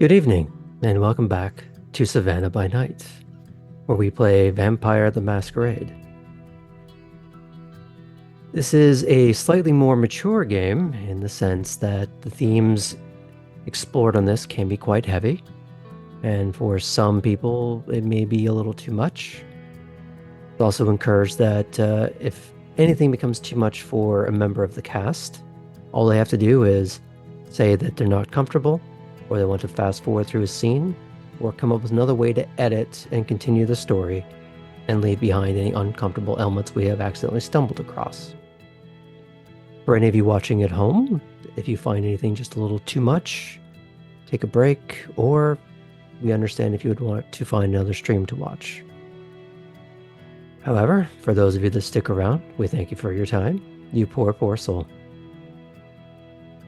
Good evening, and welcome back to Savannah by Night, where we play Vampire the Masquerade. This is a slightly more mature game in the sense that the themes explored on this can be quite heavy, and for some people it may be a little too much. It's also encouraged that if anything becomes too much for a member of the cast, all they have to do is say that they're not comfortable, or they want to fast forward through a scene, or come up with another way to edit and continue the story and leave behind any uncomfortable elements we have accidentally stumbled across. For any of you watching at home, if you find anything just a little too much, take a break, or we understand if you would want to find another stream to watch. However, for those of you that stick around, we thank you for your time. You poor soul.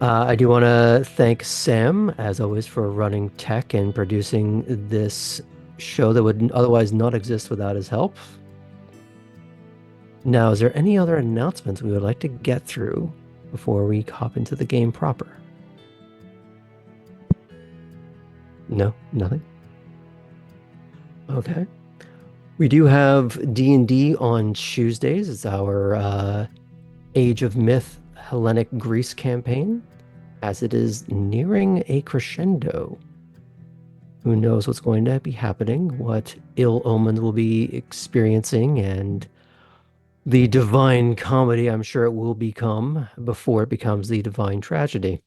I do want to thank Sam, as always, for running tech and producing this show that would otherwise not exist without his help. Now, is there any other announcements we would like to get through before we hop into the game proper? No, nothing? Okay. We do have D&D on Tuesdays. It's our Age of Myth Hellenic Greece campaign, as it is nearing a crescendo. Who knows what's going to be happening, what ill omens we'll be experiencing, and the divine comedy I'm sure it will become before it becomes the divine tragedy.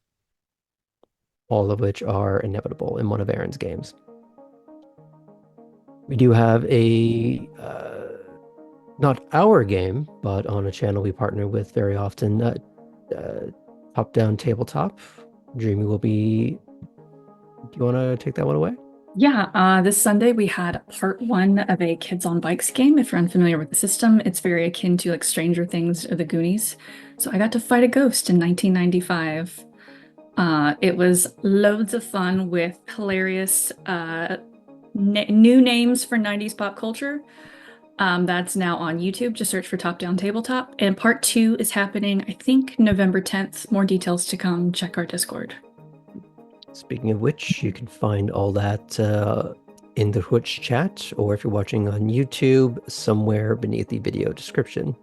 All of which are inevitable in one of Aaron's games. We do have a not our game, but on a channel we partner with very often, Top-Down Tabletop. Dreamy will be... Do you want to take that one away? Yeah, this Sunday we had part one of a Kids on Bikes game. If you're unfamiliar with the system, it's very akin to like Stranger Things or The Goonies. So I got to fight a ghost in 1995. It was loads of fun with hilarious new names for 90s pop culture. That's now on YouTube. Just search for Top-Down Tabletop. And part two is happening, I think, November 10th. More details to come. Check our Discord. Speaking of which, you can find all that in the Twitch chat, or if you're watching on YouTube, somewhere beneath the video description.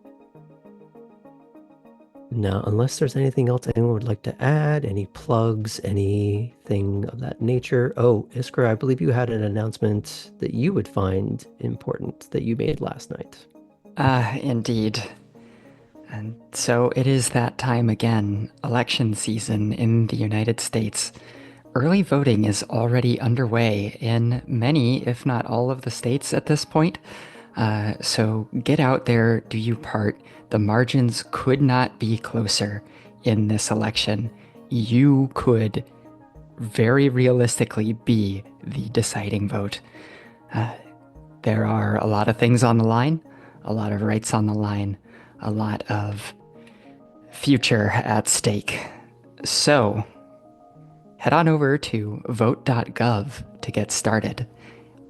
Now, unless there's anything else anyone would like to add, any plugs, anything of that nature. Oh, Iskra, I believe you had an announcement that you would find important that you made last night. Indeed. And so it is that time again, election season in the United States. Early voting is already underway in many, if not all of the states at this point. So get out there, do your part. The margins could not be closer in this election. You could very realistically be the deciding vote. There are a lot of things on the line, a lot of rights on the line, a lot of future at stake. So head on over to vote.gov to get started.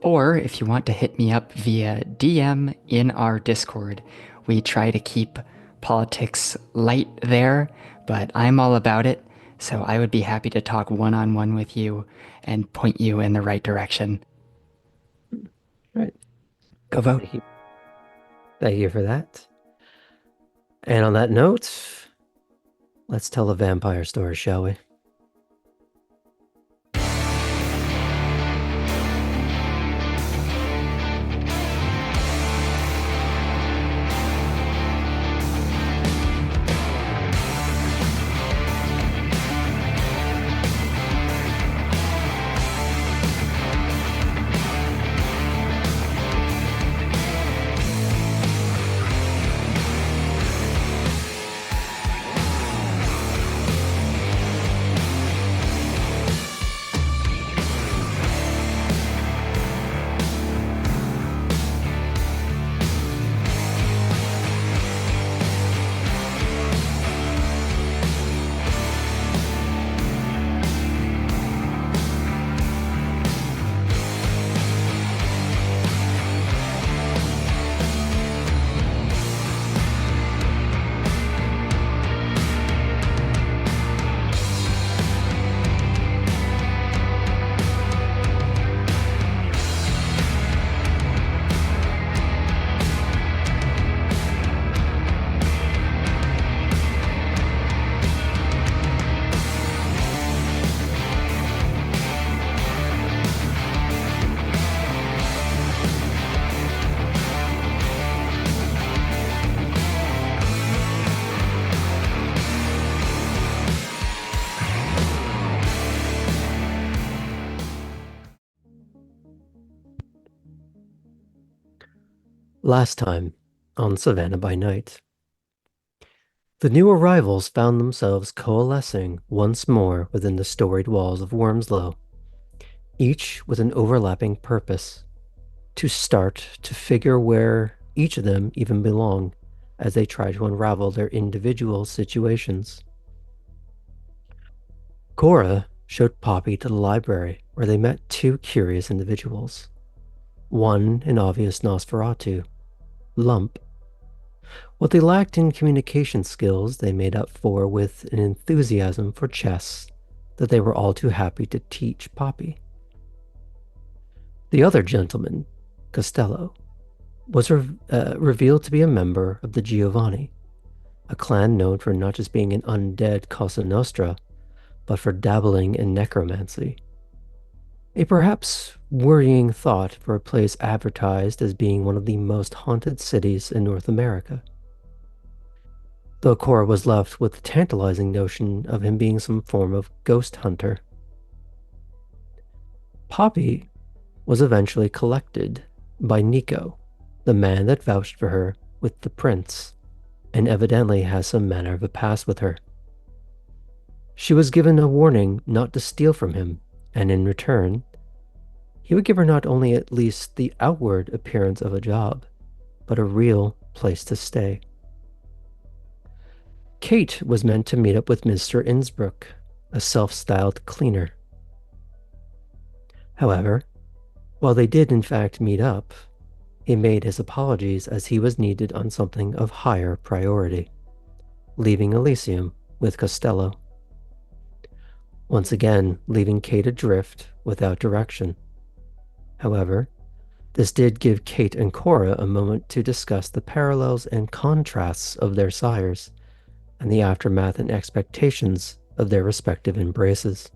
Or if you want to hit me up via DM in our Discord, we try to keep politics light there, but I'm all about it, so I would be happy to talk one-on-one with you and point you in the right direction. Right. Go vote. Thank you for that. And on that note, let's tell a vampire story, shall we? Last time on Savannah by Night, the new arrivals found themselves coalescing once more within the storied walls of Wormslow, each with an overlapping purpose: to start to figure where each of them even belong as they try to unravel their individual situations. Cora showed Poppy to the library where they met two curious individuals. One an obvious Nosferatu, Lump. What they lacked in communication skills, they made up for with an enthusiasm for chess that they were all too happy to teach Poppy. The other gentleman, Costello, was revealed to be a member of the Giovanni, a clan known for not just being an undead Cosa Nostra, but for dabbling in necromancy. A perhaps worrying thought for a place advertised as being one of the most haunted cities in North America. Though Cora was left with the tantalizing notion of him being some form of ghost hunter. Poppy was eventually collected by Nico, the man that vouched for her with the prince, and evidently has some manner of a past with her. She was given a warning not to steal from him, and in return, he would give her not only at least the outward appearance of a job, but a real place to stay. Kate was meant to meet up with Mr. Innsbruck, a self-styled cleaner. However, while they did in fact meet up, he made his apologies as he was needed on something of higher priority, leaving Elysium with Costello. Once again, leaving Kate adrift without direction. However, this did give Kate and Cora a moment to discuss the parallels and contrasts of their sires, and the aftermath and expectations of their respective embraces.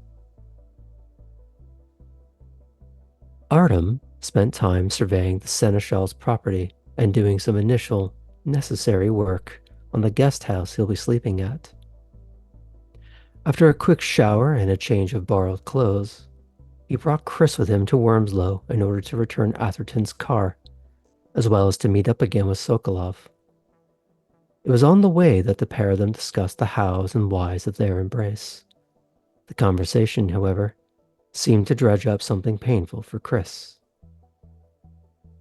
Artem spent time surveying the Seneschal's property and doing some initial, necessary work on the guest house he'll be sleeping at. After a quick shower and a change of borrowed clothes, he brought Chris with him to Wormslow in order to return Atherton's car, as well as to meet up again with Sokolov. It was on the way that the pair of them discussed the hows and whys of their embrace. The conversation, however, seemed to dredge up something painful for Chris.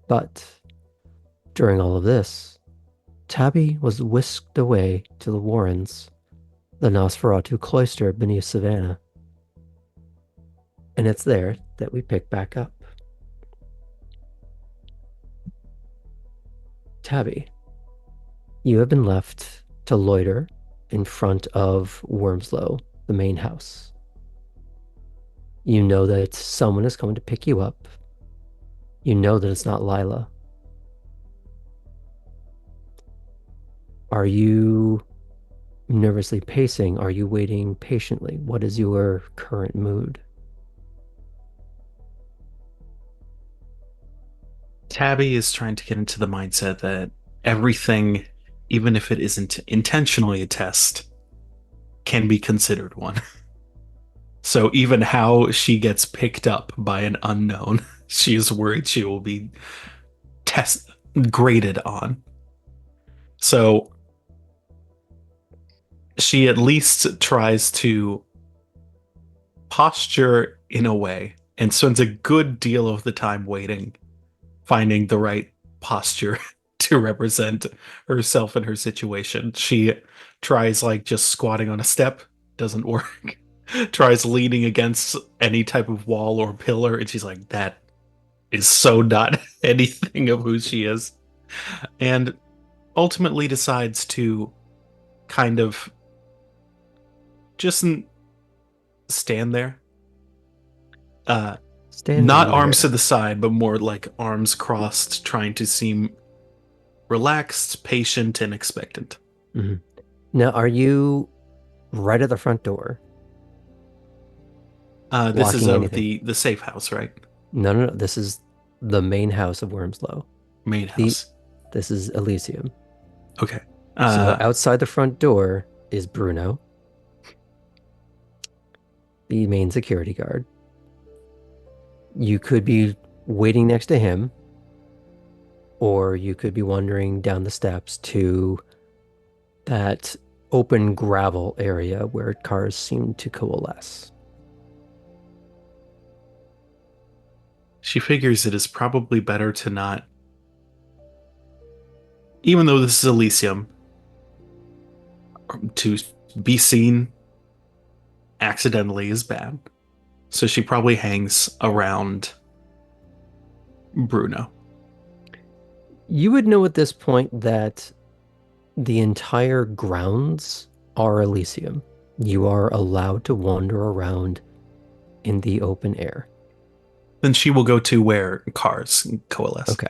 But during all of this, Tabby was whisked away to the Warrens, the Nosferatu cloister beneath Savannah. And it's there that we pick back up. Tabby, you have been left to loiter in front of Wormslow, the main house. You know that someone is coming to pick you up. You know that it's not Lila. Are you nervously pacing? Are you waiting patiently? What is your current mood? Tabby is trying to get into the mindset that everything, even if it isn't intentionally a test, can be considered one. So even how she gets picked up by an unknown, she is worried she will be graded on. So she at least tries to posture in a way and spends a good deal of the time waiting, finding the right posture to represent herself and her situation. She tries like just squatting on a step, doesn't work. Tries leaning against any type of wall or pillar, and she's like, that is so not anything of who she is. And ultimately decides to kind of just stand there. Not arms to the side, but more like arms crossed, trying to seem relaxed, patient, and expectant. Mm-hmm. Now, are you right at the front door? This is of the safe house, right? No. This is the main house of Wormslow. Main house. This is Elysium. Okay. So outside the front door is Bruno, the main security guard. You could be waiting next to him, or you could be wandering down the steps to that open gravel area where cars seem to coalesce. She figures it is probably better to not, even though this is Elysium, to be seen accidentally is bad. So she probably hangs around Bruno. You would know at this point that the entire grounds are Elysium. You are allowed to wander around in the open air. Then she will go to where cars coalesce. Okay.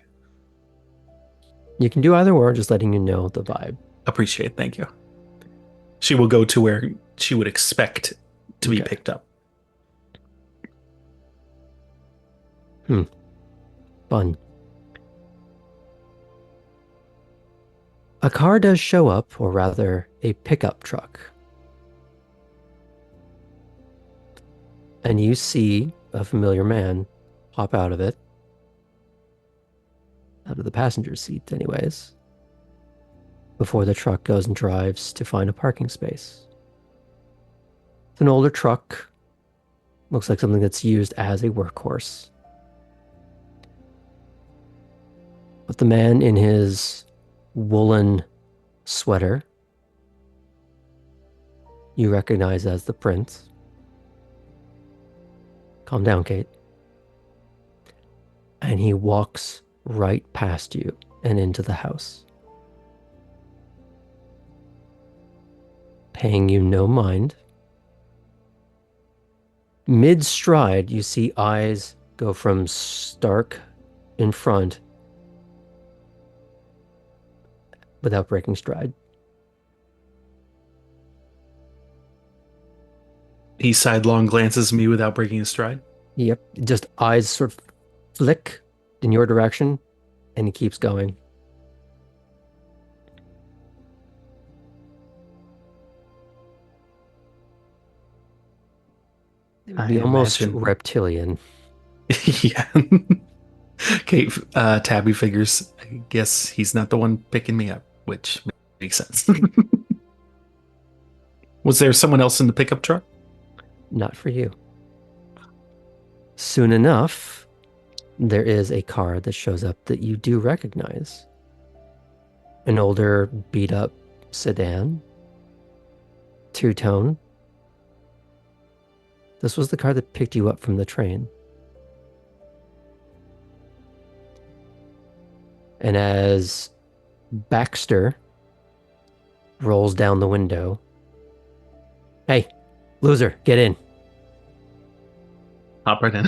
You can do either or, just letting you know the vibe. Appreciate, thank you. She will go to where she would expect to be Okay. picked up. Fun. A car does show up, or rather, a pickup truck. And you see a familiar man hop out of it. Out of the passenger seat, anyways. Before the truck goes and drives to find a parking space. It's an older truck. Looks like something that's used as a workhorse. But the man in his woolen sweater, you recognize as the prince. Calm down, Kate. And he walks right past you and into the house, paying you no mind. Mid-stride, you see eyes go from stark in front without breaking stride. He sidelong glances at me without breaking his stride. Yep, just eyes sort of flick in your direction, and he keeps going. It would be almost reptilian. Yeah. Kate, Tabby figures, I guess he's not the one picking me up, which makes sense. Was there someone else in the pickup truck? Not for you. Soon enough, there is a car that shows up that you do recognize. An older, beat-up sedan. Two-tone. This was the car that picked you up from the train. And as Baxter rolls down the window, "Hey, loser, get in." Hop right in.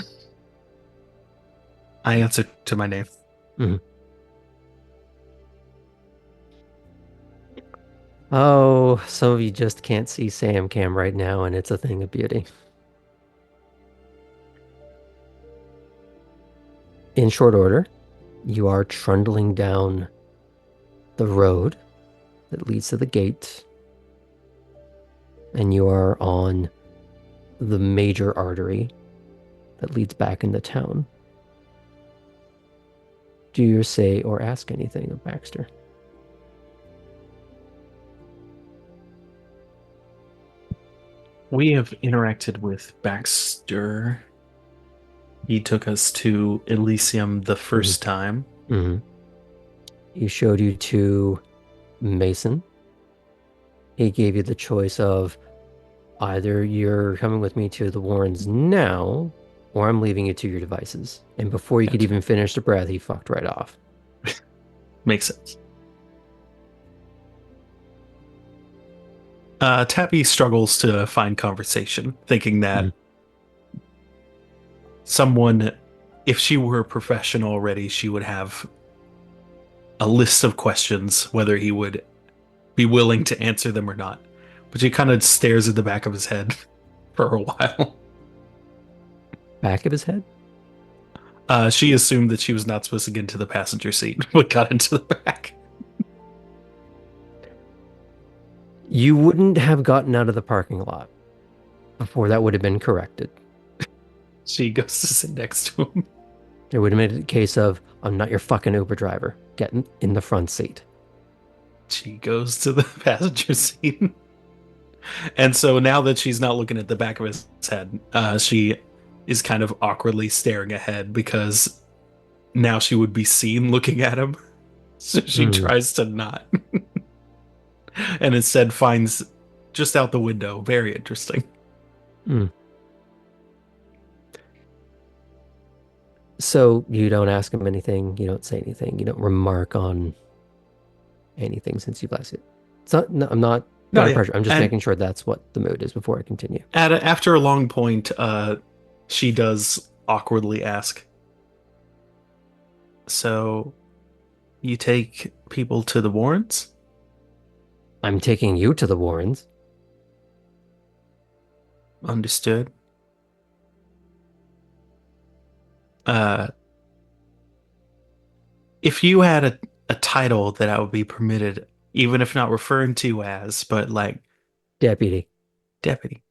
I answer to my name. Mm-hmm. Oh, some of you just can't see Sam Cam right now, and it's a thing of beauty. In short order, you are trundling down the road that leads to the gate, and you are on the major artery that leads back into town. Do you say or ask anything of Baxter? We have interacted with Baxter. He took us to Elysium the first time. Mm-hmm. He showed you to Mason. He gave you the choice of either you're coming with me to the Warrens now, or I'm leaving you to your devices. And before you could even finish the breath, he fucked right off. Makes sense. Tabby struggles to find conversation, thinking that someone, if she were a professional already, she would have a list of questions, whether he would be willing to answer them or not. But she kind of stares at the back of his head for a while. Back of his head? She assumed that she was not supposed to get into the passenger seat, but got into the back. You wouldn't have gotten out of the parking lot before that would have been corrected. She goes to sit next to him. It would have made it a case of, I'm not your fucking Uber driver. Get in the front seat. She goes to the passenger seat. And so now that she's not looking at the back of his head, she is kind of awkwardly staring ahead because now she would be seen looking at him. So she tries to not. And instead finds just out the window. Very interesting. So you don't ask him anything. You don't say anything. You don't remark on anything since you've last. It's not. No, I'm not No, under yeah. pressure. I'm just And making sure that's what the mood is before I continue. after a long point, she does awkwardly ask, "So, you take people to the Warrens?" I'm taking you to the Warrens. Understood. Uh, if you had a title that I would be permitted, even if not referring to as, but like Deputy. deputy.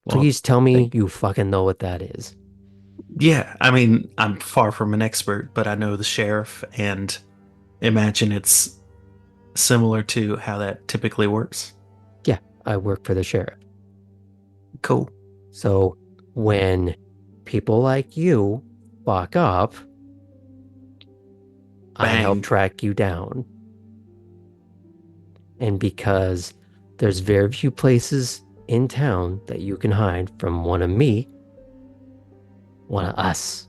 Well, Please tell me thank- you fucking know what that is. yeah, I mean, I'm far from an expert, but I know the sheriff and imagine it's similar to how that typically works. Yeah, I work for the sheriff. Cool. So when people like you fuck up, I help Bang. track you down. And because there's very few places in town that you can hide from one of me, one of us.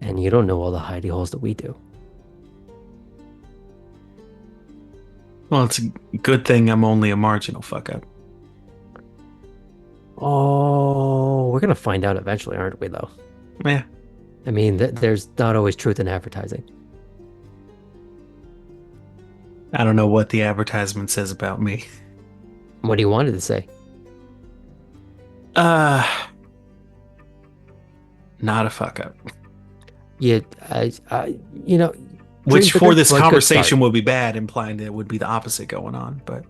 And you don't know all the hidey holes that we do. Well, it's a good thing I'm only a marginal fuck up. Oh, we're going to find out eventually, aren't we, though? Yeah. I mean, there's not always truth in advertising. I don't know what the advertisement says about me. What do you wanted to say? Not a fuck up. Yeah, you know, Which dreams are for good, this but a good conversation start. would be bad, implying that it would be the opposite going on. But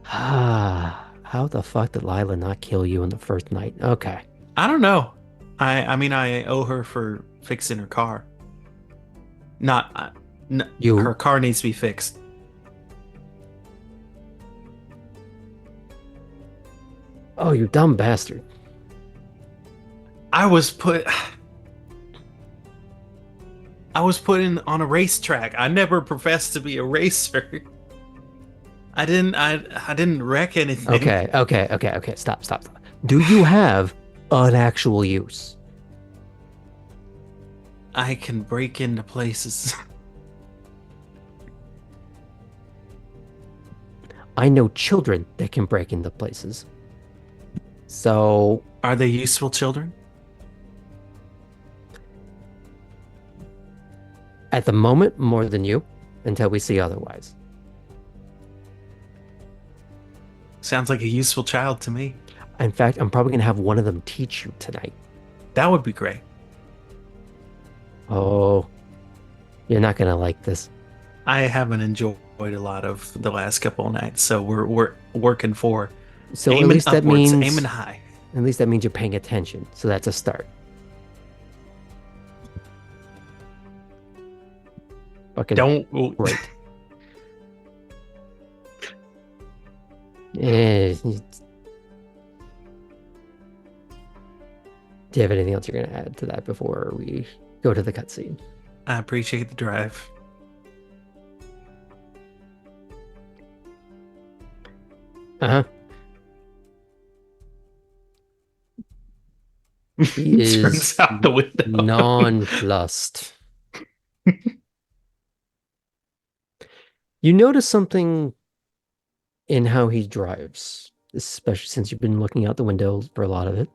How the fuck did Lila not kill you in the first night? Okay. I don't know. I mean, I owe her for fixing her car. Not her car needs to be fixed. Oh, you dumb bastard. I was put in on a racetrack. I never professed to be a racer. I didn't wreck anything. Okay. Stop. Do you have an actual use? I can break into places. I know children that can break into places. So, Are they useful children? at the moment, more than you, until we see otherwise. Sounds like a useful child to me. In fact, I'm probably going to have one of them teach you tonight. That would be great. Oh, you're not going to like this. I haven't enjoyed a lot of the last couple of nights, so we're working for So aiming at least that upwards, means aiming high. At least that means you're paying attention. So that's a start. Fucking Don't. great. Eh, do you have anything else you're going to add to that before we go to the cutscene? I appreciate the drive. Uh-huh. He is Turns out the window. nonplussed. You notice something in how he drives, especially since you've been looking out the window for a lot of it.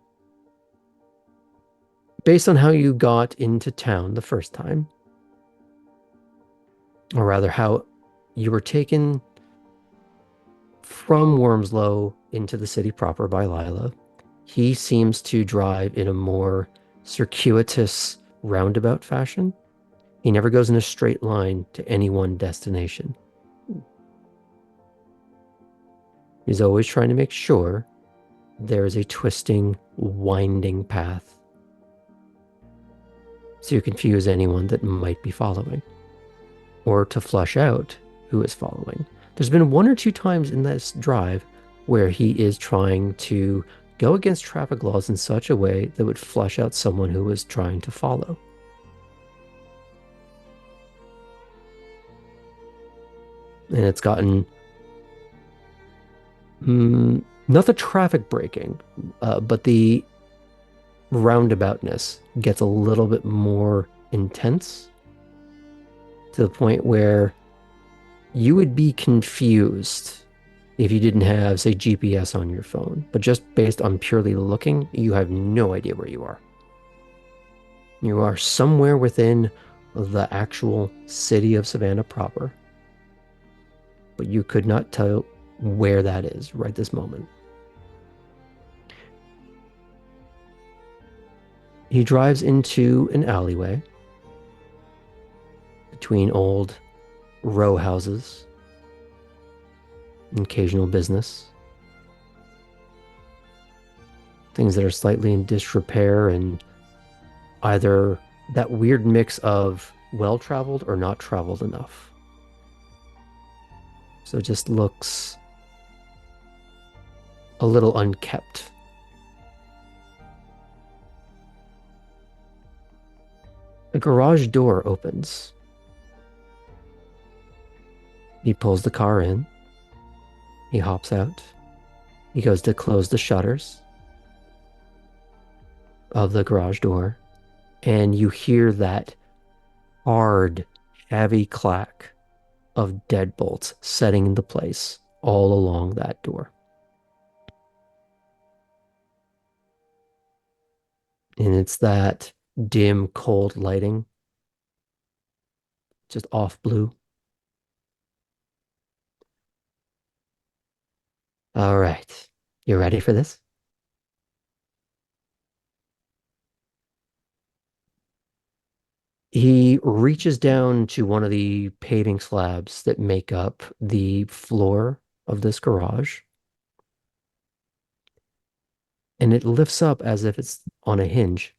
Based on how you got into town the first time, or rather how you were taken from Wormslow into the city proper by Lila, he seems to drive in a more circuitous, roundabout fashion. He never goes in a straight line to any one destination. He's always trying to make sure there is a twisting, winding path. So you confuse anyone that might be following, or to flush out who is following. There's been 1 or 2 times in this drive where he is trying to go against traffic laws in such a way that would flush out someone who was trying to follow. And it's gotten not the traffic breaking, but the roundaboutness gets a little bit more intense to the point where you would be confused if you didn't have, say, GPS on your phone. But just based on purely looking, you have no idea where you are. You are somewhere within the actual city of Savannah proper, but you could not tell where that is right this moment. He drives into an alleyway between old row houses, occasional business, things that are slightly in disrepair and either that weird mix of well-traveled or not traveled enough. So it just looks a little unkept. A garage door opens. He pulls the car in. He hops out. He goes to close the shutters of the garage door, and you hear that hard, heavy clack of deadbolts setting into place all along that door. And it's that dim, cold lighting, just off blue. All right. You ready for this? He reaches down to one of the paving slabs that make up the floor of this garage, and it lifts up as if it's on a hinge.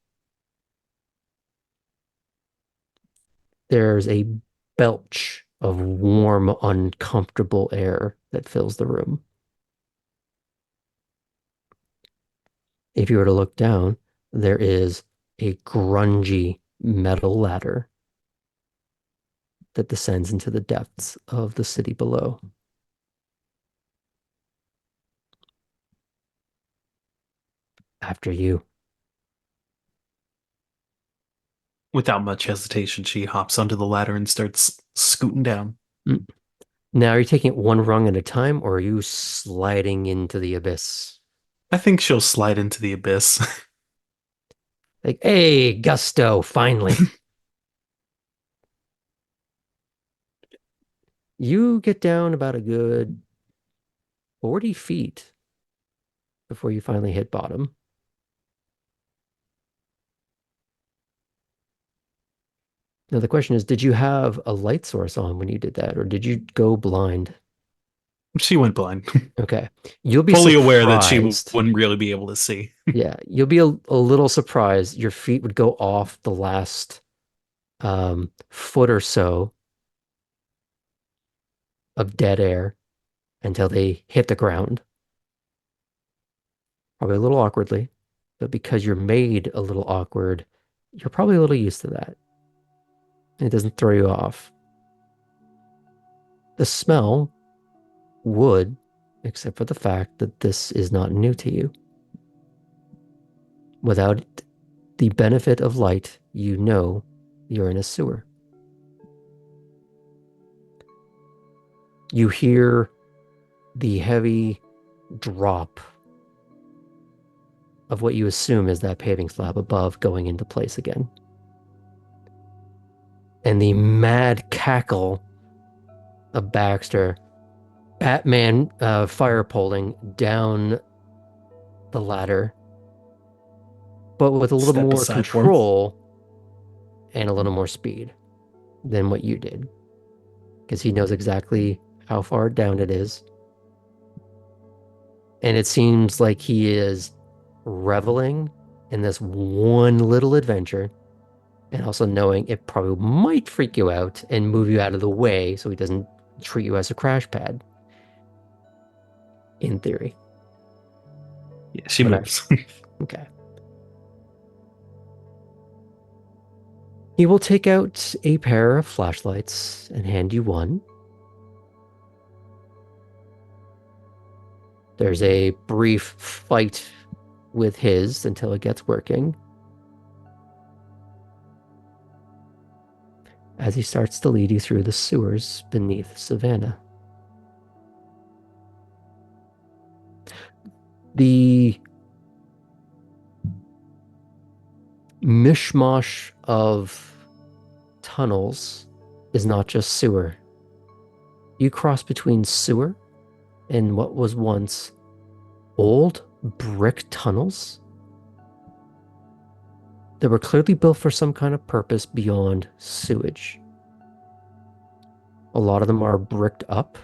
There's a belch of warm, uncomfortable air that fills the room. If you were to look down, there is a grungy metal ladder that descends into the depths of the city below. After you. Without much hesitation, she hops onto the ladder and starts scooting down. Now, are you taking it one rung at a time, or are you sliding into the abyss? I think she'll slide into the abyss. Like, hey, gusto, finally. You get down about a good 40 feet before you finally hit bottom. Now, the question is, did you have a light source on when you did that, or did you go blind? She went blind. Okay. You'll be Fully aware that she surprised. wouldn't really be able to see. Yeah, you'll be a little surprised. Your feet would go off the last foot or so of dead air until they hit the ground. Probably a little awkwardly, but because you're made a little awkward, you're probably a little used to that. And it doesn't throw you off. The smell would, except for the fact that this is not new to you. Without the benefit of light, you know you're in a sewer. You hear the heavy drop of what you assume is that paving slab above going into place again. And the mad cackle of Baxter, Batman fire poling down the ladder, but with a little Step more aside for him. control and a little more speed than what you did. Because he knows exactly how far down it is. And it seems like he is reveling in this one little adventure and also knowing it probably might freak you out and move you out of the way so he doesn't treat you as a crash pad, in theory. Yeah, she But moves. okay. He will take out a pair of flashlights and hand you one. There's a brief fight with his until it gets working. As he starts to lead you through the sewers beneath Savannah. The mishmash of tunnels is not just sewer. You cross between sewer and what was once old brick tunnels that were clearly built for some kind of purpose beyond sewage. A lot of them are bricked up.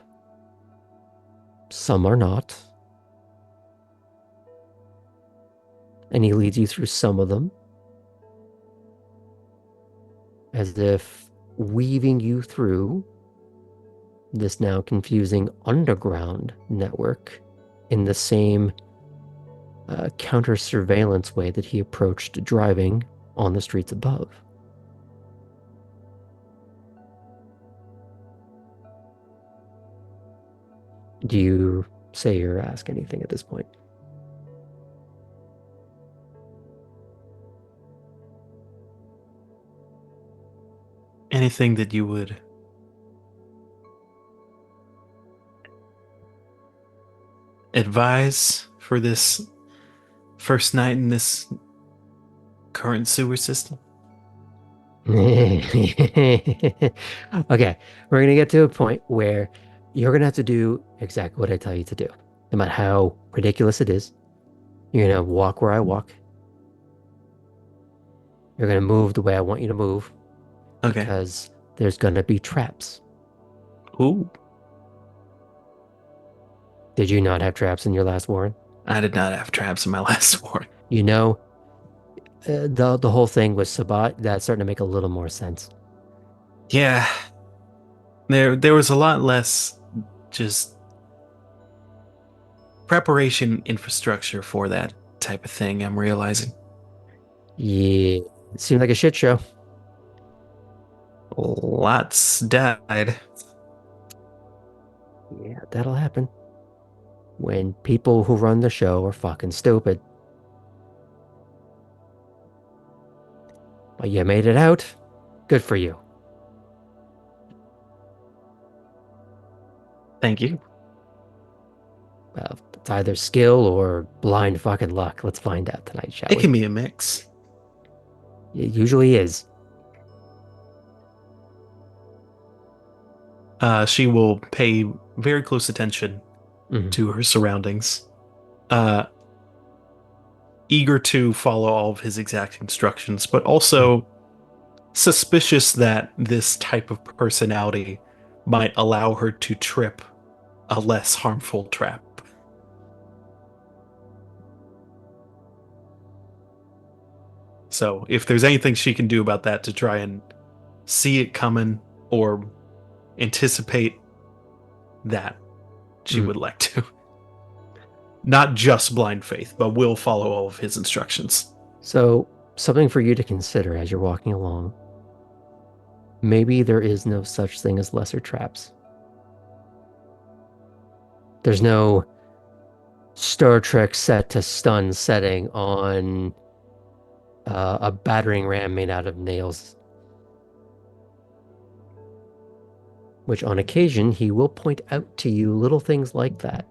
Some are not. And he leads you through some of them as if weaving you through this now confusing underground network in the same counter surveillance way that he approached driving on the streets above. Do you say or ask anything at this point? Anything that you would advise for this first night in this current sewer system? Okay, we're gonna get to a point where you're gonna have to do exactly what I tell you to do, no matter how ridiculous it is. You're gonna walk where I walk. You're gonna move the way I want you to move Okay. because there's gonna be traps. Ooh, Did you not have traps in your last warrant? I did not have traps in my last warrant. You know, the whole thing with Sabat, that's starting to make a little more sense. Yeah. There was a lot less just preparation infrastructure for that type of thing, I'm realizing. Yeah, it seemed like a shit show. Lots died. Yeah, that'll happen when people who run the show are fucking stupid. But you made it out. Good for you. Thank you. Well, it's either skill or blind fucking luck. Let's find out tonight, shall It we? can be a mix. It usually is. She will pay very close attention Mhm. to her surroundings. Uh, Eager to follow all of his exact instructions, but also suspicious that this type of personality might allow her to trip a less harmful trap. So, if there's anything she can do about that to try and see it coming or anticipate that, she would like to. Not just blind faith, but will follow all of his instructions. So, something for you to consider as you're walking along. Maybe there is no such thing as lesser traps. There's no Star Trek set to stun setting on a battering ram made out of nails. Which on occasion he will point out to you little things like that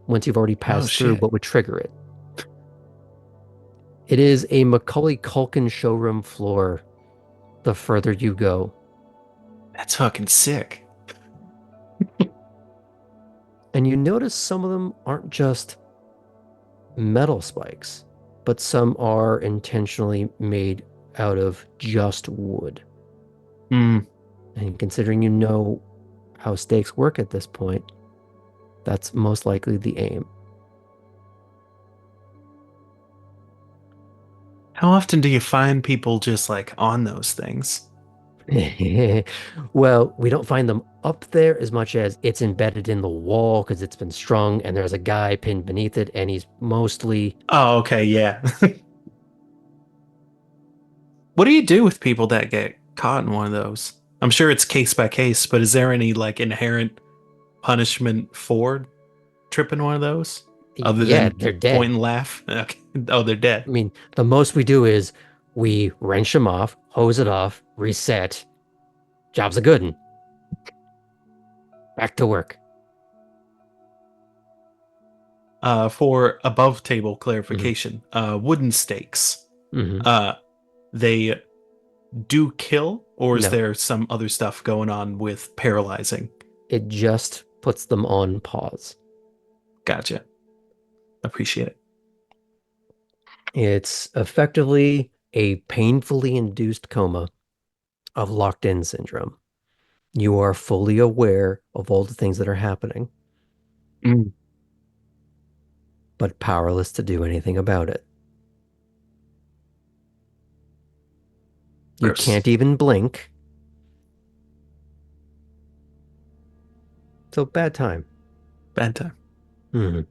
once you've already passed through shit. what would trigger it. It is a Macaulay Culkin showroom floor the further you go. That's fucking sick. And you notice some of them aren't just metal spikes, but some are intentionally made out of just wood. Hmm. And considering you know how stakes work at this point, that's most likely the aim. How often do you find people just like on those things? Well, we don't find them up there as much as it's embedded in the wall because it's been strung and there's a guy pinned beneath it and he's mostly Oh, okay, yeah. What do you do with people that get caught in one of those? I'm sure it's case by case, but is there any like inherent punishment for tripping one of those other yeah, than they're point dead. and laugh? Okay. Oh, they're dead. I mean, the most we do is we wrench them off, hose it off, reset. Job's a good one. Back to work. For above table Hmm. clarification, wooden stakes, Hmm. uh, they do kill, or is No, there some other stuff going on with paralyzing? it just puts them on pause. Gotcha. Appreciate it. It's effectively a painfully induced coma of locked in syndrome. You are fully aware of all the things that are happening, Mm, but powerless to do anything about it. You gross. can't even blink. So bad time. Bad time. Mhm.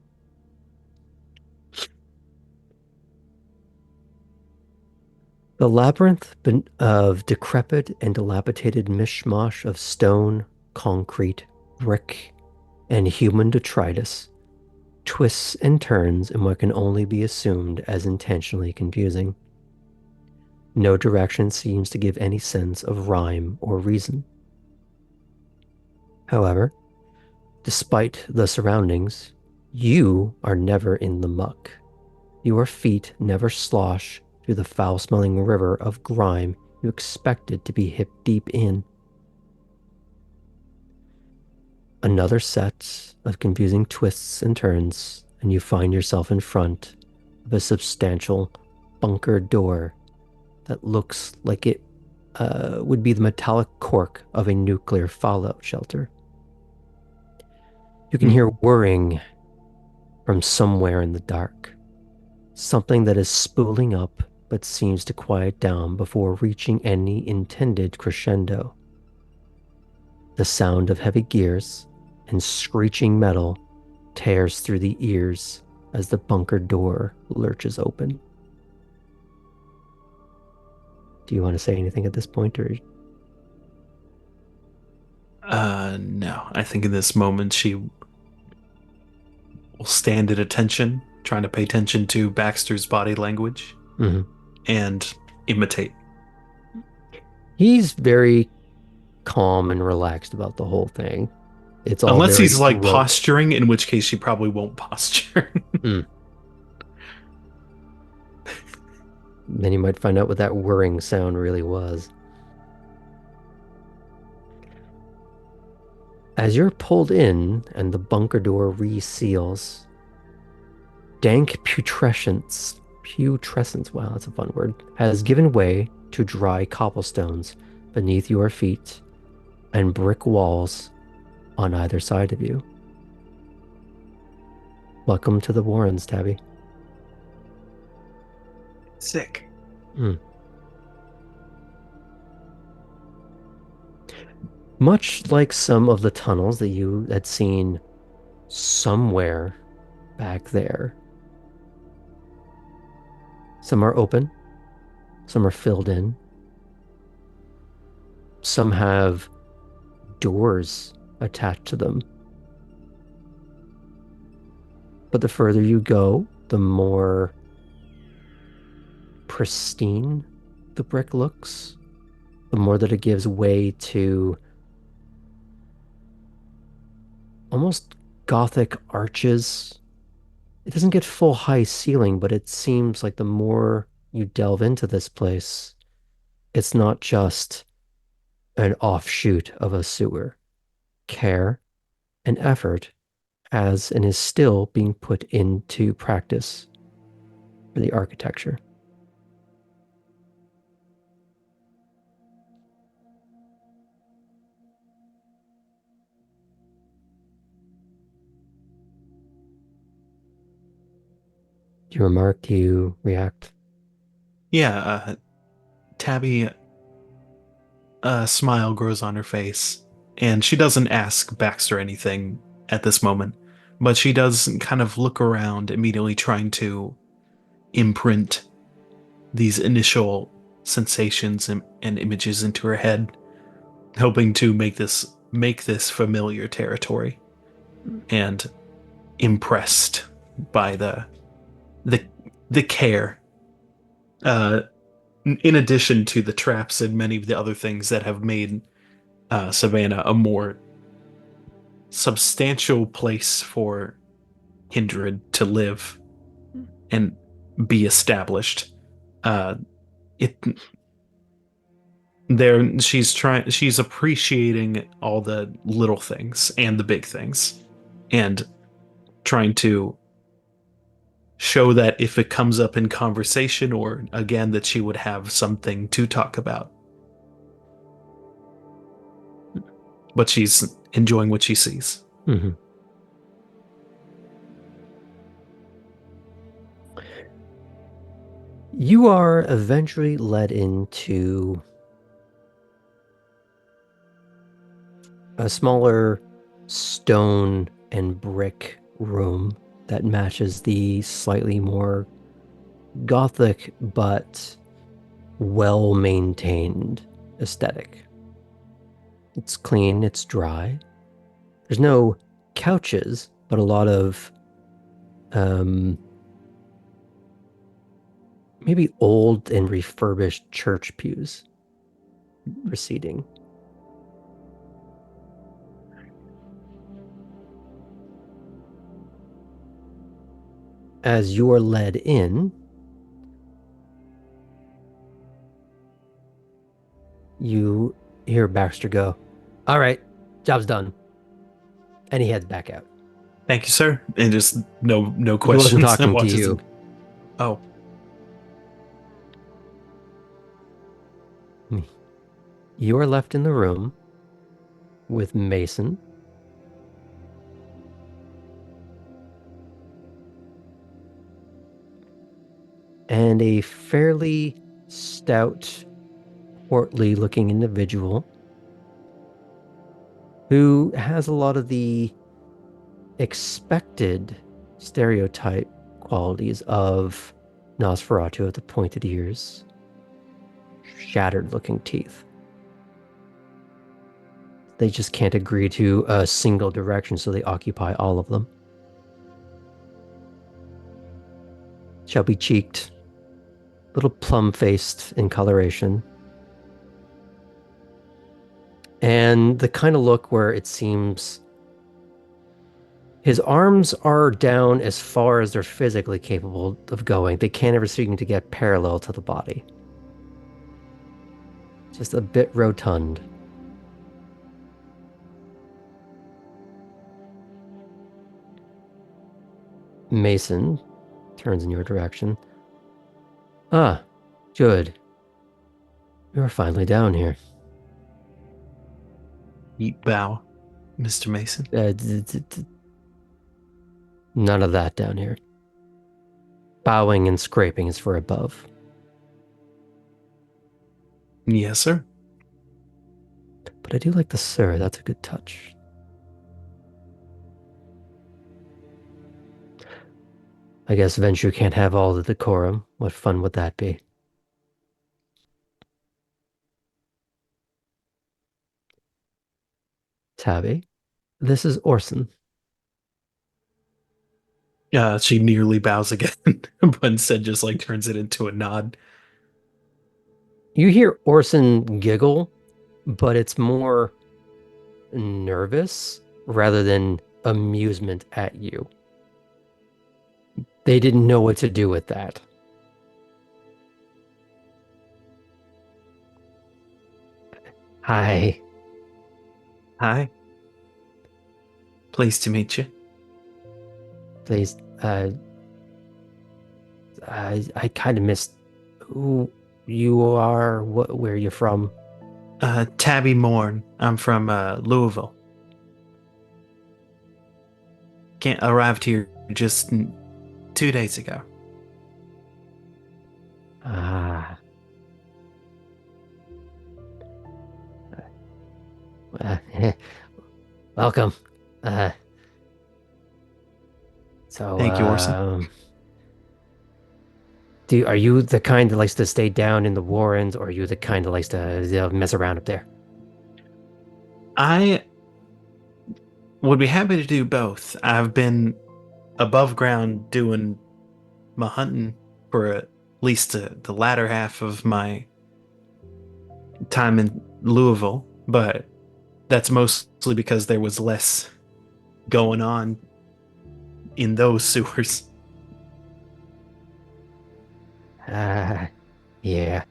The labyrinth of decrepit and dilapidated mishmash of stone, concrete, brick, and human detritus twists and turns in what can only be assumed as intentionally confusing. No direction seems to give any sense of rhyme or reason. However, despite the surroundings, you are never in the muck. Your feet never slosh through the foul-smelling river of grime you expected to be hip deep in. Another set of confusing twists and turns, and you find yourself in front of a substantial bunker door that looks like it would be the metallic cork of a nuclear fallout shelter. You can hear Mm. whirring from somewhere in the dark, something that is spooling up but seems to quiet down before reaching any intended crescendo. The sound of heavy gears and screeching metal tears through the ears as the bunker door lurches open. Do you want to say anything at this point, or No. I think in this moment she will stand at attention, trying to pay attention to Baxter's body language Mhm. and imitate. He's very calm and relaxed about the whole thing. It's all Unless he's very like rote. posturing, in which case she probably won't posture. Mm. Then you might find out what that whirring sound really was. As you're pulled in and the bunker door reseals, dank putrescence, wow, that's a fun word, has given way to dry cobblestones beneath your feet and brick walls on either side of you. Welcome to the Warrens, Tabby. Sick. Mm. Much like some of the tunnels that you had seen somewhere back there, some are open, some are filled in, some have doors attached to them. But the further you go, the more pristine the brick looks, the more that it gives way to almost gothic arches. It doesn't get full high ceiling, but it seems like the more you delve into this place, it's not just an offshoot of a sewer. Care and effort has and is still being put into practice for the architecture. Do you remark? Do you react? Yeah, Tabby, a smile grows on her face, and she doesn't ask Baxter anything at this moment, but she does kind of look around, immediately trying to imprint these initial sensations and images into her head, hoping to make this familiar territory, and impressed by the the care. In addition to the traps and many of the other things that have made Savannah a more substantial place for Kindred to live and be established. Uh, it there she's appreciating all the little things and the big things, and trying to show that if it comes up in conversation or again that she would have something to talk about. But she's enjoying what she sees. Mm-hmm. You are eventually led into a smaller stone and brick room that matches the slightly more gothic but well maintained aesthetic. It's clean, it's dry. There's no couches, but a lot of maybe old and refurbished church pews for seating. As you're led in, you hear Baxter go, "All right, job's done." And he heads back out. Thank you, sir. And just no He wasn't questions. And talking to watches you. him. Oh, You are left in the room with Mason, and a fairly stout, portly looking individual who has a lot of the expected stereotype qualities of Nosferatu with the pointed ears, shattered looking teeth. They just can't agree to a single direction, so they occupy all of them. Chubby cheeked, little plum faced in coloration. And the kind of look where it seems his arms are down as far as they're physically capable of going. They can't ever seem to get parallel to the body. Just a bit rotund. Mason turns in your direction. Ah, good. You're finally down here. eat bow, Mr. Mason. None of that down here. Bowing and scraping is for above. Yes, sir. But I do like the sir. That's a good touch. I guess Venture can't have all the decorum. What fun would that be? Tabby, this is Orson. She nearly bows again, but instead just like turns it into a nod. You hear Orson giggle, but it's more nervous rather than amusement at you. They didn't know what to do with that. Hi. Hi. Pleased to meet you. Please, I kind of missed who you are, where you're from. Tabby Morn. I'm from Louisville. Arrived here just 2 days ago. Ah. Uh, welcome. Uh, so, Thank you, Orson. are you the kind that likes to stay down in the Warrens, or are you the kind that likes to mess around up there? I would be happy to do both. I've been above ground doing my hunting for at least the latter half of my time in Louisville, but that's mostly because there was less going on in those sewers. Uh, yeah.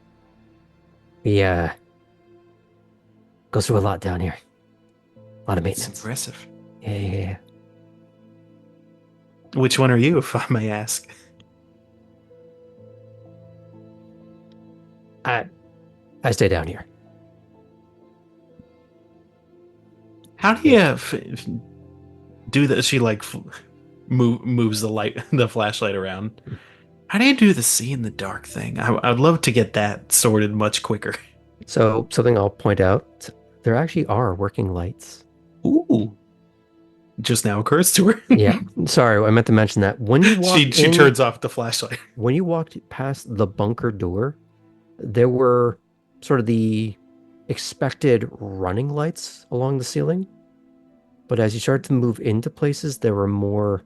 We, goes through a lot down here. A lot of It's maintenance. impressive. Yeah. Which one are you, if I may ask? I stay down here. How do you do that? She like moves the light, the flashlight around. How do you do the see in the dark thing? I'd love to get that sorted much quicker. So, something I'll point out, there actually are working lights. Ooh, just now occurs to her. Yeah. Sorry, I meant to mention that. When you walked She in, turns off the flashlight. when you walked past the bunker door, there were sort of the expected running lights along the ceiling. But as you started to move into places, there were more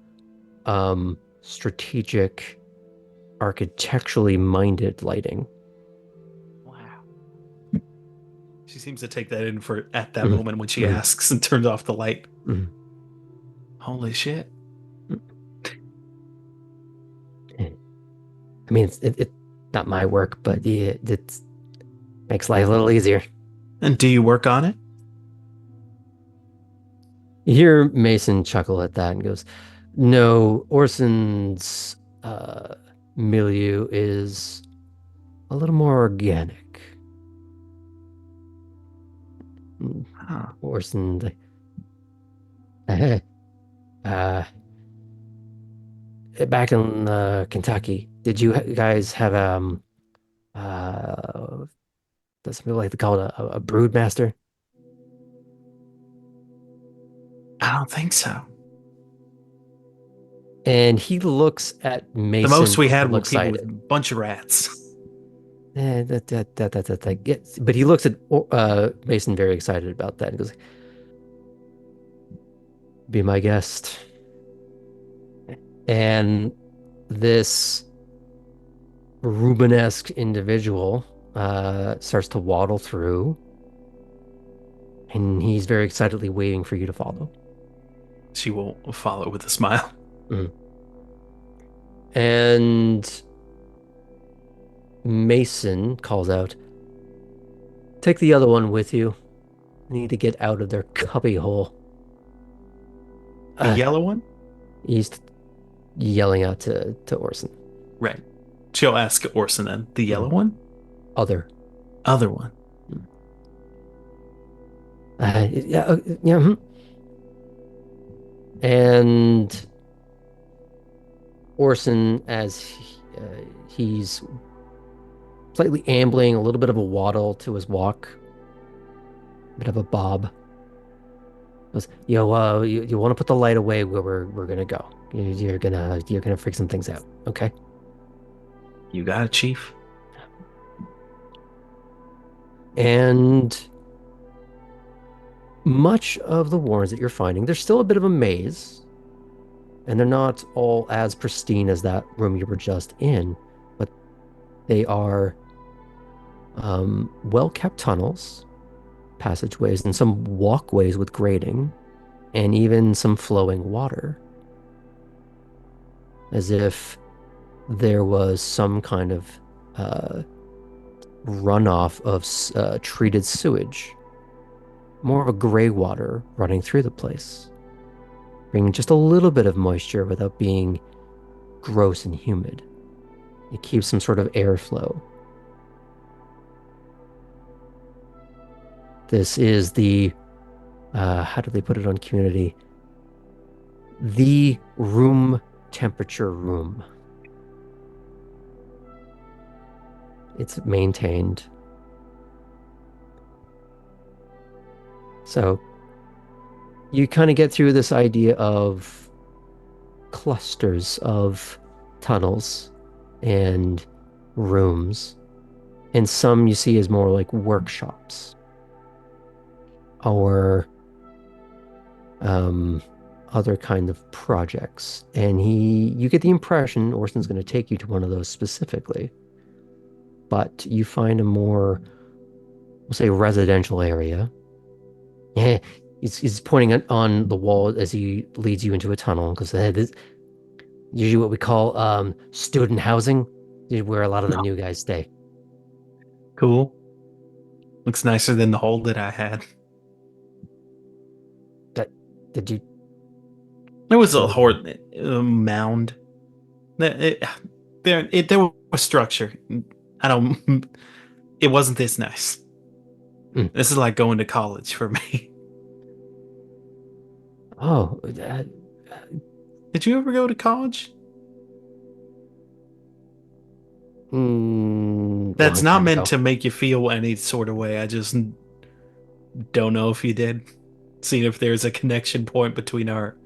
strategic, architecturally minded lighting. Wow. She seems to take that in for at that Mhm. moment when she Mhm. asks and turns off the light. Mhm. Holy shit. I mean, it's not my work, but yeah, it makes life a little easier. And do you work on it? You hear Mason chuckle at that and goes, "No, Orson's milieu is a little more organic. Huh. Orson, uh, back in Kentucky, did you guys have that's something like to call it a brood master?" I don't think so. And he looks at The Mason most we a had little were people with excited. a bunch of rats. But he looks at Mason very excited about that and goes, "Be my guest." And this Rubenesque individual starts to waddle through, and he's very excitedly waiting for you to follow. She will follow with a smile. Mhm. And Mason calls out, "Take the other one with you. I need to get out of their cubbyhole." The yellow one? He's yelling out to Orson. Right. She'll ask Orson then. The yellow Mhm. one? Other. Other one. Yeah, yeah. And Orson, as he's slightly ambling, a little bit of a waddle to his walk, a bit of a bob, goes, you want to put the light away where we're gonna go. You're gonna freak some things out, okay?" You got it, Chief. And much of the warrens that you're finding, there's still a bit of a maze, and they're not all as pristine as that room you were just in, but they are well-kept tunnels, passageways, and some walkways with grading, and even some flowing water, as if there was some kind of uh, runoff of treated sewage, more of a gray water running through the place, bringing just a little bit of moisture without being gross and humid. It keeps some sort of airflow. This is the, how do they put it on Community? The room temperature room. it's maintained. So you kind of get through this idea of clusters of tunnels and rooms, and some you see as more like workshops or other kind of projects. And you get the impression Orson's going to take you to one of those specifically, but you find a more, we'll say, residential area. Yeah, he's pointing on the wall as he leads you into a tunnel because this usually what we call student housing, where a lot of the new guys stay. Cool. Looks nicer than the hole that I had. That did you? It was a So mound. There was structure. I don't. It wasn't this nice. Mm. This is like going to college for me. Oh, Did you ever go to college? That's long not time meant ago. to make you feel any sort of way. I just don't know if you did. Seeing if there's a connection point between our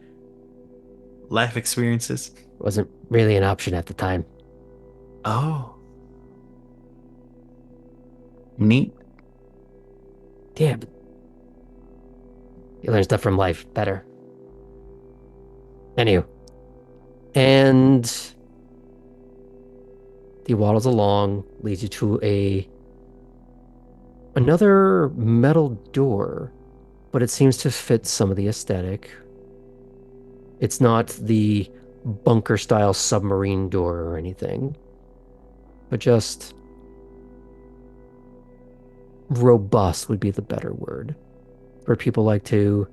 life experiences. Wasn't really an option at the time. Oh, neat. Yeah, but you learn stuff from life better. Anywho, and he waddles along, leads you to another metal door, but it seems to fit some of the aesthetic. It's not the bunker style submarine door or anything, but just robust would be the better word. Where people like to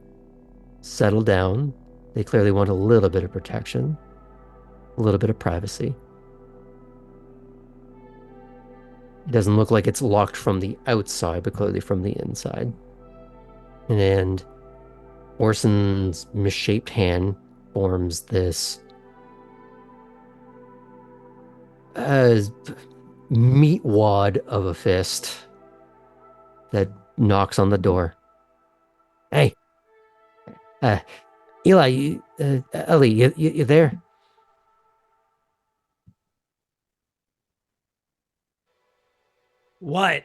settle down. They clearly want a little bit of protection, a little bit of privacy. It doesn't look like it's locked from the outside, but clearly from the inside. And Orson's misshaped hand forms this meat wad of a fist that knocks on the door. Hey, uh, Eli, Ellie, you there? What?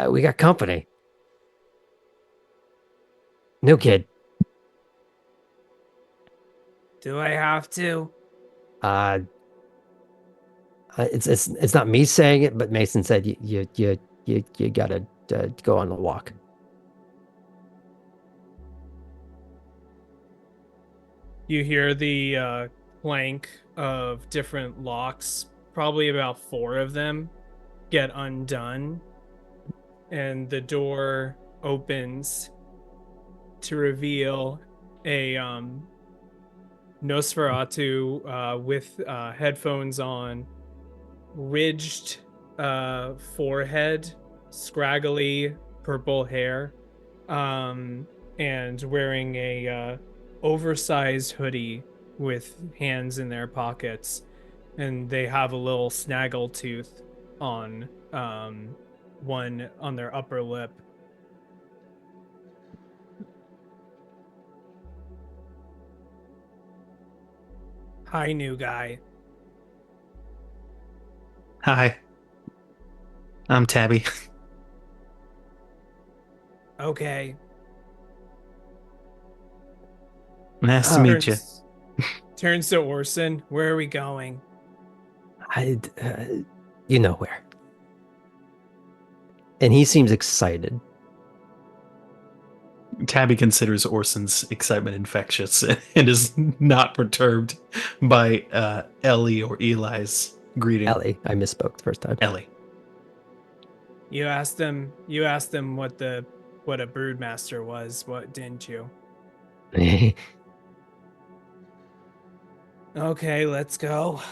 We got company. New kid. Do I have to? Uh, it's not me saying it, but Mason said you gotta go on a walk. You hear the clank of different locks, probably about 4 of them, get undone, and the door opens to reveal a Nosferatu with headphones on, ridged forehead, scraggly purple hair, and wearing a oversized hoodie with hands in their pockets, and they have a little snaggle tooth on one on their upper lip. Hi, new guy. Hi, I'm Tabby. Okay. Nice to Oh, meet you. Turns to Orson. Where are we going? I, you know where. And he seems excited. Tabby considers Orson's excitement infectious and is not perturbed by Ellie or Eli's greeting. Ellie, I misspoke the first time. Ellie. You asked them what a broodmaster was, what didn't you? Okay, let's go.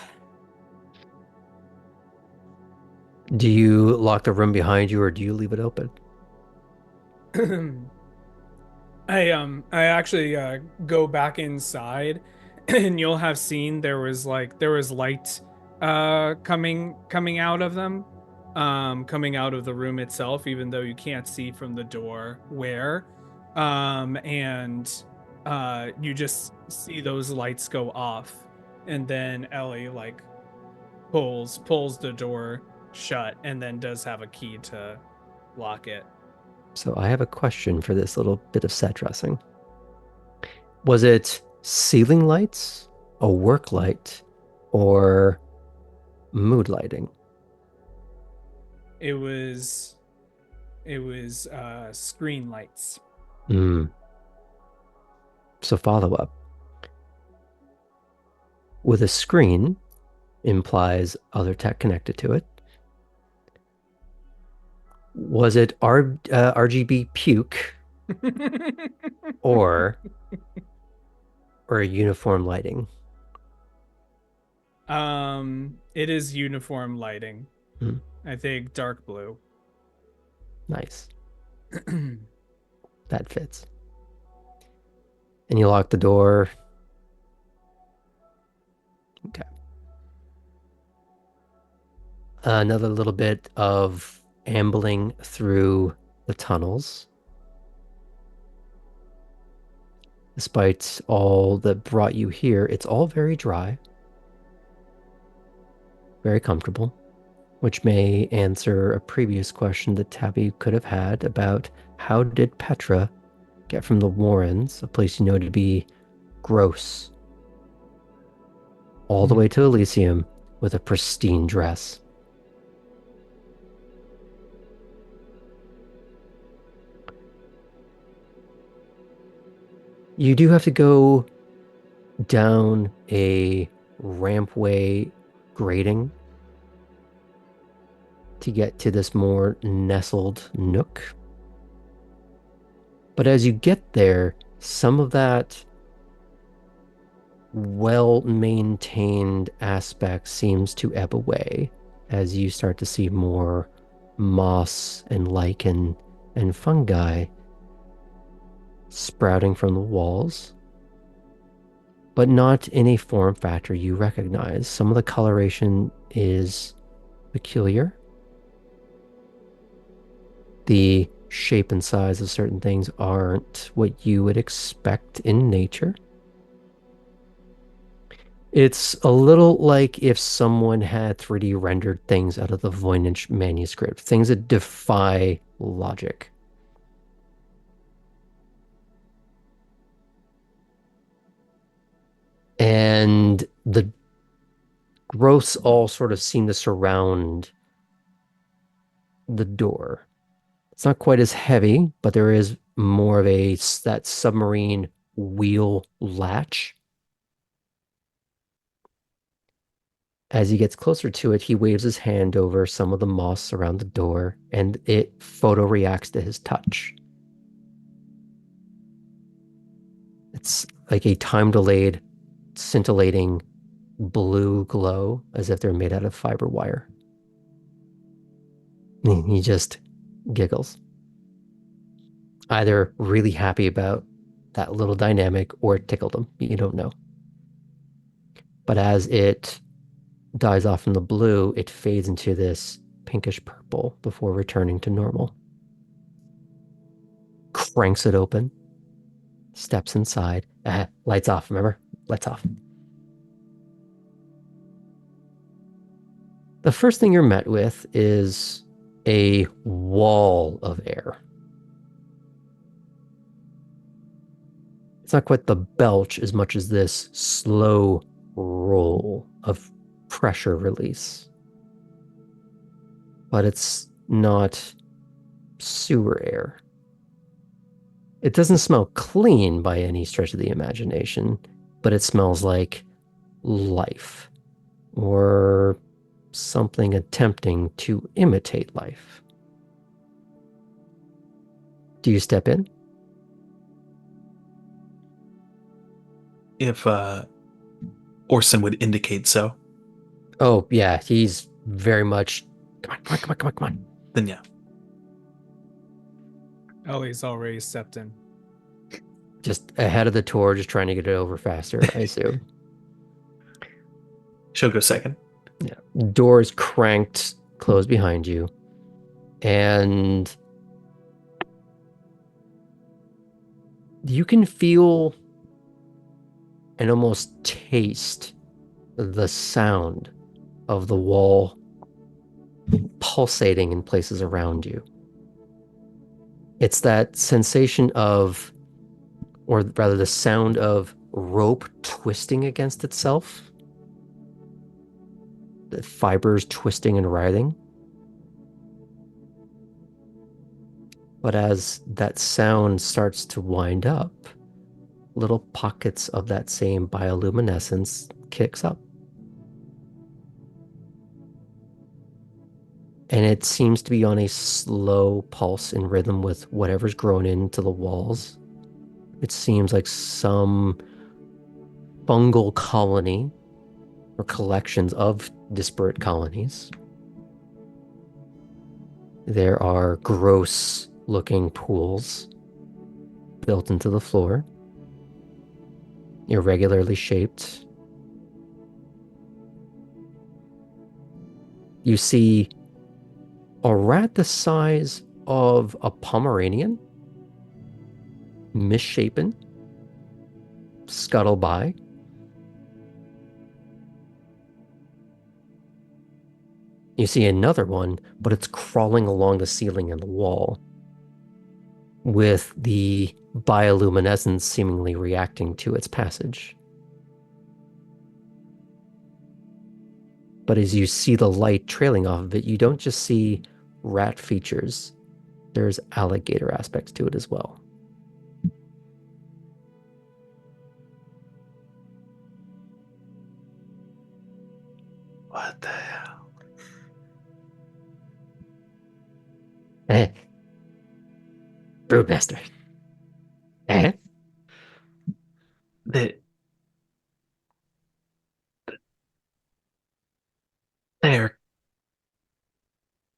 Do you lock the room behind you or do you leave it open? I actually go back inside and you'll have seen there was light coming out of them, coming out of the room itself, even though you can't see from the door where. And you just see those lights go off, and then Ellie like pulls the door shut, and then does have a key to lock it. So I have a question for this little bit of set dressing. Was it ceiling lights, a work light, or mood lighting? It was screen lights. Hmm. So follow up. With a screen implies other tech connected to it. Was it RGB puke or uniform lighting? It is uniform lighting. Hmm. I think dark blue. Nice. That fits. And you lock the door. Okay. Another little bit of ambling through the tunnels. Despite all that brought you here, it's all very dry, very comfortable, which may answer a previous question that Tabby could have had about how did Petra get from the Warrens, a place you know to be gross, all the way to Elysium with a pristine dress. You do have to go down a rampway grading to get to this more nestled nook. But as you get there, some of that well-maintained aspect seems to ebb away as you start to see more moss and lichen and fungi sprouting from the walls, but not in a form factor you recognize. Some of the coloration is peculiar. The shape and size of certain things aren't what you would expect in nature. It's a little like if someone had 3D rendered things out of the Voynich manuscript, things that defy logic. And the growths all sort of seem to surround the door. It's not quite as heavy, but there is more of that submarine wheel latch. As he gets closer to it, he waves his hand over some of the moss around the door, and it photo reacts to his touch. It's like a time-delayed, scintillating blue glow, as if they're made out of fiber wire. He just giggles. Either really happy about that little dynamic or it tickled him. You don't know. But as it dies off from the blue, it fades into this pinkish purple before returning to normal. Cranks it open, steps inside. Lights off, remember? Lights off. The first thing you're met with is a wall of air. It's not quite the belch as much as this slow roll of pressure release. But it's not sewer air. It doesn't smell clean by any stretch of the imagination, but it smells like life or something attempting to imitate life. Do you step in? If Orson would indicate so, Oh, yeah, he's very much, come on. then yeah. Ellie's already stepped in. Just ahead of the tour, just trying to get it over faster, I assume. She'll go second. Doors cranked, closed behind you, and you can feel and almost taste the sound of the wall pulsating in places around you. It's that sensation of, or rather the sound of rope twisting against itself, the fibers twisting and writhing. But as that sound starts to wind up, little pockets of that same bioluminescence kicks up. And it seems to be on a slow pulse in rhythm with whatever's grown into the walls. It seems like some fungal colony or collections of disparate colonies. There are gross looking pools built into the floor, irregularly shaped. You see a rat the size of a Pomeranian, misshapen, scuttle by. You see another one, but it's crawling along the ceiling and the wall, with the bioluminescence seemingly reacting to its passage. But as you see the light trailing off of it, you don't just see rat features. There's alligator aspects to it as well. What the hell? Broodmaster. They, they're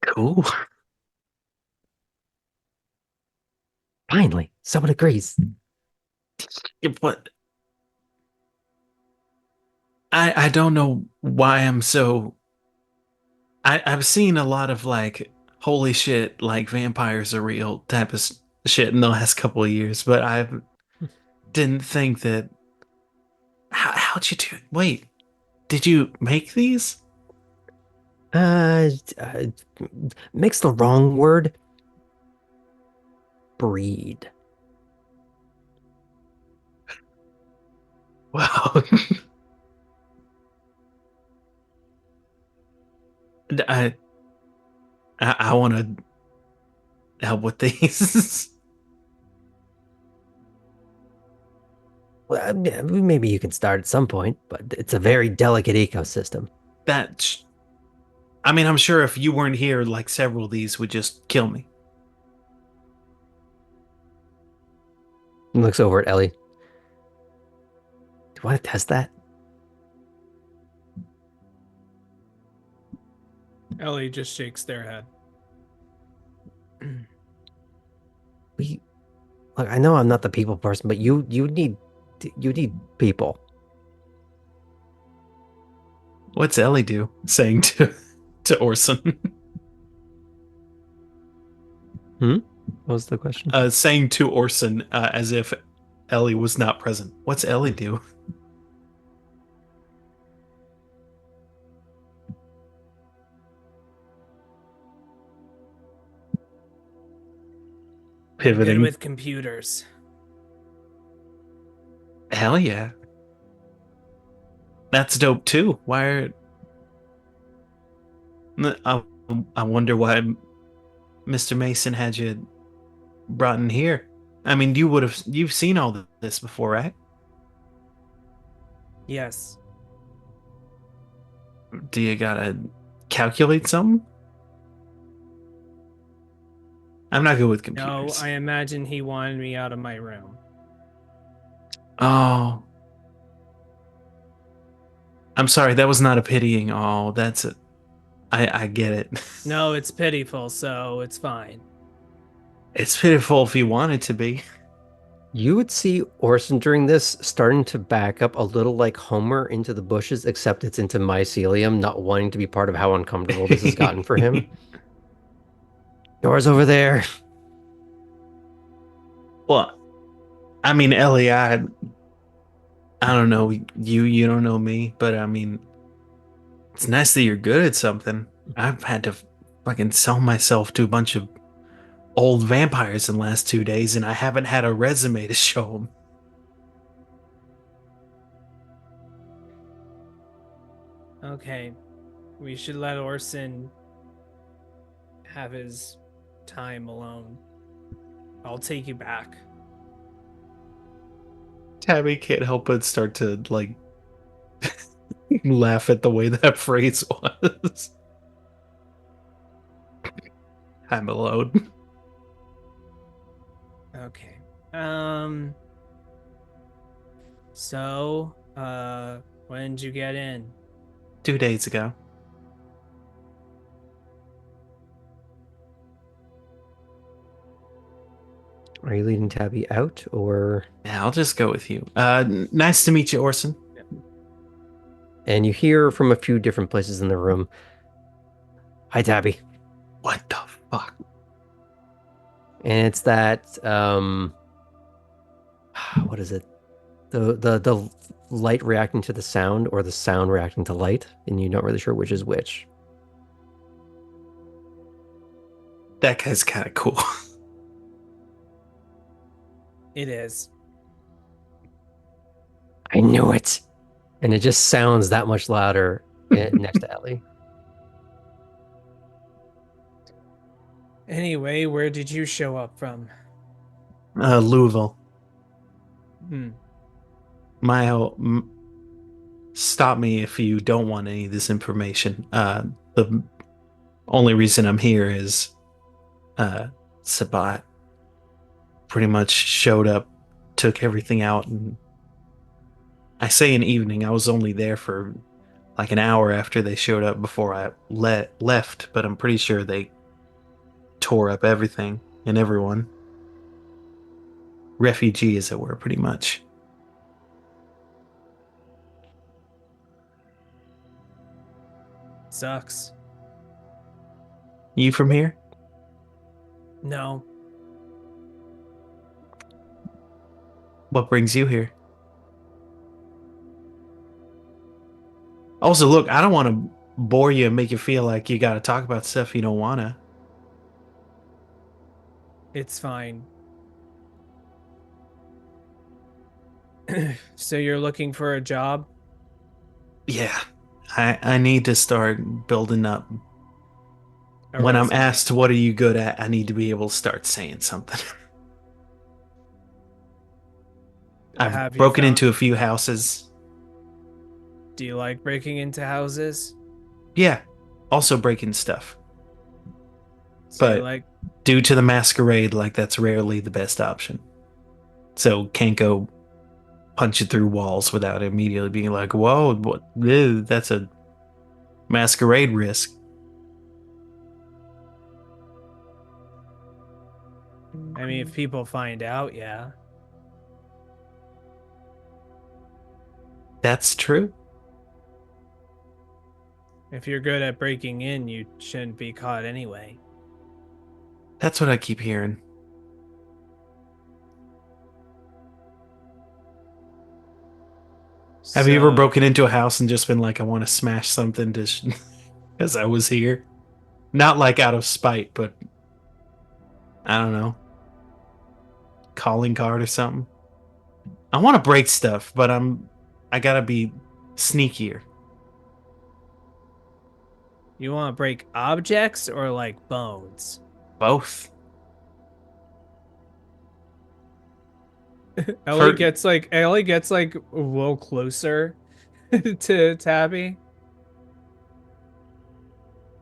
cool. Finally, someone agrees. But I don't know why I'm so. I've seen a lot of like holy shit, like vampires are real type of shit in the last couple of years, but I didn't think that. How'd you do? Wait, did you make these? Uh, uh, Makes the wrong word. Breed. Wow. I I want to help with these. Well, maybe you can start at some point, but it's a very delicate ecosystem. that I mean, I'm sure if you weren't here, like several of these would just kill me. He looks over at Ellie. Do you want to test that? Ellie just shakes their head. Look, I know I'm not the people person, but you need people. What's Ellie do? Saying to Orson. What was the question? Saying to Orson as if Ellie was not present. What's Ellie do? Good Pivoting. with computers. Hell yeah. That's dope too. Why are I, I wonder why Mr. Mason had you brought in here. I mean, you've seen all this before, right? Yes. Do you gotta calculate something? I'm not good with No, computers. I imagine he wanted me out of my room. Oh. I'm sorry, that was not a pitying. Oh, that's it. I get it. No, it's pitiful, so it's fine. It's pitiful if you want it to be. You would see Orson during this starting to back up a little like Homer into the bushes, except it's into mycelium, not wanting to be part of how uncomfortable this has gotten for him. Door's over there. Well, I mean, Ellie, I don't know you don't know me, but I mean, it's nice that you're good at something. I've had to fucking sell myself to a bunch of old vampires in the last 2 days, and I haven't had a resume to show them. Okay, we should let Orson have his time alone. I'll take you back. Tabby can't help but start to like laugh at the way that phrase was. I'm alone. Okay. So, when did you get in? 2 days ago. Are you leading Tabby out or? Yeah, I'll just go with you. Nice to meet you, Orson. And you hear from a few different places in the room. Hi, Tabby. What the fuck? And it's that what is it? The light reacting to the sound or the sound reacting to light, and you're not really sure which is which. That guy's kind of cool. It is. I knew it. And it just sounds that much louder next to Ellie. Anyway, where did you show up from? Louisville. Hmm. Stop me if you don't want any of this information. The only reason I'm here is Sabat pretty much showed up, took everything out, and I say an evening. I was only there for like an hour after they showed up before I left, but I'm pretty sure they tore up everything and everyone. Refugee, as it were, pretty much. Sucks. You from here? No. What brings you here? Also, look, I don't want to bore you and make you feel like you got to talk about stuff you don't want to. It's fine. So you're looking for a job? Yeah, I need to start building up. A When I'm resume. asked, what are you good at? I need to be able to start saying something. I've Have you broken found... into a few houses. Do you like breaking into houses? Yeah, also breaking stuff. So But you like... due to the masquerade, like that's rarely the best option. So can't go punching through walls without immediately being like, whoa, what? Ew, that's a masquerade risk. I mean, if people find out, yeah. That's true. If you're good at breaking in, you shouldn't be caught anyway. That's what I keep hearing. Have you ever So, broken into a house and just been like, I want to smash something to because I was here? Not like out of spite, but I don't know, calling card or something. I want to break stuff, but I gotta be sneakier. you want to break objects or like bones? Both. For Ellie gets like a little closer to Tabby.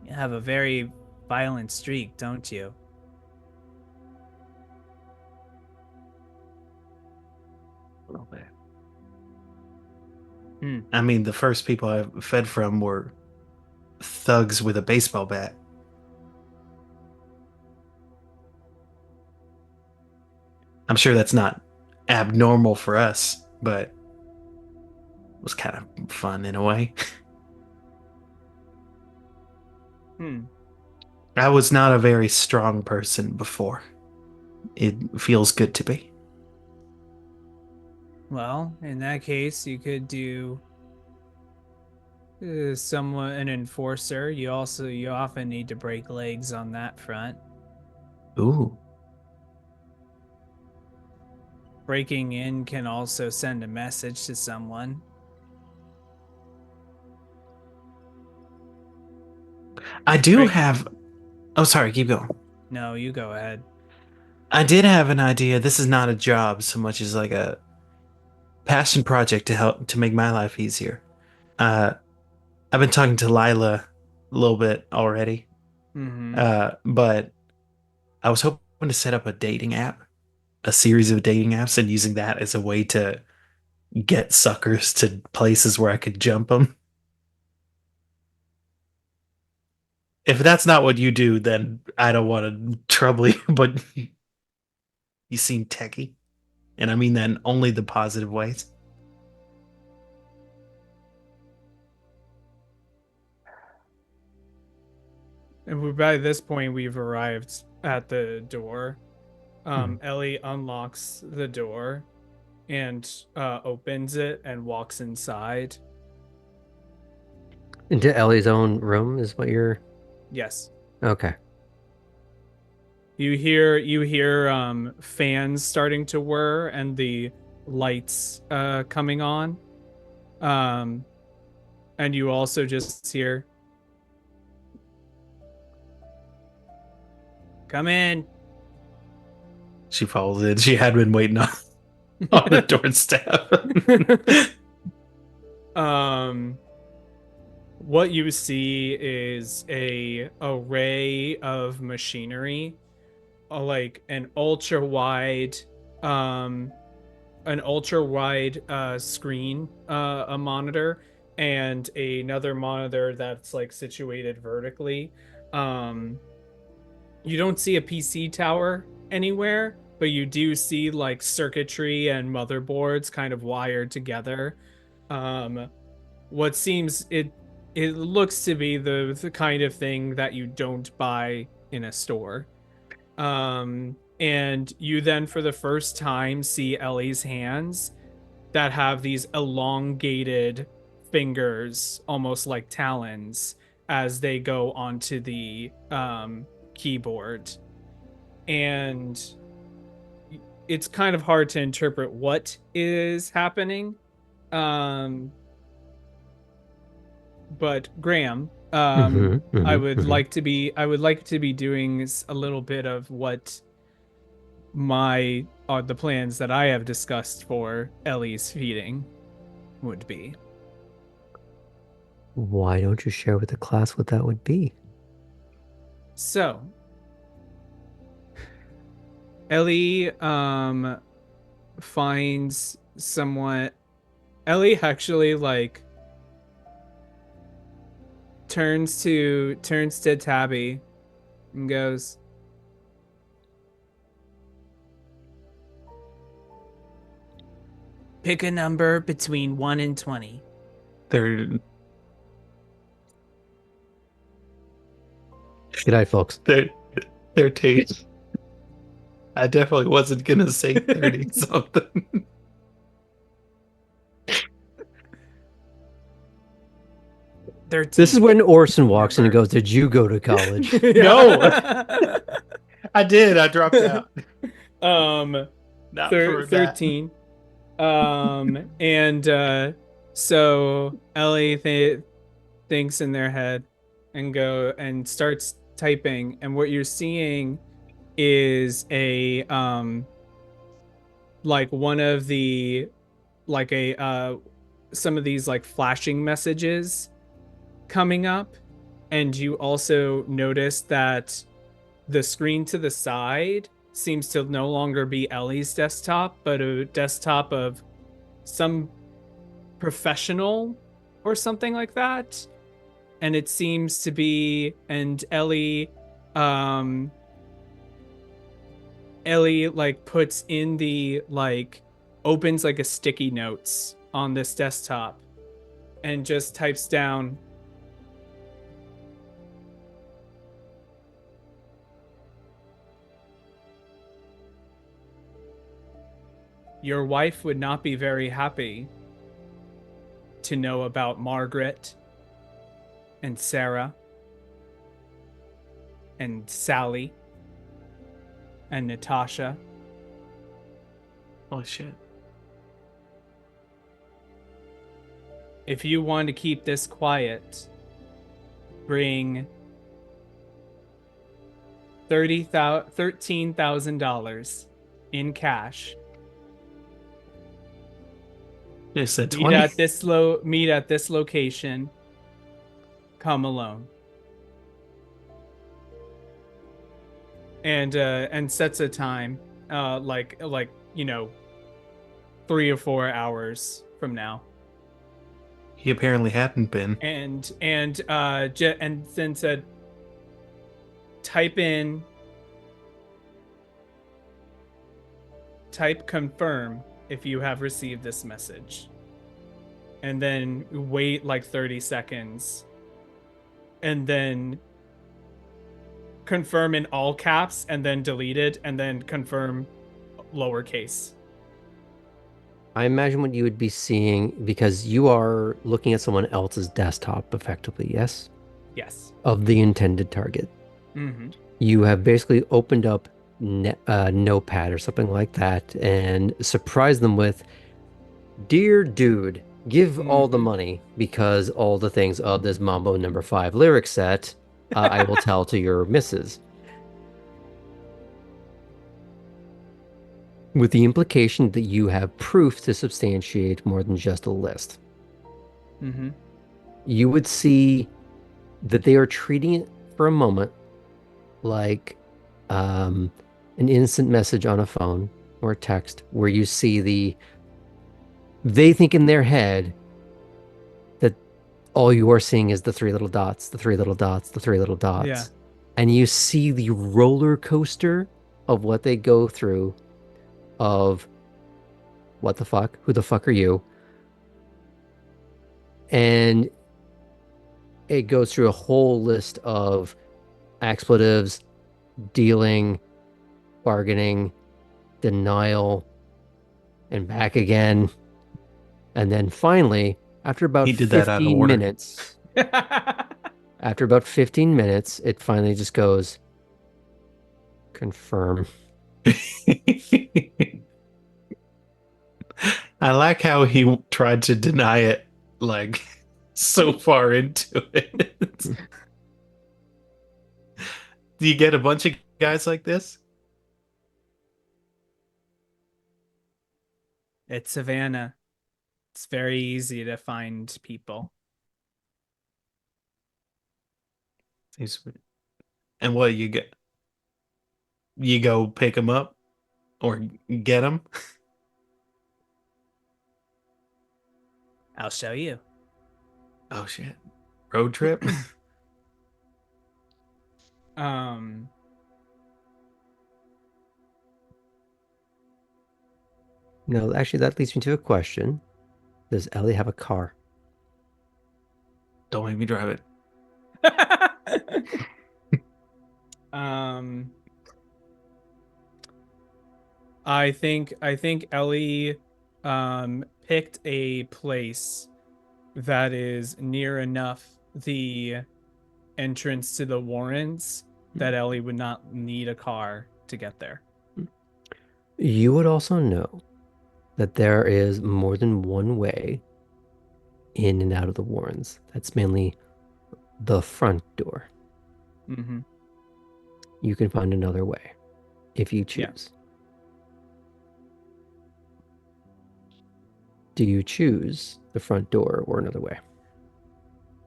You have a very violent streak, don't you? a little bit. Hmm. I mean, the first people I fed from were thugs with a baseball bat. I'm sure that's not abnormal for us, but it was kind of fun in a way. Hmm. I was not a very strong person before. It feels good to be. Well, in that case, you could do someone an enforcer. You often need to break legs on that front. Ooh. Breaking in can also send a message to someone. I do Break. have. Oh, sorry, keep going. No, you go ahead. I did have an idea. This is not a job so much as like a passion project to help to make my life easier. Uh, I've been talking to Lila a little bit already, Mm-hmm. but I was hoping to set up a dating app, a series of dating apps, and using that as a way to get suckers to places where I could jump them. If that's not what you do, then I don't want to trouble you, but you seem techie. And I mean that in only the positive ways. By this point, we've arrived at the door. Hmm. Ellie unlocks the door and opens it and walks inside. Into Ellie's own room is what you're. Yes. Okay. You hear fans starting to whir and the lights coming on. Um and you also just hear, "Come in." She follows in. She had been waiting on the doorstep. um what you see is a array of machinery, like um an ultra wide screen, a monitor, and another monitor that's like situated vertically. um you don't see a PC tower anywhere, but you do see like circuitry and motherboards kind of wired together. um what seems it looks to be the kind of thing that you don't buy in a store. And you then for the first time see Ellie's hands that have these elongated fingers, almost like talons, as they go onto the keyboard. And it's kind of hard to interpret what is happening. Um, but Graham, Hmm. I Hmm. would Hmm. like to be doing a little bit of what my the plans that I have discussed for Ellie's feeding would be. Why don't you share with the class what that would be? So, Ellie finds someone. Ellie actually like turns to Tabby and goes, "Pick a number between 1 and 20." they're Good night, folks. they're they're taste. I definitely wasn't gonna say 30 something. 13. This is when Orson walks in and Remember. goes, "Did you go to college?" No. I did. I dropped out. um Not for that. 13. And so Ellie thinks in their head and go and starts typing, and what you're seeing is a like one of the like a some of these like flashing messages coming up. And you also notice that the screen to the side seems to no longer be Ellie's desktop, but a desktop of some professional or something like that. And it seems to be, and um Ellie like puts in the like opens like a sticky notes on this desktop and just types down, "Your wife would not be very happy to know about Margaret and Sarah and Sally and Natasha. Holy shit. If you want to keep this quiet, bring $13,000 in cash. You said Meet 20? at this location. Come alone." And sets a time, like 3 or 4 hours from now. He apparently hadn't been. And then said, type confirm if you have received this message, and then wait like 30 seconds, and then confirm in all caps, and then delete it, and then confirm lowercase. I imagine what you would be seeing, because you are looking at someone else's desktop effectively, yes? Yes. Of the intended target. Mm-hmm. You have basically opened up Notepad or something like that and surprised them with, "Dear dude, give all the money, because all the things of this Mambo number 5 lyric set I will tell to your missus." With the implication that you have proof to substantiate more than just a list. Mm-hmm. You would see that they are treating it for a moment like an instant message on a phone or a text, where you see they think in their head that all you are seeing is the 3 little dots, the 3 little dots, the 3 little dots. Yeah. And you see the roller coaster of what they go through of, what the fuck? Who the fuck are you? And it goes through a whole list of expletives, dealing, bargaining, denial, and back again. And then finally, after about He did that out of 15 order. minutes, it finally just goes, "Confirm." I like how he tried to deny it, like, so far into it. Do you get a bunch of guys like this? It's Savannah. It's very easy to find people. And what you get? You go pick them up or get them? I'll show you. Oh shit! Road trip. No, actually, that leads me to a question. Does Ellie have a car? Don't make me drive it. I think Ellie picked a place that is near enough the entrance to the Warrens that Ellie would not need a car to get there. You would also know that there is more than one way in and out of the Warrens. That's mainly the front door. Mm-hmm. You can find another way if you choose. Do you choose the front door or another way?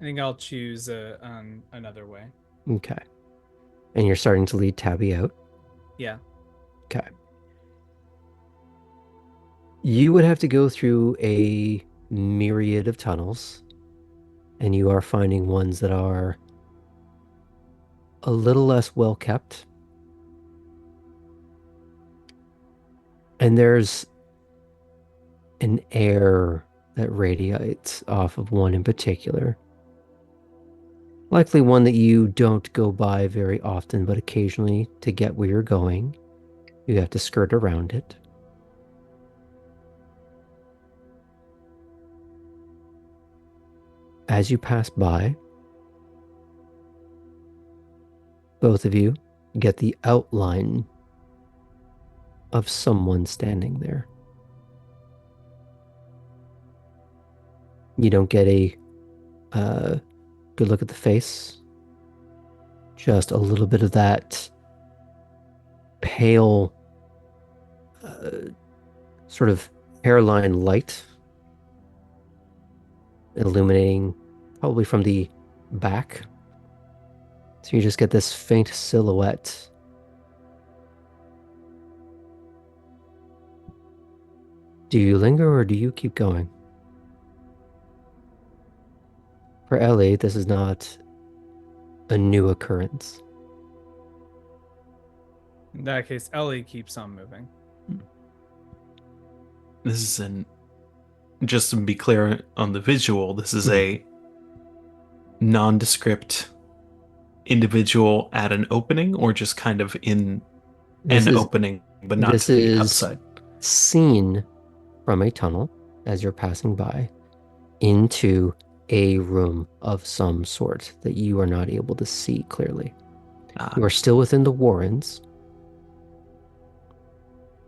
I think I'll choose another way. Okay. And you're starting to lead Tabby out? Yeah. Okay. You would have to go through a myriad of tunnels, and you are finding ones that are a little less well kept. And there's an air that radiates off of one in particular. Likely one that you don't go by very often, but occasionally to get where you're going, you have to skirt around it. As you pass by, both of you get the outline of someone standing there. You don't get a good look at the face, just a little bit of that pale sort of hairline light illuminating probably from the back. So you just get this faint silhouette. Do you linger or do you keep going? For Ellie, this is not a new occurrence. In that case, Ellie keeps on moving. This is just to be clear on the visual, this is a nondescript individual at an opening, or just kind of in an opening, but not to the outside. Seen from a tunnel as you're passing by into a room of some sort that you are not able to see clearly. You are still within the Warrens,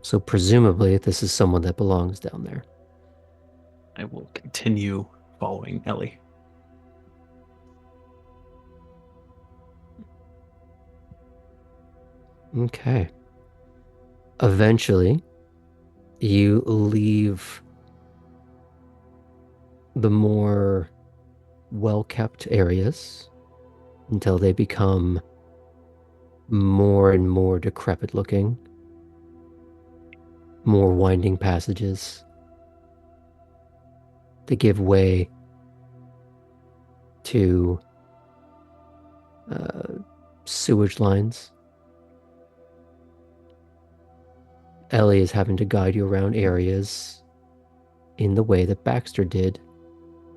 so presumably this is someone that belongs down there. I will continue following Ellie. Okay. Eventually, you leave the more well-kept areas until they become more and more decrepit looking, more winding passages to give way to sewage lines. Ellie is having to guide you around areas in the way that Baxter did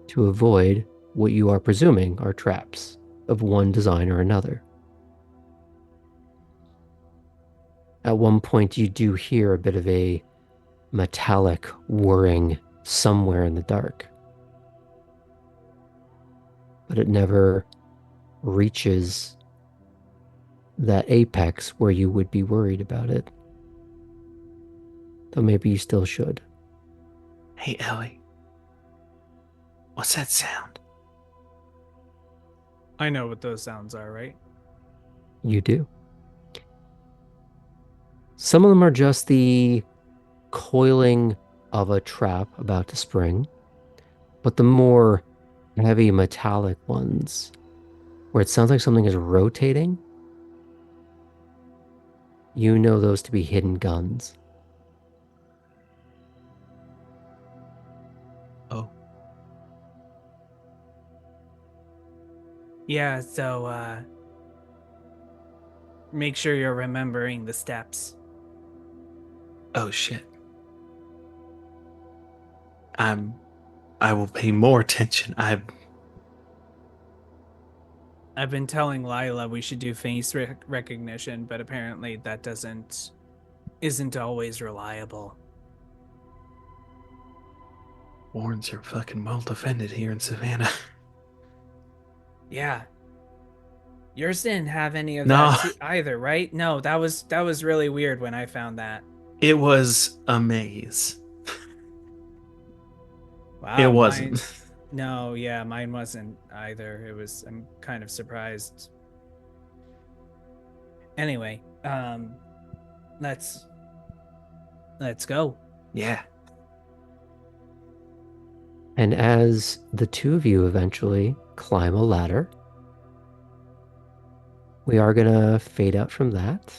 to avoid what you are presuming are traps of one design or another. At one point, you do hear a bit of a metallic whirring somewhere in the dark, but it never reaches that apex where you would be worried about it. Though maybe you still should. Hey, Ellie. What's that sound? I know what those sounds are, right? You do. Some of them are just the coiling of a trap about to spring, but the more heavy metallic ones, where it sounds like something is rotating, you know those to be hidden guns. Oh. Yeah, so make sure you're remembering the steps. Oh shit. I will pay more attention. I've been telling Lila we should do face recognition, but apparently that isn't always reliable. Warrens are fucking well defended here in Savannah. Yeah. Yours didn't have any of No. that either, right? No, that was really weird when I found that. It was a maze. Wow, it wasn't. No, yeah, mine wasn't either. I'm kind of surprised. Anyway, let's go. Yeah. And as the two of you eventually climb a ladder, we are going to fade out from that.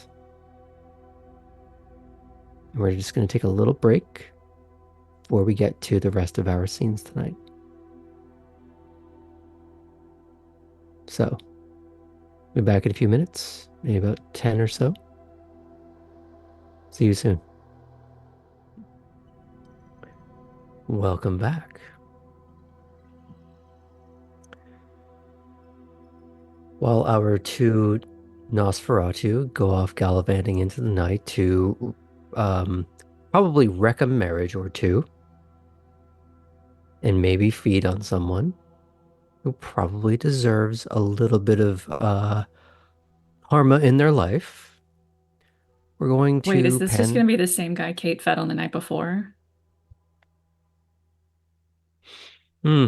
And we're just going to take a little break before we get to the rest of our scenes tonight. So, we'll be back in a few minutes, maybe about 10 or so. See you soon. Welcome back. While our two Nosferatu go off gallivanting into the night to probably wreck a marriage or two and maybe feed on someone who probably deserves a little bit of karma in their life, we're going Wait, is to this just going to be the same guy Kate fed on the night before? Hmm.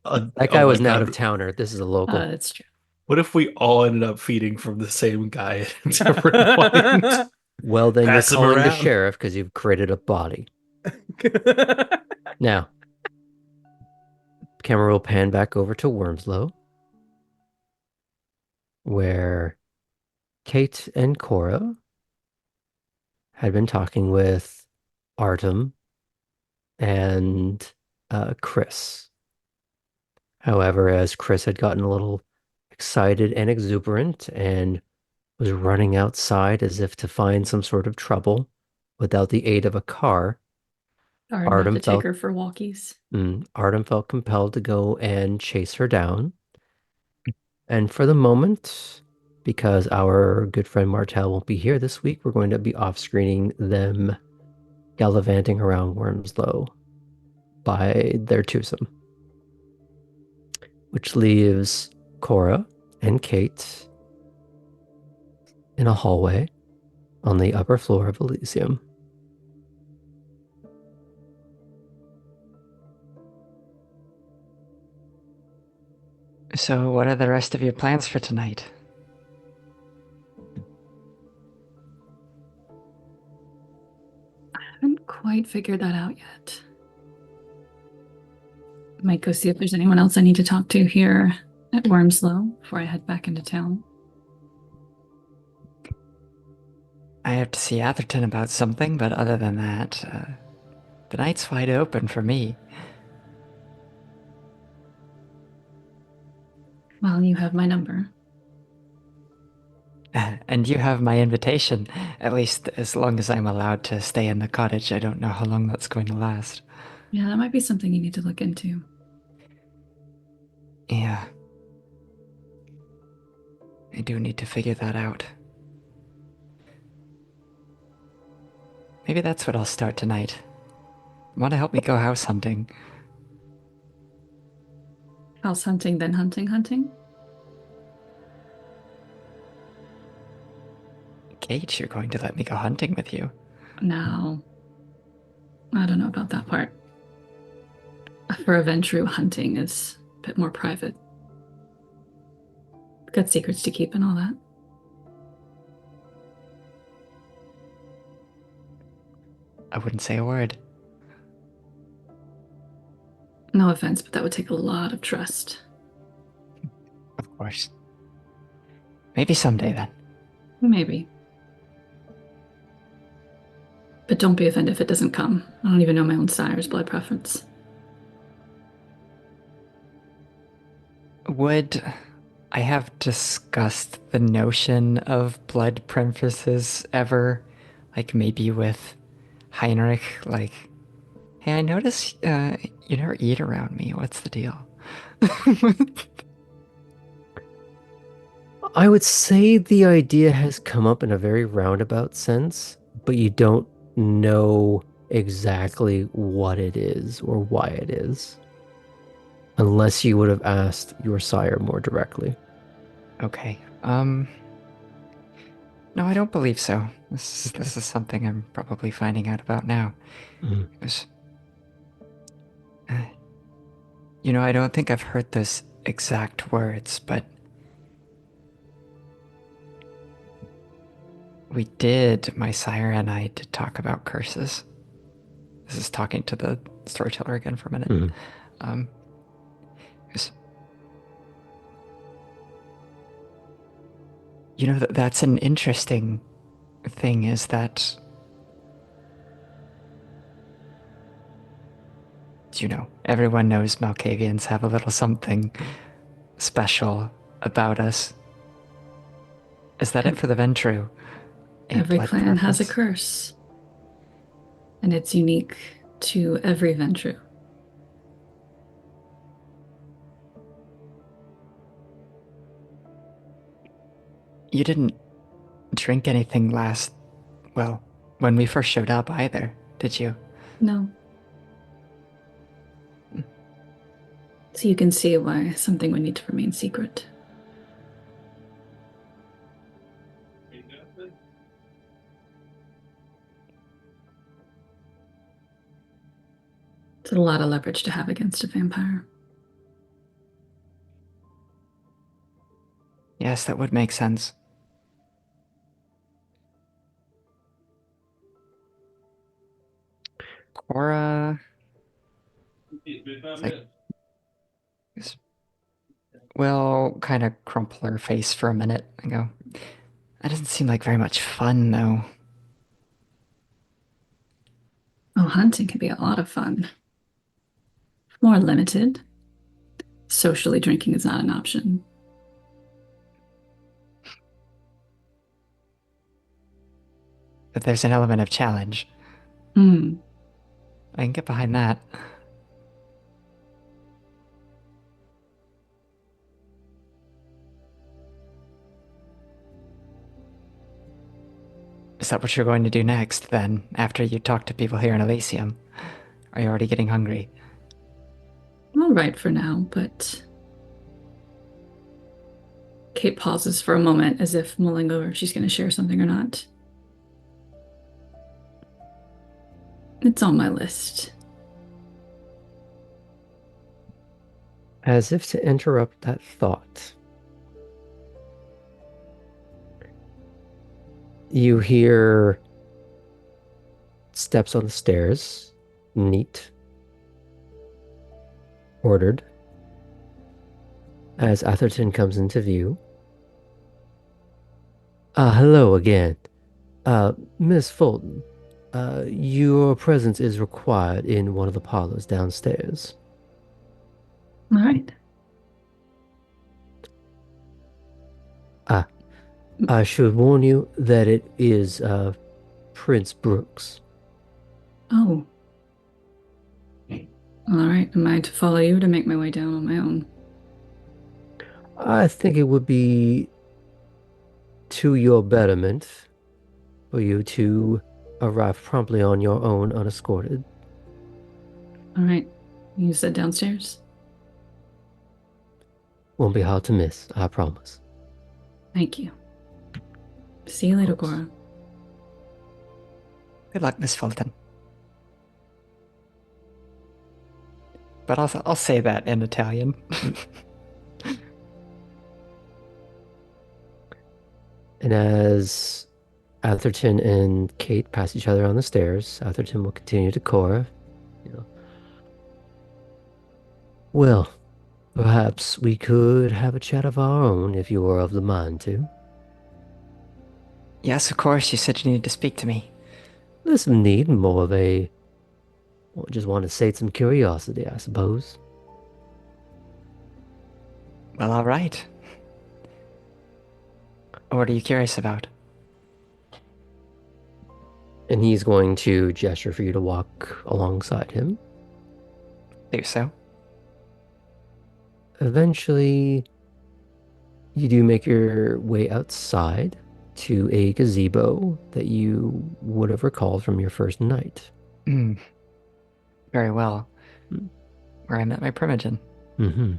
That guy Oh my was an god. out-of-towner. This is a local. That's true. What if we all ended up feeding from the same guy at a different point? Well, then you're Pass him calling the around. sheriff because you've created a body. Now, camera will pan back over to Wormslow, where Kate and Cora had been talking with Artem and Chris. However, as Chris had gotten a little excited and exuberant and was running outside as if to find some sort of trouble without the aid of a car, Hard enough Artem to take felt her for walkies. Artem felt compelled to go and chase her down. And for the moment, because our good friend Martel won't be here this week, we're going to be off-screening them gallivanting around Wormslow by their twosome, which leaves Cora and Kate in a hallway on the upper floor of Elysium. So, what are the rest of your plans for tonight? I haven't quite figured that out yet. Might go see if there's anyone else I need to talk to here at Wormslow before I head back into town. I have to see Atherton about something, but other than that, the night's wide open for me. Well, you have my number. And you have my invitation, at least as long as I'm allowed to stay in the cottage. I don't know how long that's going to last. Yeah, that might be something you need to look into. Yeah. I do need to figure that out. Maybe that's what I'll start tonight. Want to help me go house hunting? House hunting, then hunting? Kate, you're going to let me go hunting with you. No, I don't know about that part. For a Ventru, hunting is a bit more private. Got secrets to keep and all that. I wouldn't say a word. No offense, but that would take a lot of trust. Of course. Maybe someday then. Maybe. But don't be offended if it doesn't come. I don't even know my own sire's blood preference. Would I have discussed the notion of blood preferences ever? Like maybe with Heinrich? Like, hey, I notice you never eat around me. What's the deal? I would say the idea has come up in a very roundabout sense, but you don't know exactly what it is or why it is, unless you would have asked your sire more directly. Okay. No, I don't believe so. This is something I'm probably finding out about now. Mhm. Because, you know, I don't think I've heard those exact words, but we did, my sire and I did talk about curses. This is talking to the storyteller again for a minute. Mhm. 'Cause, you know, that's an interesting thing is that, you know, everyone knows Malkavians have a little something special about us. Is that it for the Ventru? Every Blood clan has a preference? curse. And it's unique to every Ventru. You didn't drink anything well, when we first showed up either, did you? No. So you can see why something would need to remain secret. It's a lot of leverage to have against a vampire. Yes, that would make sense. Cora like, will kind of crumple her face for a minute and go, that doesn't seem like very much fun, though. Oh, hunting can be a lot of fun. More limited. Socially drinking is not an option. But there's an element of challenge. Hmm. I can get behind that. Is that what you're going to do next, then, after you talk to people here in Elysium? Are you already getting hungry? I'm all right for now, but Kate pauses for a moment as if mulling over if she's going to share something or not. It's on my list. As if to interrupt that thought, you hear steps on the stairs, neat, ordered, as Atherton comes into view. Hello again. Miss Fulton, your presence is required in one of the parlors downstairs. All right. I should warn you that it is, Prince Brooks. Oh. All right. Am I to follow you to make my way down on my own? I think it would be to your betterment for you to arrive promptly on your own unescorted. All right. You said downstairs? Won't be hard to miss, I promise. Thank you. See you later, course. Cora. Good luck, Miss Fulton. But I'll say that in Italian. And as Atherton and Kate pass each other on the stairs, Atherton will continue to Cora. Well, perhaps we could have a chat of our own if you were of the mind to. Yes, of course, you said you needed to speak to me. Less of need, more of a... Well, just want to sate some curiosity, I suppose. Well, all right. What are you curious about? And he's going to gesture for you to walk alongside him. Do so. Eventually, you do make your way outside to a gazebo that you would have recalled from your first night. Very well. Hmm. Where I met my primogen. Mm-hmm.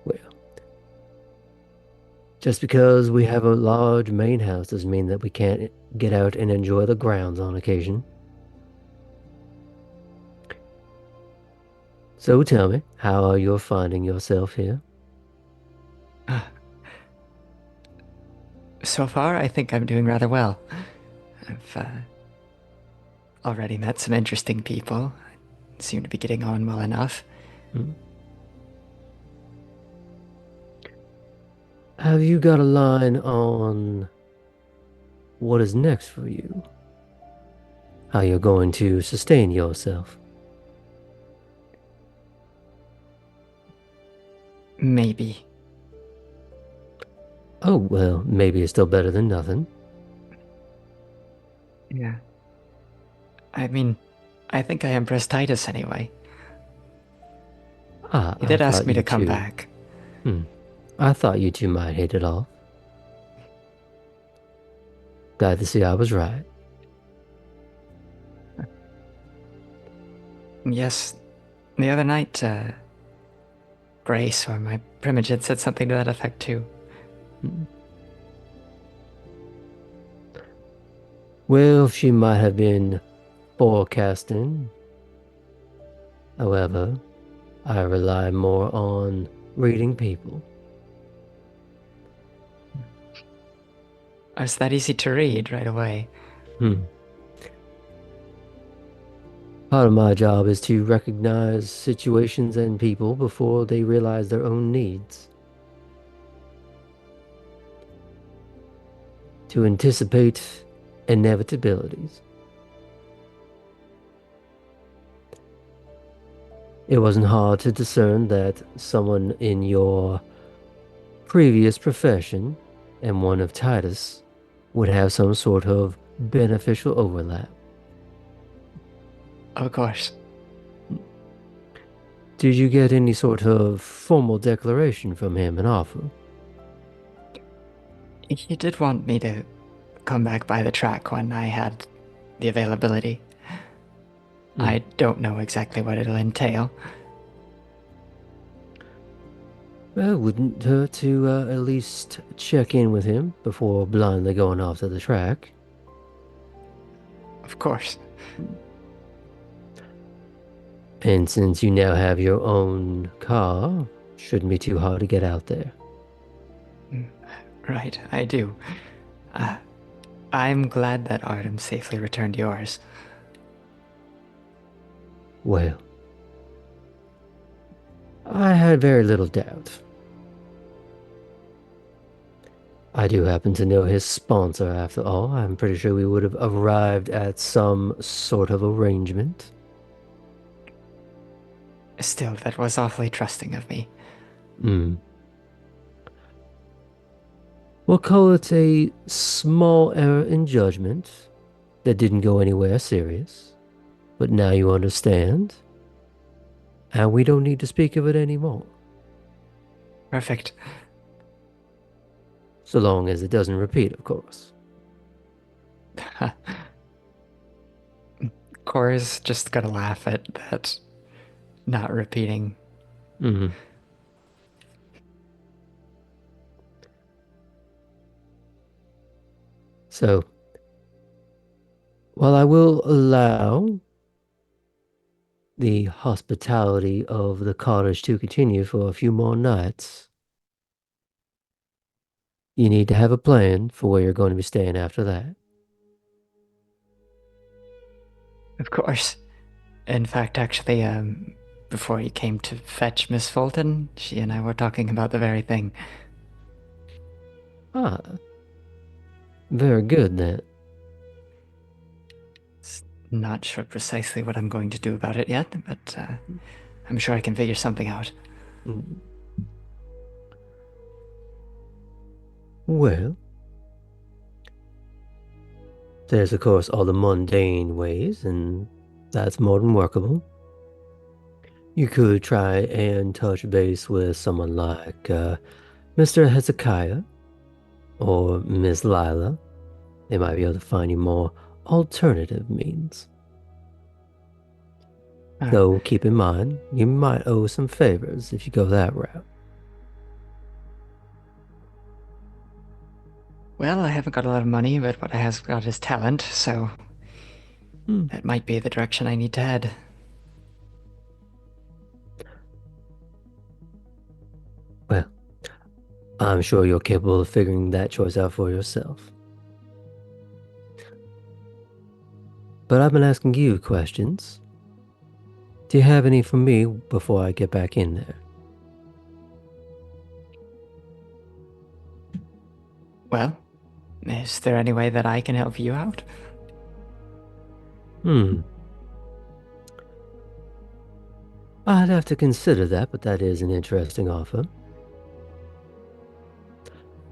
Well, just because we have a large main house doesn't mean that we can't get out and enjoy the grounds on occasion. So tell me, how are you finding yourself here? So far, I think I'm doing rather well. I've already met some interesting people. I seem to be getting on well enough. Hmm? Have you got a line on what is next for you? How you're going to sustain yourself? Maybe. Oh, well, maybe it's still better than nothing. Yeah. I mean, I think I impressed Titus anyway. Ah, He I did ask thought me you to come two... back. I thought you two might hit it off. Glad to see I was right. Yes, the other night, Grace or my primage had said something to that effect too. Well, she might have been forecasting. However, I rely more on reading people. Oh, it's that easy to read right away. Part of my job is to recognize situations and people before they realize their own needs. To anticipate inevitabilities. It wasn't hard to discern that someone in your previous profession and one of Titus would have some sort of beneficial overlap. Of course. Did you get any sort of formal declaration from him, an offer? He did want me to come back by the track when I had the availability. I don't know exactly what it'll entail. Well, it wouldn't hurt to at least check in with him before blindly going off to the track. Of course. And since you now have your own car, shouldn't be too hard to get out there. Right, I do. I'm glad that Artem safely returned yours. Well, I had very little doubt. I do happen to know his sponsor after all. I'm pretty sure we would have arrived at some sort of arrangement. Still, that was awfully trusting of me. We'll call it a small error in judgment that didn't go anywhere serious. But now you understand. And we don't need to speak of it anymore. Perfect. So long as it doesn't repeat, of course. Cora's just gonna laugh at that not repeating. So, while I will allow the hospitality of the cottage to continue for a few more nights, you need to have a plan for where you're going to be staying after that. Of course. In fact, actually, before you came to fetch Miss Fulton, she and I were talking about the very thing. Ah, very good then. Not sure precisely what I'm going to do about it yet, but I'm sure I can figure something out. Well, there's of course all the mundane ways, and that's more than workable. You could try and touch base with someone like Mr. Hezekiah or Miss Lila. They might be able to find you more alternative means. Though keep in mind, you might owe some favors if you go that route. Well, I haven't got a lot of money, but what I have got is talent, so that might be the direction I need to head. Well, I'm sure you're capable of figuring that choice out for yourself. But I've been asking you questions. Do you have any for me before I get back in there? Well, is there any way that I can help you out? I'd have to consider that, but that is an interesting offer.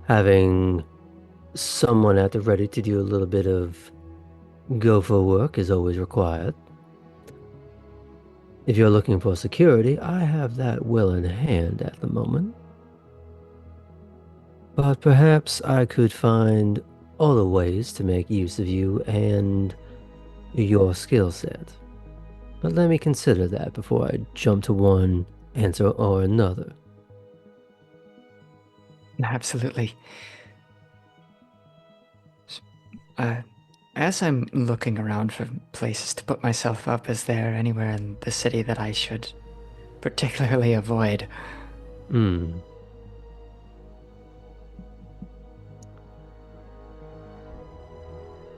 Having someone at the ready to do a little bit of gopher work is always required. If you're looking for security, I have that well in hand at the moment. But perhaps I could find other ways to make use of you and your skill set. But let me consider that before I jump to one answer or another. Absolutely. Uh, as I'm looking around for places to put myself up, is there anywhere in the city that I should particularly avoid? Hmm.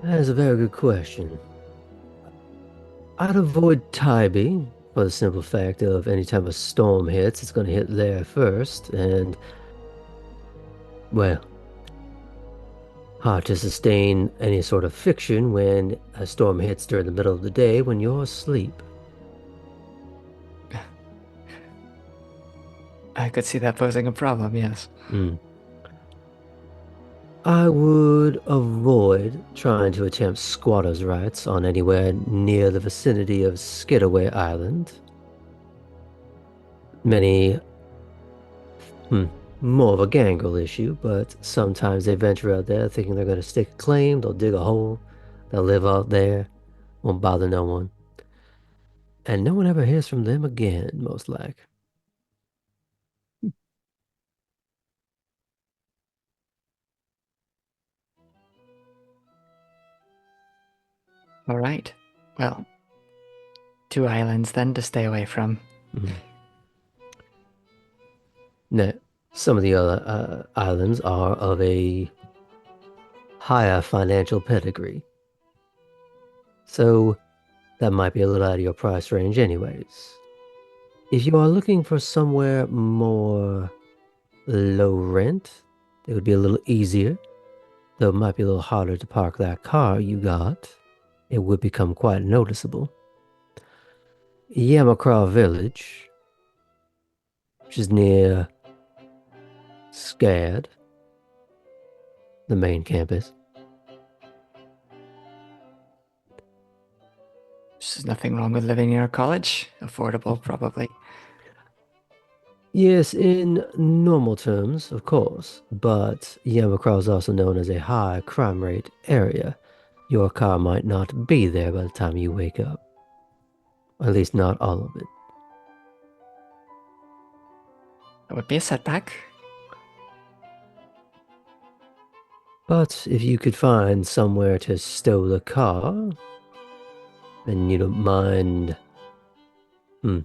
That is a very good question. I'd avoid Tybee for the simple fact of anytime a storm hits, it's going to hit there first, and, well, hard to sustain any sort of fiction when a storm hits during the middle of the day when you're asleep. I could see that posing a problem, yes. Hmm. I would avoid trying to attempt squatters' rights on anywhere near the vicinity of Skidaway Island. Many, hmm, more of a gangrel issue, but sometimes they venture out there thinking they're going to stake a claim, they'll dig a hole, they'll live out there, won't bother no one. And no one ever hears from them again, most like. All right. Well, 2 islands then to stay away from. Mhm. Now, some of the other islands are of a higher financial pedigree. So that might be a little out of your price range anyways. If you are looking for somewhere more low rent, it would be a little easier, though it might be a little harder to park that car you got. It would become quite noticeable. Yamacraw Village, which is near SCAD, the main campus. There's nothing wrong with living near a college. Affordable, probably. Yes, in normal terms, of course, but Yamacraw is also known as a high crime rate area. Your car might not be there by the time you wake up. At least not all of it. That would be a setback. But if you could find somewhere to stow the car, then you don't mind the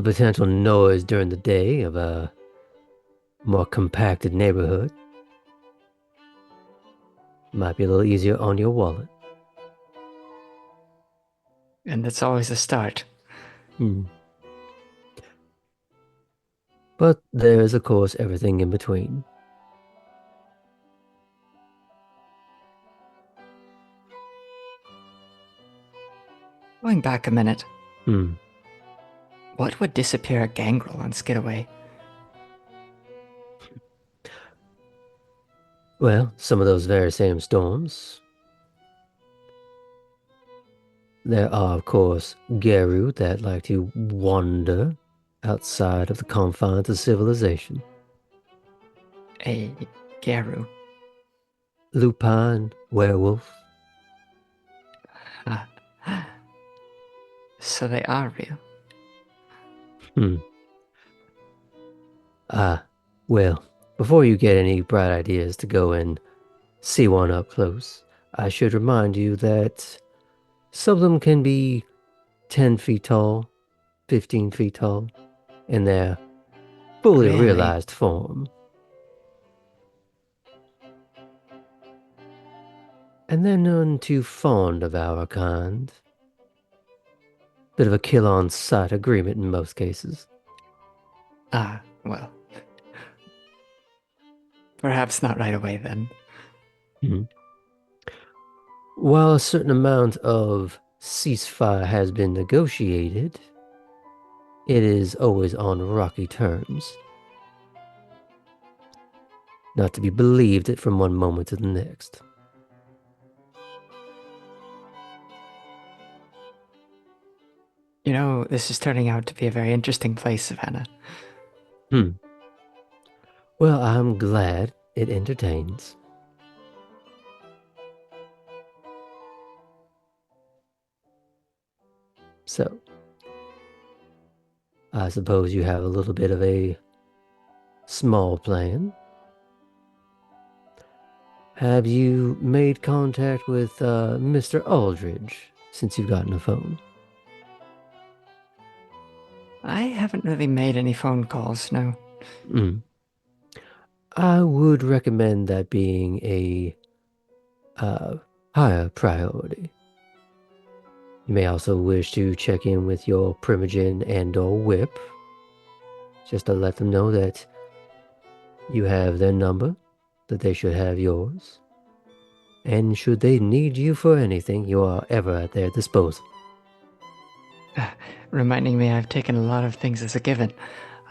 potential noise during the day of a more compacted neighborhood. Might be a little easier on your wallet. And it's always a start. But there is, of course, everything in between. Going back a minute, Hmm. what would disappear a gangrel on Skidaway? Well, some of those very same storms. There are, of course, Geru that like to wander outside of the confines of civilization. A Garu. Lupine, werewolf. Ah. So they are real. Hmm. Well, before you get any bright ideas to go and see one up close, I should remind you that some of them can be 10 feet tall, 15 feet tall, in their fully Really? realized form. And they're none too fond of our kind. Bit of a kill-on-sight agreement in most cases. Ah, well. Perhaps not right away then. Mhm. While a certain amount of ceasefire has been negotiated, it is always on rocky terms. Not to be believed from one moment to the next. You know, this is turning out to be a very interesting place, Savannah. Well, I'm glad it entertains. So, I suppose you have a little bit of a small plan. Have you made contact with Mr. Aldridge since you've gotten a phone? I haven't really made any phone calls, no. Mm. I would recommend that being a higher priority. You may also wish to check in with your Primogen and/or Whip, just to let them know that you have their number, that they should have yours, and should they need you for anything, you are ever at their disposal. Reminding me I've taken a lot of things as a given.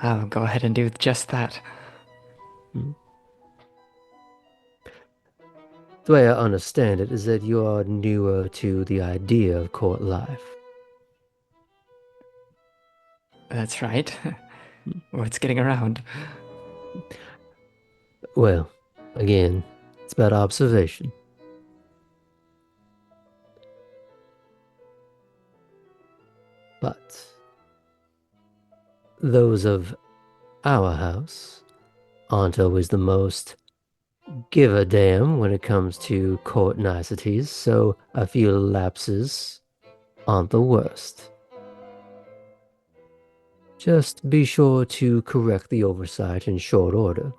I'll go ahead and do just that. The way I understand it is that you are newer to the idea of court life. That's right. What's getting around? Well, again, it's about observation. But those of our house aren't always the most give a damn when it comes to court niceties, so a few lapses aren't the worst. Just be sure to correct the oversight in short order.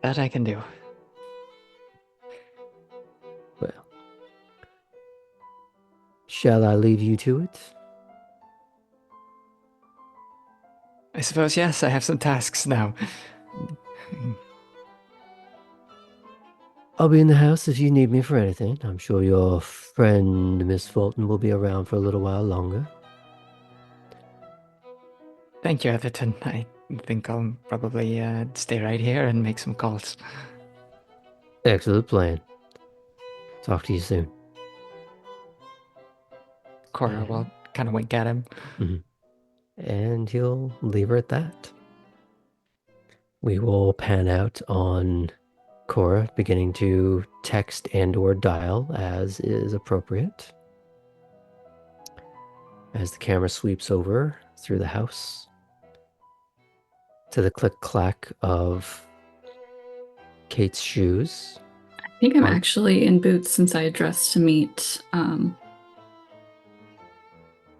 That I can do. Well, shall I leave you to it? I suppose, yes, I have some tasks now. I'll be in the house if you need me for anything. I'm sure your friend, Miss Fulton, will be around for a little while longer. Thank you, Everton. I think I'll probably stay right here and make some calls. Excellent plan. Talk to you soon. Cora will kind of wink at him. And he'll leave her at that. We will pan out on Cora beginning to text and/or dial as is appropriate. As the camera sweeps over through the house to the click-clack of Kate's shoes. I think I'm On- actually in boots since I dressed to meet.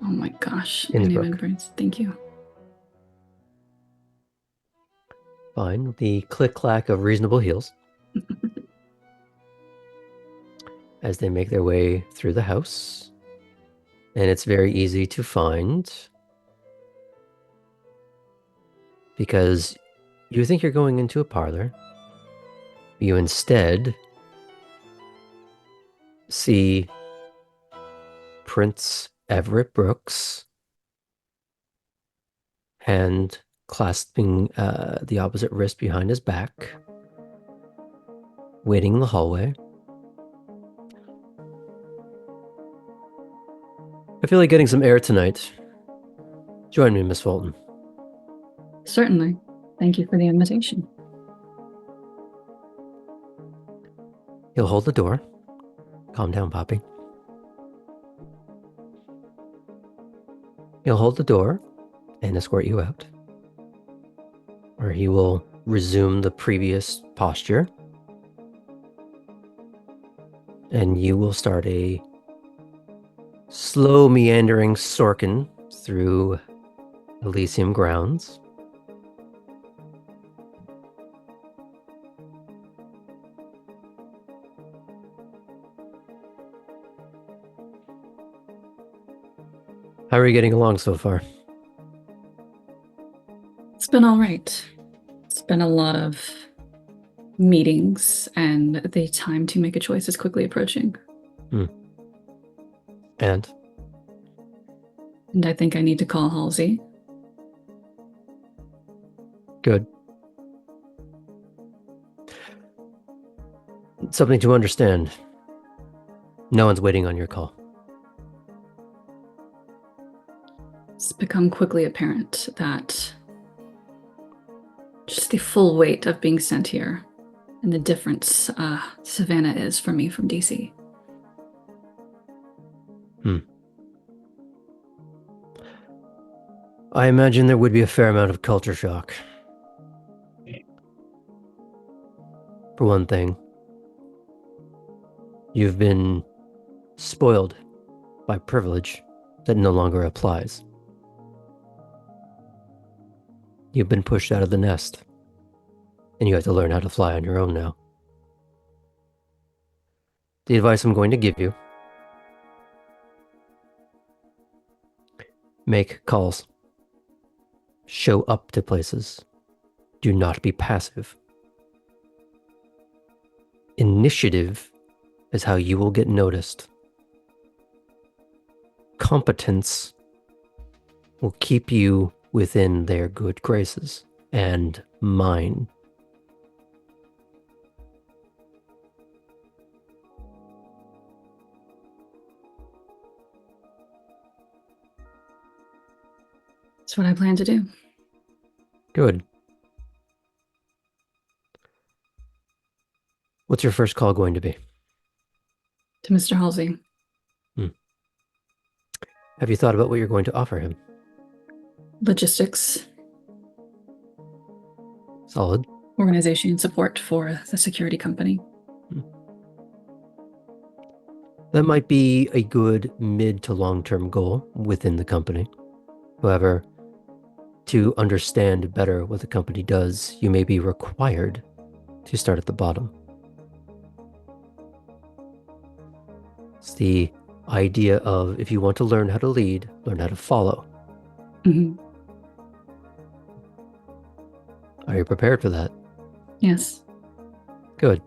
Oh my gosh, my name Innsbruck. and brains. Thank you. Fine. The click-clack of reasonable heels as they make their way through the house. And it's very easy to find because you think you're going into a parlor. You instead see Prince Everett Brooks hand clasping the opposite wrist behind his back, waiting in the hallway. I feel like getting some air tonight. Join me, Miss Fulton. Certainly. Thank you for the invitation. He'll hold the door. Calm down, Poppy. He'll hold the door and escort you out. Or he will resume the previous posture. And you will start a slow meandering sorkin through Elysium grounds. How are you getting along so far? It's been all right. It's been a lot of meetings, and the time to make a choice is quickly approaching. And And I think I need to call Halsey. good. Something to understand. No one's waiting on your call. It's become quickly apparent that just the full weight of being sent here and the difference Savannah is for me from DC. I imagine there would be a fair amount of culture shock. For one thing, you've been spoiled by privilege that no longer applies. You've been pushed out of the nest, and you have to learn how to fly on your own now. The advice I'm going to give you: make calls. Show up to places. Do not be passive. Initiative is how you will get noticed. Competence will keep you within their good graces and mine. That's what I plan to do. Good. What's your first call going to be? To Mr. Halsey. Have you thought about what you're going to offer him? Logistics, Solid. organization support for the security company. That might be a good mid to long-term goal within the company. However, to understand better what the company does, you may be required to start at the bottom. It's the idea of, if you want to learn how to lead, learn how to follow. Mm-hmm. Are you prepared for that? Yes. Good.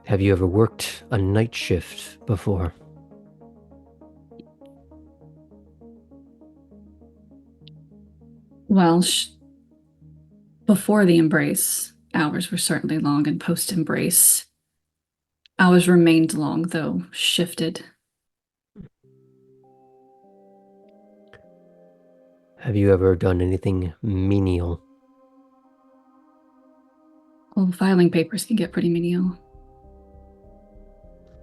Have you ever worked a night shift before? Well, before the embrace, hours were certainly long, and post-embrace, hours remained long, though shifted. Have you ever done anything menial? Well, filing papers can get pretty menial.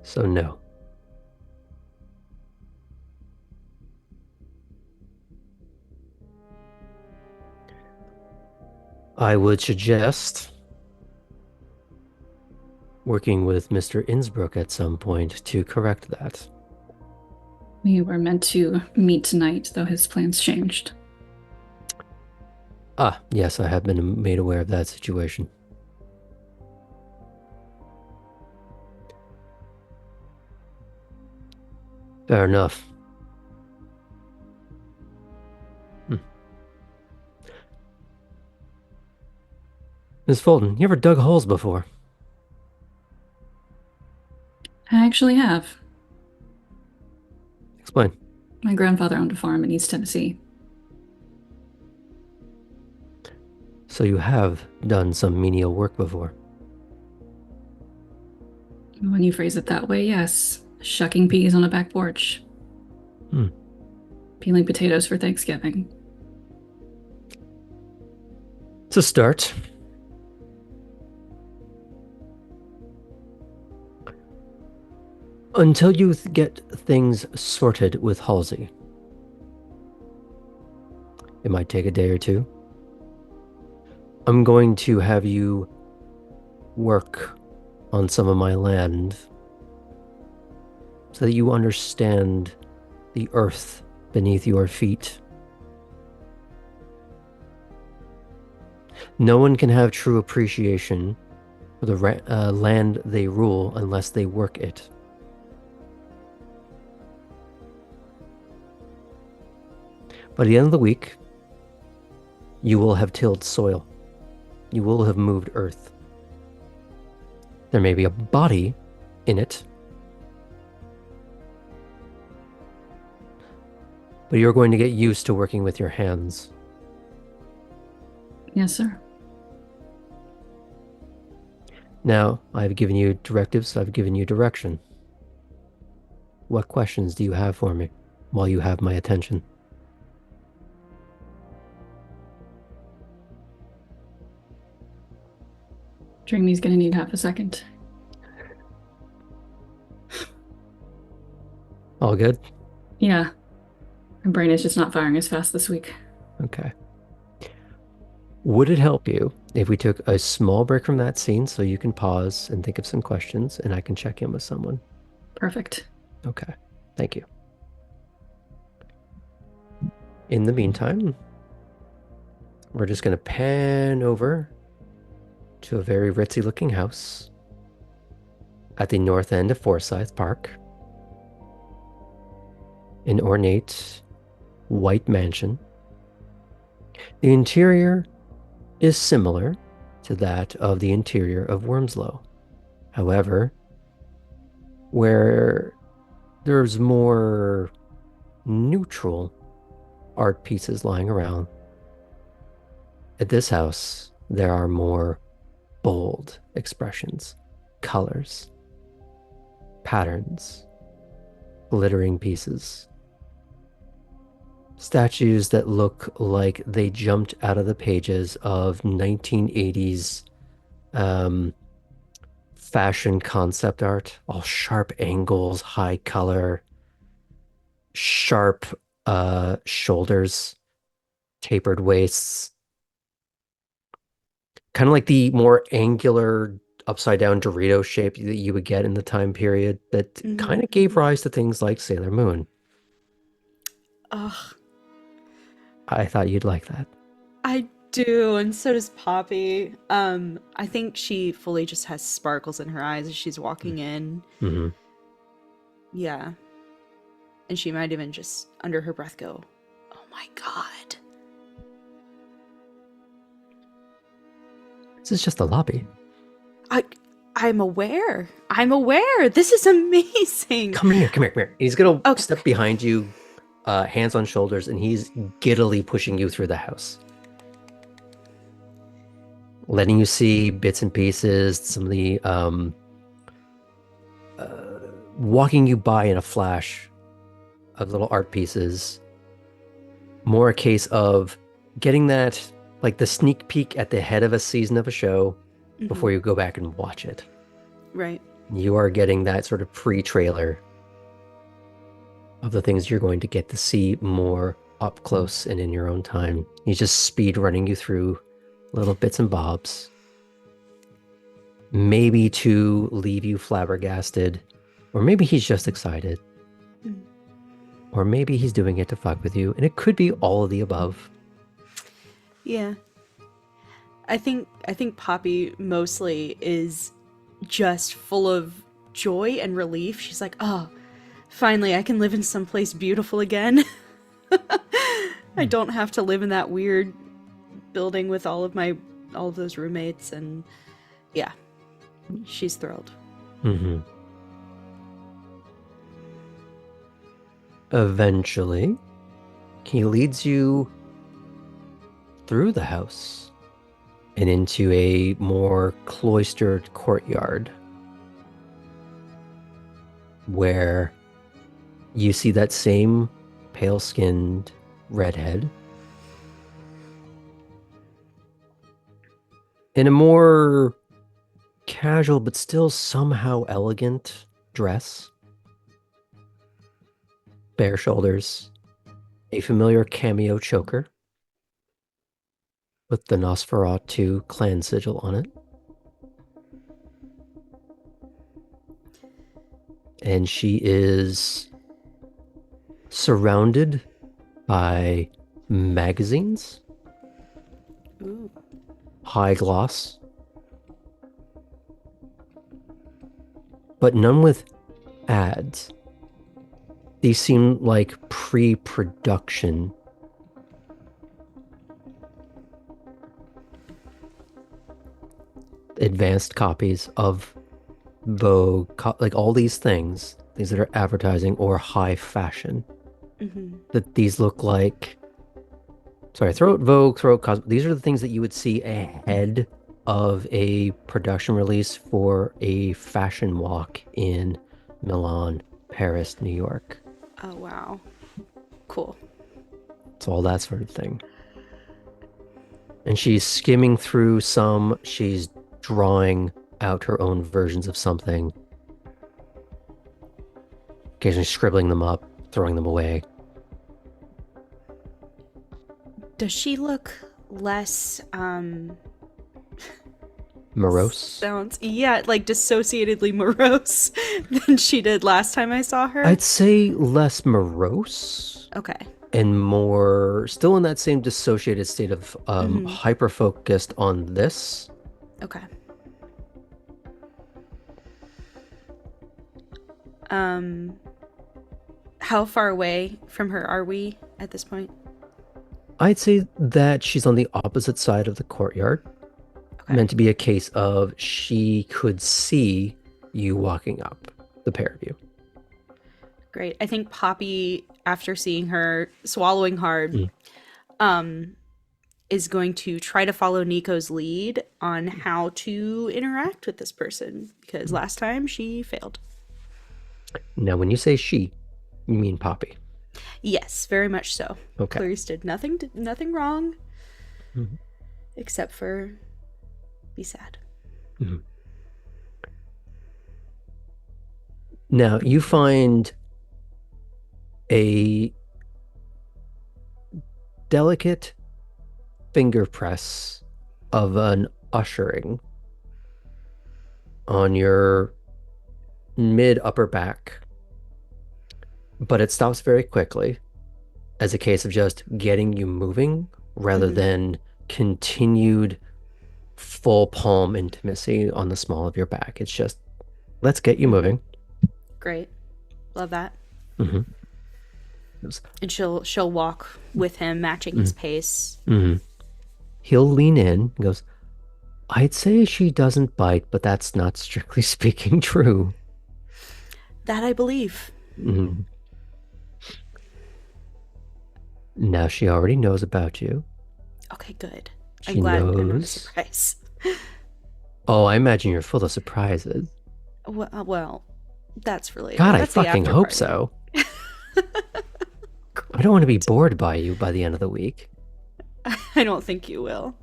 So no. I would suggest working with Mr. Innsbruck at some point to correct that. We were meant to meet tonight, though his plans changed. Ah, yes, I have been made aware of that situation. Fair enough. Miss Fulton, you ever dug holes before? I actually have. Explain. My grandfather owned a farm in East Tennessee. So you have done some menial work before. When you phrase it that way, yes. Shucking peas on a back porch. Peeling potatoes for Thanksgiving. It's a start. Until you get things sorted with Halsey. It might take a day or two. I'm going to have you work on some of my land so that you understand the earth beneath your feet. No one can have true appreciation for the land they rule unless they work it. By the end of the week, you will have tilled soil. You will have moved earth. There may be a body in it, but you're going to get used to working with your hands. Yes, sir. Now, I've given you directives, I've given you direction. What questions do you have for me while you have my attention? Dreamy's gonna need half a second. All good? Yeah, my brain is just not firing as fast this week. Okay. Would it help you if we took a small break from that scene so you can pause and think of some questions and I can check in with someone? Perfect. Okay. Thank you. In the meantime, we're just going to pan over to a very ritzy looking house at the north end of Forsyth Park. An ornate white mansion. The interior is similar to that of the interior of Wormslow. However, where there's more neutral art pieces lying around, at this house, there are more bold expressions, colors, patterns, glittering pieces. Statues that look like they jumped out of the pages of 1980s fashion concept art, all sharp angles, high color, sharp shoulders, tapered waists, kind of like the more angular upside down Dorito shape that you would get in the time period that kind of gave rise to things like Sailor Moon. Ugh, I thought you'd like that. I do, and so does Poppy. I think she fully just has sparkles in her eyes as she's walking in. Mm-hmm. Yeah. And she might even just under her breath go, "Oh my god." This is just a lobby. I'm aware. I'm aware. This is amazing. Come here, come here, come here. He's gonna Oh. step behind you, hands on shoulders, and he's giddily pushing you through the house. Letting you see bits and pieces, some of the walking you by in a flash of little art pieces. More a case of getting that, like the sneak peek at the head of a season of a show before you go back and watch it. Right. You are getting that sort of pre-trailer of the things you're going to get to see more up close and in your own time. He's just speed running you through little bits and bobs. Maybe to leave you flabbergasted, or maybe he's just excited. Or maybe he's doing it to fuck with you, and it could be all of the above. Yeah. I think Poppy mostly is just full of joy and relief. She's like, "Oh, finally I can live in someplace beautiful again." I don't have to live in that weird building with all of those roommates, and yeah. She's thrilled. Mm-hmm. Eventually, he leads you through the house and into a more cloistered courtyard where you see that same pale-skinned redhead in a more casual but still somehow elegant dress. Bare shoulders, a familiar cameo choker with the Nosferatu clan sigil on it. And she is surrounded by magazines, Ooh. high gloss, but none with ads. These seem like pre-production. Advanced copies of Vogue, like all these things that are advertising or high fashion. That these look like, sorry, throw out Vogue, throw out Cosmo. These are the things that you would see ahead of a production release for a fashion walk in Milan, Paris, New York. Oh, wow. Cool. It's all that sort of thing. And she's skimming through some, she's drawing out her own versions of something. occasionally scribbling them up, throwing them away. Does she look less Morose. yeah, like dissociatedly morose than she did last time I saw her? I'd say less morose Okay. and more still in that same dissociated state of hyper focused on this. Okay. How far away from her are we at this point? I'd say that she's on the opposite side of the courtyard. Okay. Meant to be a case of she could see you walking up, the pair of you. Great. I think Poppy, after seeing her swallowing hard, is going to try to follow Nico's lead on how to interact with this person, because last time she failed. Now, when you say she, you mean Poppy. Yes, very much so. Okay. Clarice did nothing wrong, Mhm. except for be sad. Mhm. Now, you find a delicate finger press of an ushering on your mid upper back, but it stops very quickly as a case of just getting you moving rather than continued full palm intimacy on the small of your back. It's just, let's get you moving. Great. Love that. Mhm. And she'll walk with him, matching his pace. He'll lean in and goes, I'd say she doesn't bite, but that's not strictly speaking true. That I believe. Mhm. Now she already knows about you. Okay, good. She I'm glad I'm not a knows. surprise. Oh, I imagine you're full of surprises. Well, that's related. God, I That's the fucking after hope party. so. I don't want to be bored by you by the end of the week. I don't think you will.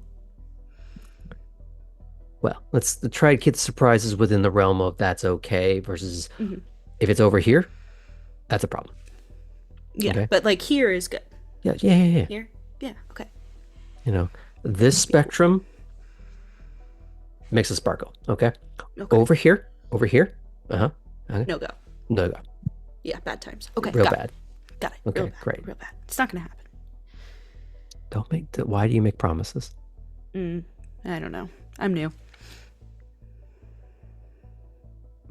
Well, let's try to keep the surprises within the realm of that's okay versus if it's over here, that's a problem. Yeah, Okay. but like here is good. Yeah. Here? Yeah, okay. You know, this spectrum makes a sparkle. Okay. Okay. Over here. Okay. No go. No. Yeah, bad times. Okay, Real got bad. it. Got it. Okay, Real bad. great. Real bad. It's not gonna happen. Don't make. Why do you make promises? I don't know. I'm new.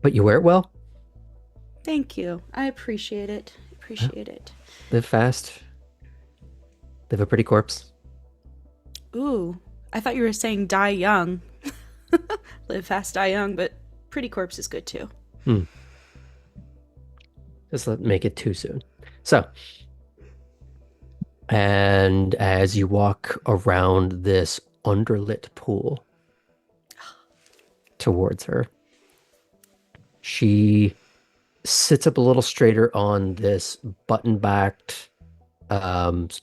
But you wear it well. Thank you. I appreciate it. Live fast. Live a pretty corpse. Ooh, I thought you were saying die young. Live fast, die young, but pretty corpse is good too. Just let make it too soon. So, and as you walk around this underlit pool towards her, she sits up a little straighter on this button-backed,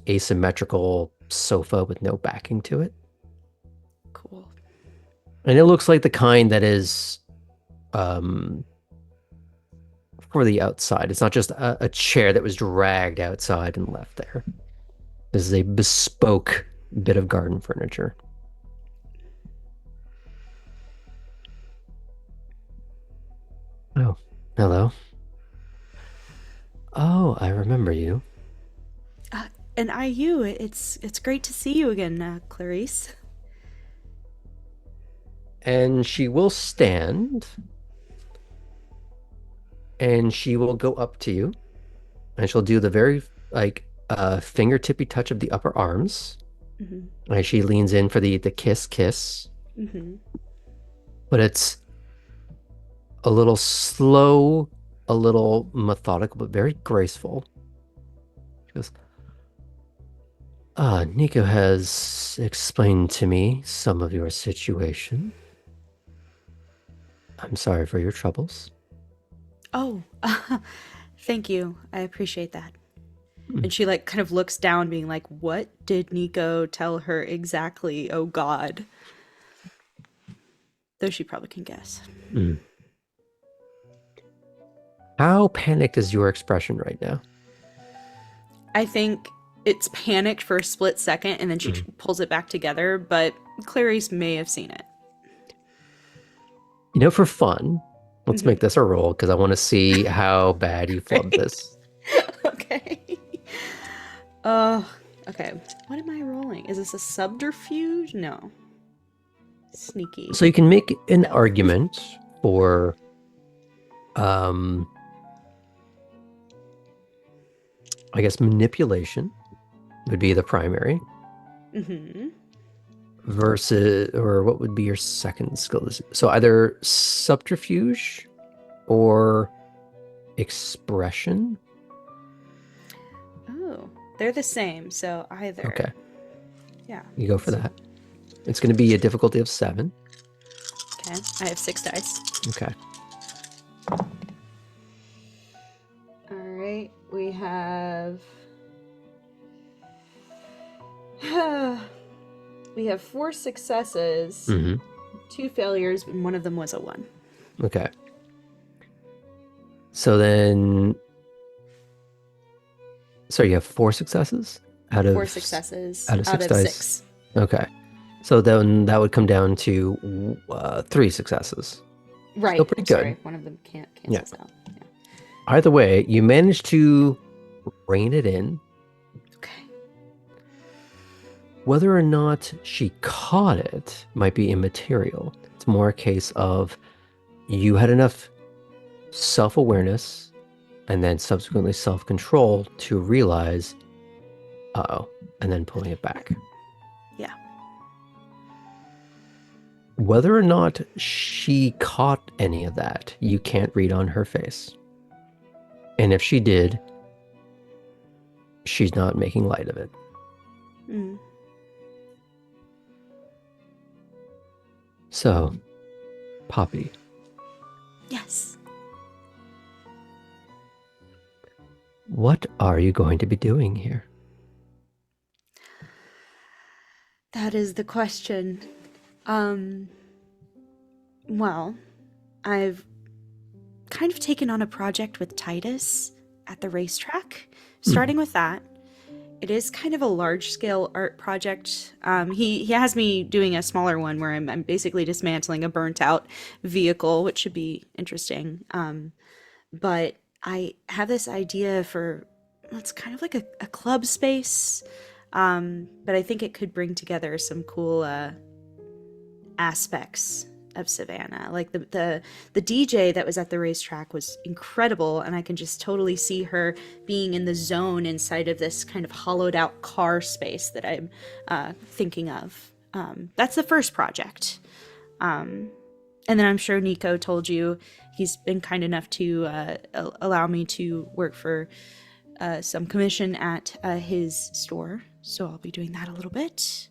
asymmetrical sofa with no backing to it. Cool. And it looks like the kind that is for the outside. It's not just a chair that was dragged outside and left there. This is a bespoke bit of garden furniture. Oh, hello. Oh, I remember you. And you. It's great to see you again, Clarice. And she will stand and she will go up to you and she'll do the very fingertippy touch of the upper arms. And she leans in for the kiss. But it's a little slow, a little methodical, but very graceful. She goes, Nico has explained to me some of your situation. I'm sorry for your troubles. Oh, thank you. I appreciate that. And she kind of looks down being like, what did Nico tell her exactly? Oh God. Though she probably can guess. How panicked is your expression right now? I think it's panicked for a split second and then she pulls it back together, but Clarice may have seen it. For fun, let's make this a roll because I want to see how bad you flubbed Great. this. Okay. Okay. What am I rolling? Is this a subterfuge? No. Sneaky. So you can make an argument for I guess manipulation would be the primary versus, or what would be your second skill? So either subterfuge or expression. Oh, they're the same, so either. Okay. Yeah. You go for that. It's going to be a difficulty of 7. Okay. I have 6 dice. Okay. All right. We have. We have 4 successes, 2 failures, and one of them was a 1. Okay. So then, so you have 4 successes out of 4 successes out of 6 dice. 6. Okay. So then that would come down to 3 successes. Right. Still pretty good. Sorry, one of them can't cancel out. Yeah. Either way, you managed to rein it in. Okay. Whether or not she caught it might be immaterial. It's more a case of you had enough self-awareness and then subsequently self-control to realize, uh-oh, and then pulling it back. Yeah. Whether or not she caught any of that, you can't read on her face. And if she did, she's not making light of it. Mm. So, Poppy, Yes. what are you going to be doing here? That is the question. Well, I've kind of taken on a project with Titus at the racetrack. Starting with that, it is kind of a large-scale art project. He has me doing a smaller one where I'm basically dismantling a burnt-out vehicle, which should be interesting. But I have this idea for, it's kind of like a club space, but I think it could bring together some cool aspects of Savannah. Like the DJ that was at the racetrack was incredible, and I can just totally see her being in the zone inside of this kind of hollowed out car space that I'm thinking of. That's the first project. And then I'm sure Nico told you he's been kind enough to allow me to work for some commission at his store, so I'll be doing that a little bit.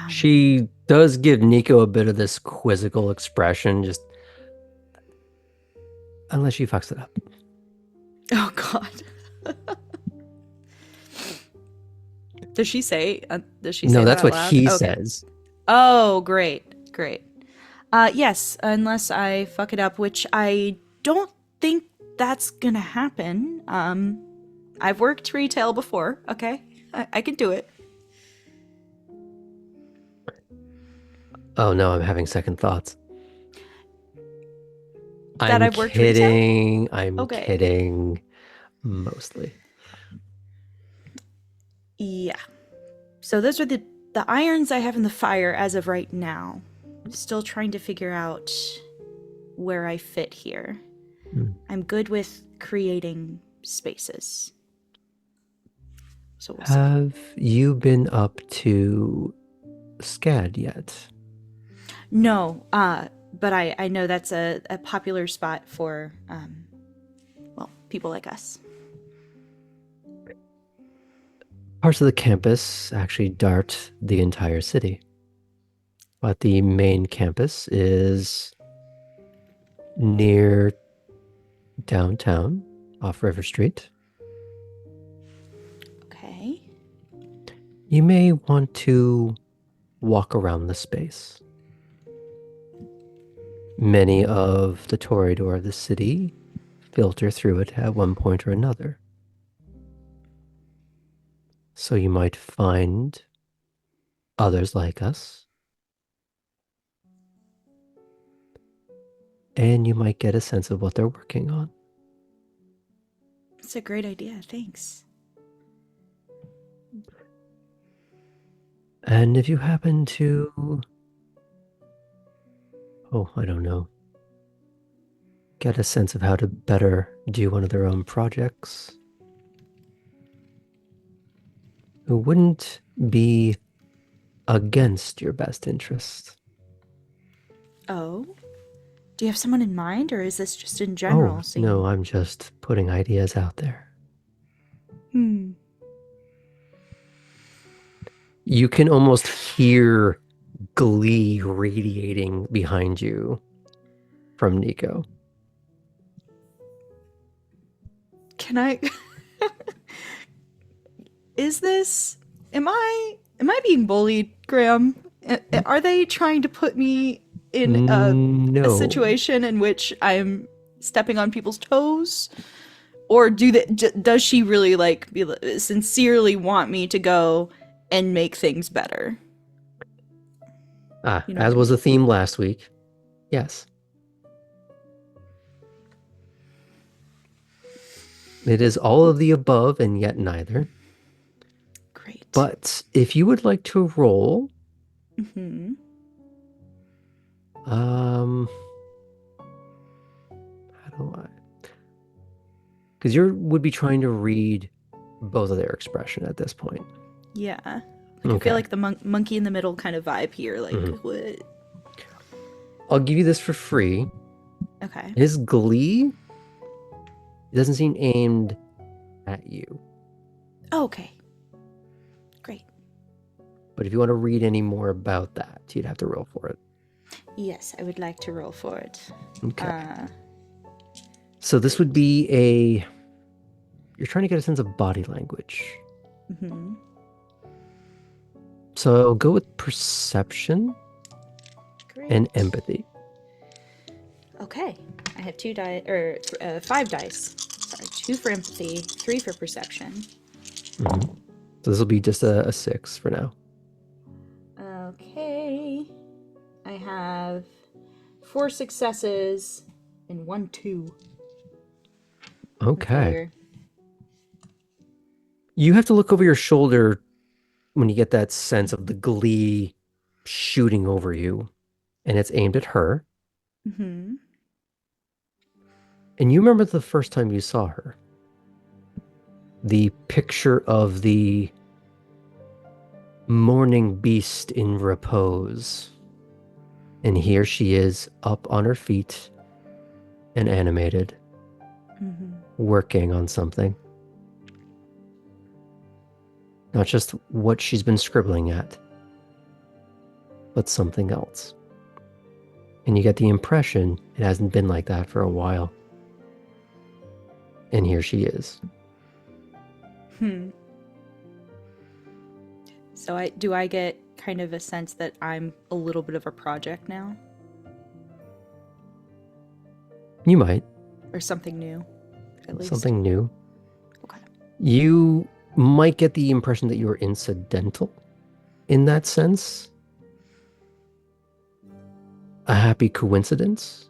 She does give Nico a bit of this quizzical expression, just unless she fucks it up. Oh God. Does she say? Does she say? No, that's that out what loud? he Okay. says. Oh, great. Yes, unless I fuck it up, which I don't think that's gonna happen. I've worked retail before. Okay, I can do it. Oh no, I'm having second thoughts. That I'm I've worked retail? kidding. I'm Okay. kidding. Mostly. Yeah. So those are the irons I have in the fire as of right now. Still trying to figure out where I fit here. I'm good with creating spaces. So we'll see. Have you been up to SCAD yet? No, but I know that's a popular spot for, well, people like us. Parts of the campus actually dart the entire city. But the main campus is near downtown, off River Street. Okay. You may want to walk around the space. Many of the Toreador of the city filter through it at one point or another. So you might find others like us, and you might get a sense of what they're working on. It's a great idea. Thanks. And if you happen to, I don't know, get a sense of how to better do one of their own projects, who wouldn't be against your best interest. Oh? Do you have someone in mind, or is this just in Oh, general? no, I'm just putting ideas out there. You can almost hear glee radiating behind you from Nico. Can I... Am I being bullied, Graham? Are they trying to put me in a No. situation in which I'm stepping on people's toes? Or does she really sincerely want me to go and make things better? You know As what I was mean? the theme last week. Yes. It is all of the above and yet neither. Great. But if you would like to roll, Mm-hmm. how do I? Because you would be trying to read both of their expression at this point. Yeah. I Okay. feel like the monkey in the middle kind of vibe here. Like, what? I'll give you this for free. Okay. His glee doesn't seem aimed at you. Oh, okay. Great. But if you want to read any more about that, you'd have to roll for it. Yes, I would like to roll for it. Okay. So this would be you're trying to get a sense of body language. Mm-hmm. So go with perception Great. and empathy. Okay. I have 5 dice. Sorry, 2 for empathy, 3 for perception. Mm-hmm. So this will be just a 6 for now. Okay. I have 4 successes and 1 2. Okay. You have to look over your shoulder when you get that sense of the glee shooting over you, and it's aimed at her. Mm-hmm. And you remember the first time you saw her. The picture of the morning beast in repose. And here she is up on her feet and animated, working on something. Not just what she's been scribbling at, but something else. And you get the impression it hasn't been like that for a while. And here she is. So do I get kind of a sense that I'm a little bit of a project now? You might. Or something new, at least? Something new. Okay. You might get the impression that you're incidental in that sense. A happy coincidence.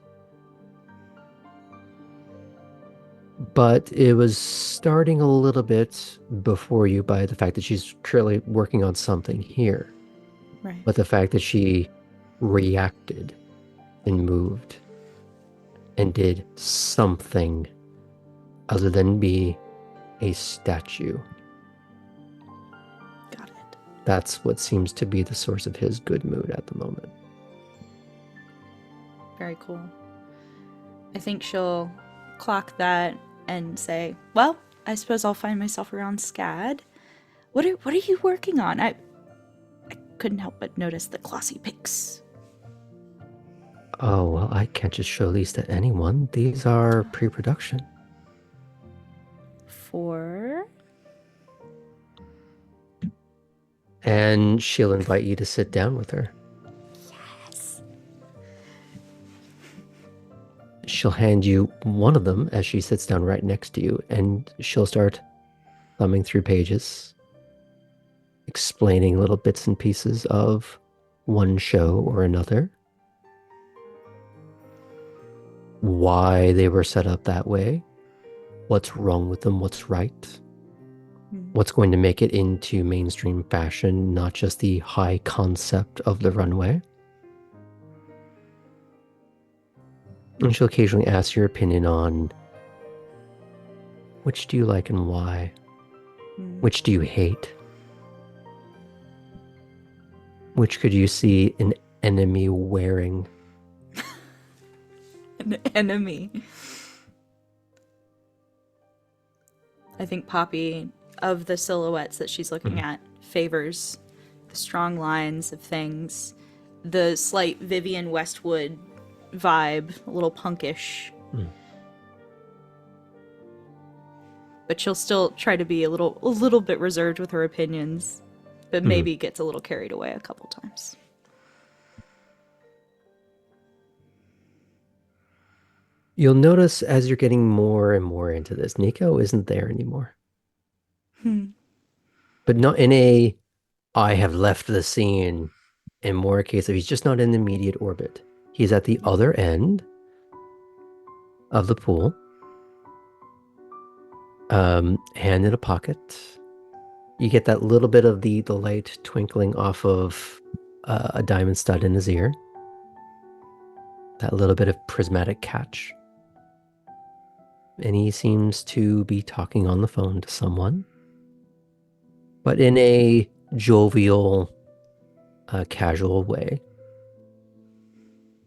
But it was starting a little bit before you by the fact that she's currently working on something here. Right. But the fact that she reacted and moved and did something other than be a statue. Got it. That's what seems to be the source of his good mood at the moment. Very cool. I think she'll clock that and say, well, I suppose I'll find myself around SCAD. What are you working on? I couldn't help but notice the glossy pics. Oh, well, I can't just show these to anyone. These are pre-production. For? And she'll invite you to sit down with her. Yes. she'll hand you one of them as she sits down right next to you, and she'll start thumbing through pages, explaining little bits and pieces of one show or another, why they were set up that way, what's wrong with them, what's right, what's going to make it into mainstream fashion, not just the high concept of the runway. And she'll occasionally ask your opinion on which do you like and why, which do you hate, which could you see an enemy wearing. An enemy. I think Poppy, of the silhouettes that she's looking at, favors the strong lines of things, the slight Vivian Westwood vibe, a little punkish. But she'll still try to be a little bit reserved with her opinions, but maybe gets a little carried away a couple times. You'll notice as you're getting more and more into this, Nico isn't there anymore. But not in a, I have left the scene, in more a case of he's just not in the immediate orbit. He's at the other end of the pool, hand in a pocket. You get that little bit of the light twinkling off of a diamond stud in his ear. That little bit of prismatic catch. And he seems to be talking on the phone to someone, but in a jovial, casual way.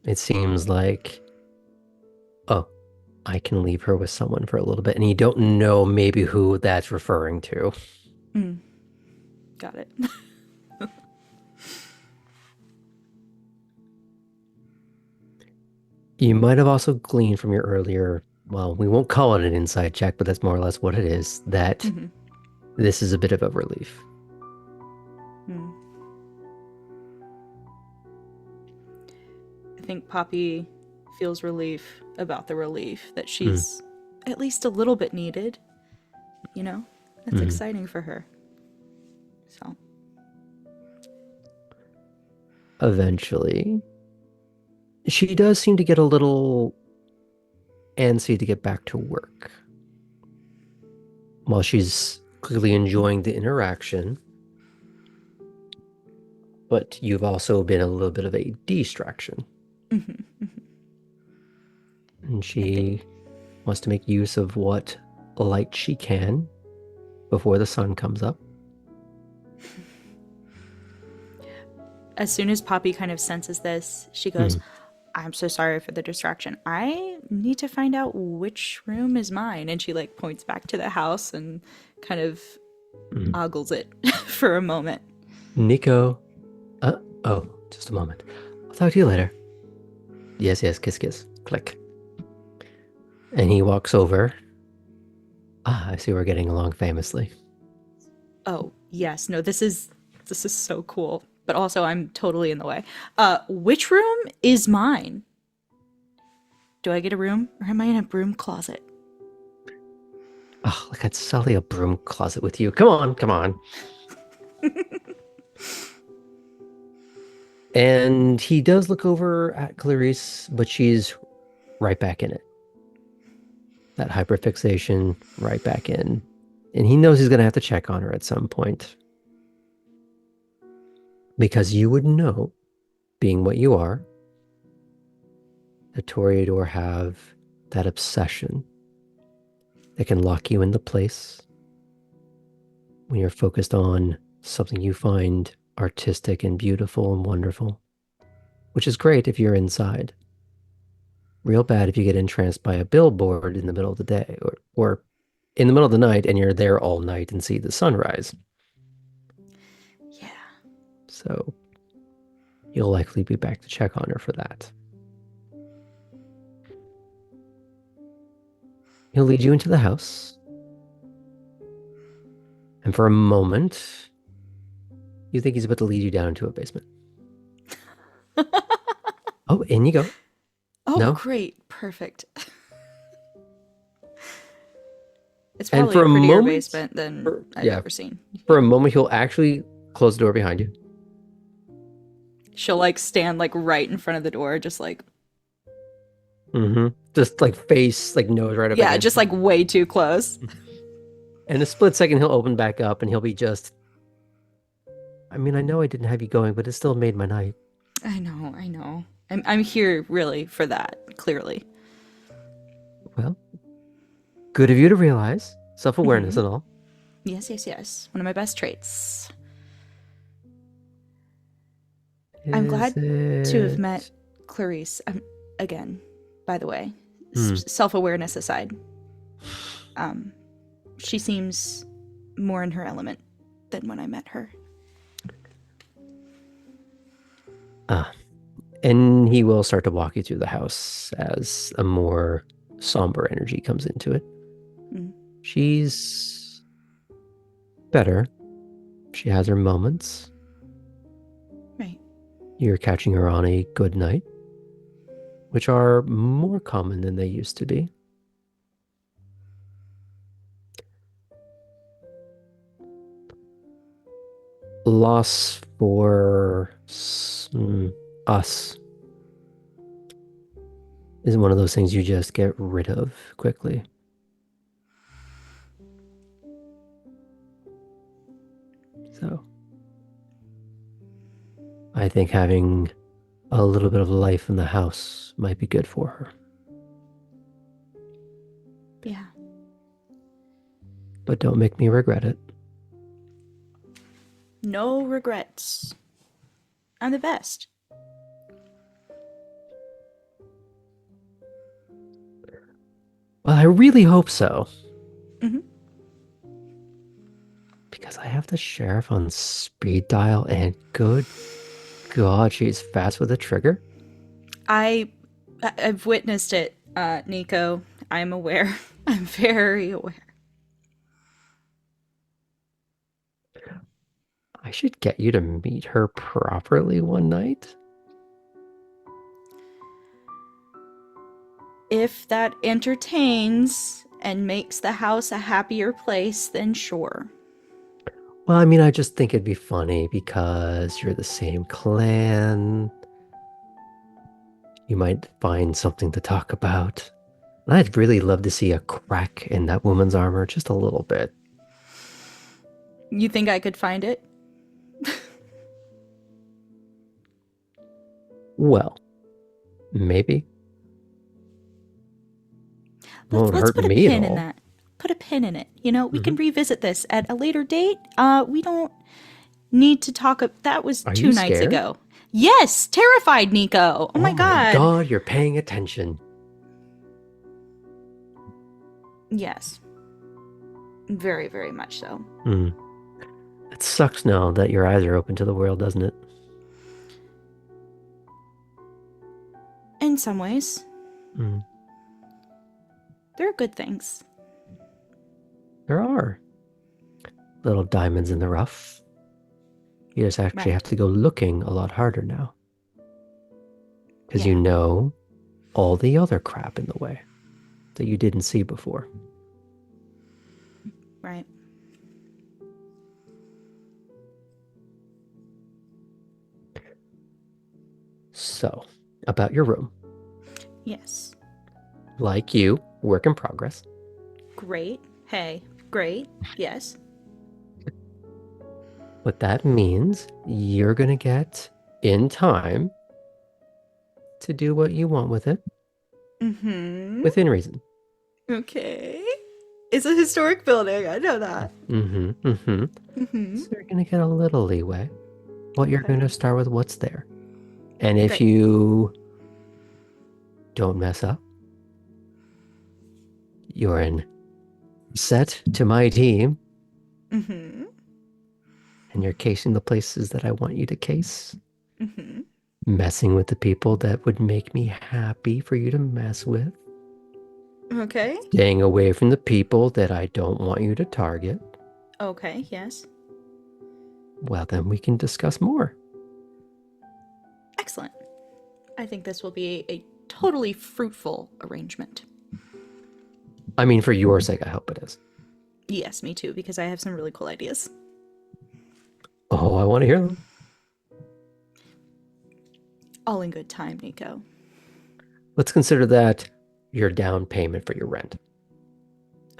It seems like, oh, I can leave her with someone for a little bit, and you don't know maybe who that's referring to. Got it. You might have also gleaned from your earlier, well, we won't call it an inside check, but that's more or less what it is, that this is a bit of a relief. I think Poppy feels relief about the relief that she's at least a little bit needed. You know? That's exciting for her. So. Eventually, she does seem to get a little antsy to get back to work. While she's clearly enjoying the interaction, but you've also been a little bit of a distraction. And she wants to make use of what light she can before the sun comes up. As soon as Poppy kind of senses this, she goes, I'm so sorry for the distraction. I need to find out which room is mine. And she like points back to the house and kind of ogles it for a moment. Nico, oh, just a moment. I'll talk to you later. Yes, kiss, kiss, click. And he walks over. I see we're getting along famously. Oh, yes. No, this is so cool. But also I'm totally in the way. Which room is mine? Do I get a room or am I in a broom closet? Oh, like I'd sully a broom closet with you. Come on. And he does look over at Clarice, but she's right back in it. That hyperfixation, right back in. And he knows he's going to have to check on her at some point. Because you would know, being what you are, the Toreador have that obsession that can lock you into place when you're focused on something you find artistic and beautiful and wonderful, which is great if you're inside. Real bad if you get entranced by a billboard in the middle of the day or in the middle of the night and you're there all night and see the sunrise. Yeah. So you'll likely be back to check on her for that. He'll lead you into the house. And for a moment, you think he's about to lead you down into a basement. Oh, in you go. Oh, No? great. Perfect. It's And probably for a a prettier moment- basement than for- I've yeah. ever seen. For a moment, he'll actually close the door behind you. She'll like stand like right in front of the door, just like Just like face, like nose right up yeah, against just you. like way too close. In a split second, he'll open back up and he'll be just. I mean, I know I didn't have you going, but it still made my night. I know. I'm here really for that, clearly. Well, good of you to realize self-awareness and all. Yes. One of my best traits. Is I'm glad to have it- met Clarice again, by the way. Hmm. Self-awareness aside. She seems more in her element than when I met her. And he will start to walk you through the house as a more somber energy comes into it. Mm. She's better. She has her moments. Right. You're catching her on a good night, which are more common than they used to be. Loss for us is one of those things you just get rid of quickly. So I think having a little bit of life in the house might be good for her. Yeah. But don't make me regret it. No regrets. I'm the best. Well, I really hope so. Mhm. Because I have the sheriff on speed dial, and good God, she's fast with a trigger. I've witnessed it, Nico. I'm aware. I'm very aware. I should get you to meet her properly one night. If that entertains and makes the house a happier place, then sure. Well, I mean, I just think it'd be funny because you're the same clan. You might find something to talk about. And I'd really love to see a crack in that woman's armor, just a little bit. You think I could find it? Well, maybe. Won't Let's hurt put a me at pin in all. that. Put a pin in it. You know, we can revisit this at a later date. We don't need to talk. That was Are 2 you nights scared? ago. Yes, terrified, Nico. Oh my god. God, you're paying attention. Yes. Very, very much so. It sucks now that your eyes are open to the world, doesn't it? In some ways, Mm. there are good things. There are little diamonds in the rough. You just actually Right. have to go looking a lot harder now. Because you Yeah. know all the other crap in the way that you didn't see before. Right. So, about your room. Yes. Like you, work in progress. Great. Hey. Great. Yes. What that means, you're going to get in time to do what you want with it Mm-hmm. within reason. Okay. It's a historic building. I know that. Mm-hmm. So you're going to get a little leeway. What you're Okay. going to start with what's there. And if Great. you don't mess up, you're in set to my team Mm-hmm. and you're casing the places that I want you to case. Mm-hmm. Messing with the people that would make me happy for you to mess with. Okay. Staying away from the people that I don't want you to target. Okay. Yes. Well, then we can discuss more. Excellent. I think this will be a totally fruitful arrangement. I mean, for your sake, I hope it is. Yes, me too, because I have some really cool ideas. Oh, I want to hear them. All in good time, Nico. Let's consider that your down payment for your rent.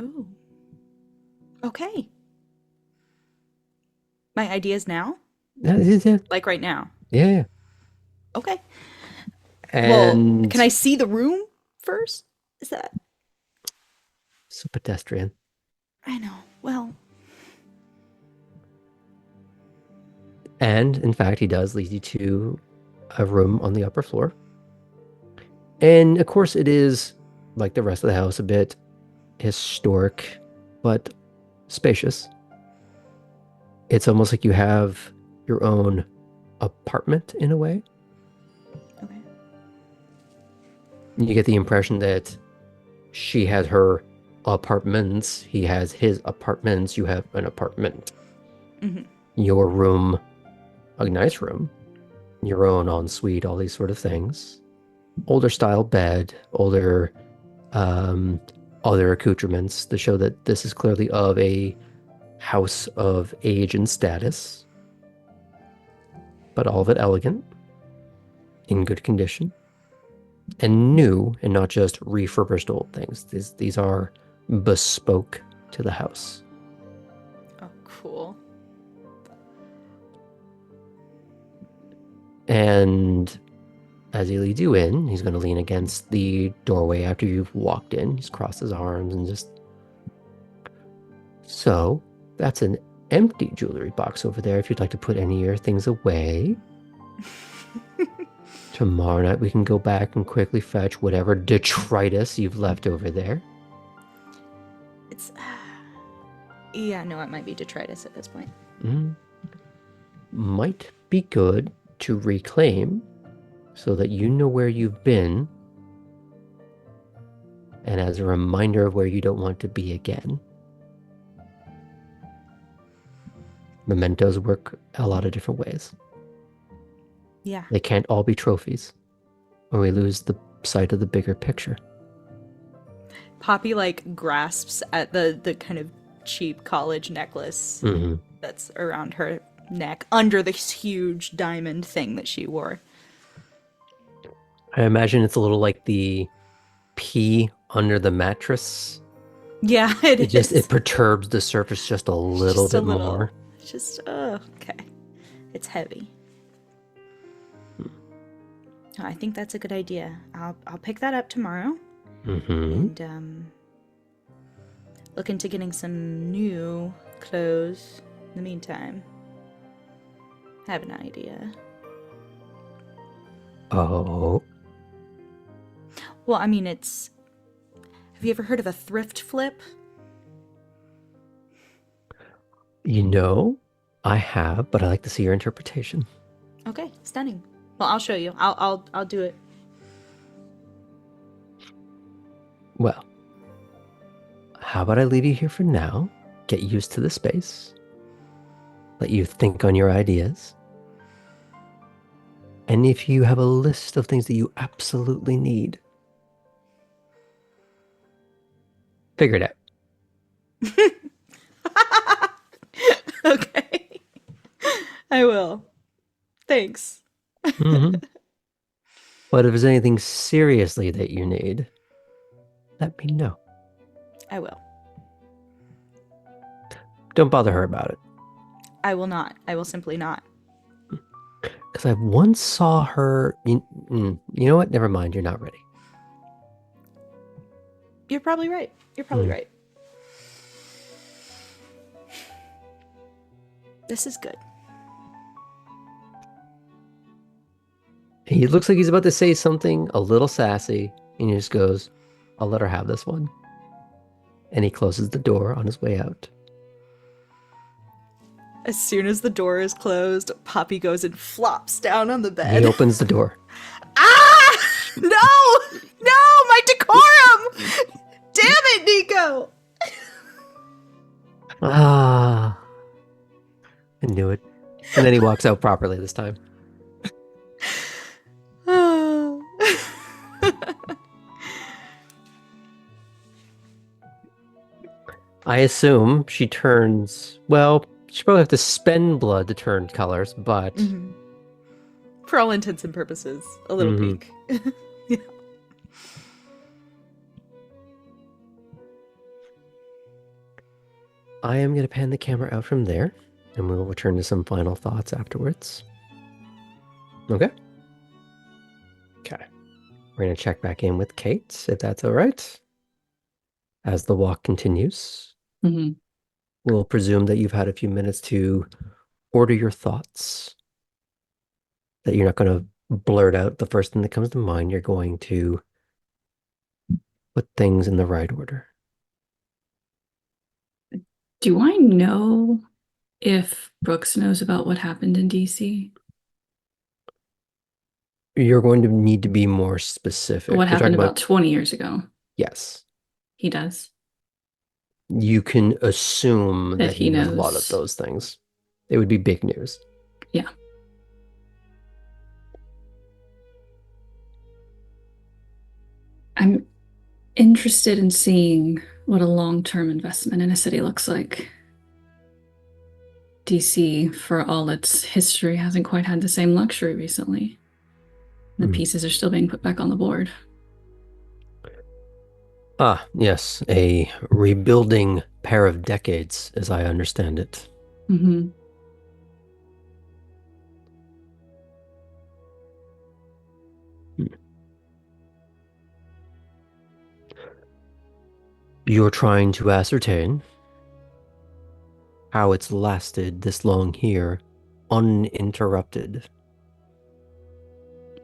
Ooh. Okay. My ideas now? Yeah. Like right now? Yeah. Okay. And well, can I see the room first? Is that... so pedestrian. I know. Well... And in fact, he does lead you to a room on the upper floor. And of course, it is, like the rest of the house, a bit historic, but spacious. It's almost like you have your own apartment in a way. Okay. You get the impression that she has her apartments, he has his apartments, you have an apartment. Mm-hmm. Your room, a nice room, your own ensuite, all these sort of things. Older style bed, older other accoutrements to show that this is clearly of a house of age and status, but all of it elegant, in good condition, and new, and not just refurbished old things. These are bespoke to the house. Oh, cool. And as he leads you in, he's going to lean against the doorway after you've walked in. He's crossed his arms and just... So, that's an empty jewelry box over there if you'd like to put any of your things away. Tomorrow night we can go back and quickly fetch whatever detritus you've left over there. It's... yeah, no, it might be detritus at this point. Might be good to reclaim so that you know where you've been, and as a reminder of where you don't want to be again. Mementos work a lot of different ways. Yeah. They can't all be trophies, or we lose the sight of the bigger picture. Poppy, like, grasps at the kind of cheap college necklace that's around her neck under this huge diamond thing that she wore. I imagine it's a little like the pee under the mattress. Yeah, it is. It perturbs the surface just a little Just a bit little. more. It's just, oh, okay. It's heavy. I think that's a good idea. I'll pick that up tomorrow. And look into getting some new clothes in the meantime. I have an idea. Oh. Well, I mean, it's... Have you ever heard of a thrift flip? You know, I have, but I like to see your interpretation. Okay, stunning. Well, I'll show you. I'll do it. Well, how about I leave you here for now, get used to the space, let you think on your ideas, and if you have a list of things that you absolutely need, figure it out. Okay. I will. Thanks. But if there's anything seriously that you need, let me know. I will. Don't bother her about it. I will not. I will simply not. Because I once saw her... You know what? Never mind. You're not ready. You're probably right. You're probably right. This is good. He looks like he's about to say something a little sassy, and he just goes, I'll let her have this one. And he closes the door on his way out. As soon as the door is closed, Poppy goes and flops down on the bed. He opens the door. Ah! No! No! My decorum! Damn it, Nico! Ah. I knew it. And then he walks out properly this time. Oh. I assume she turns, well, she probably have to spend blood to turn colors, but Mhm. For all intents and purposes, a little Mhm. pink. I am going to pan the camera out from there, and we will return to some final thoughts afterwards. Okay? Okay. We're going to check back in with Kate, if that's all right. As the walk continues, Hmm. we'll presume that you've had a few minutes to order your thoughts, that you're not going to blurt out the first thing that comes to mind. You're going to put things in the right order. Do I know if Brooks knows about what happened in DC? You're going to need to be more specific. What We're talking happened about about, 20 years ago? yes. He does. You can assume That that he he knows a lot of knows. those things. It would be big news. Yeah. I'm interested in seeing what a long-term investment in a city looks like. DC, for all its history, hasn't quite had the same luxury recently. The pieces are still being put back on the board. Ah, yes, a rebuilding pair of decades, as I understand it. Mm-hmm. You're trying to ascertain how it's lasted this long here, uninterrupted.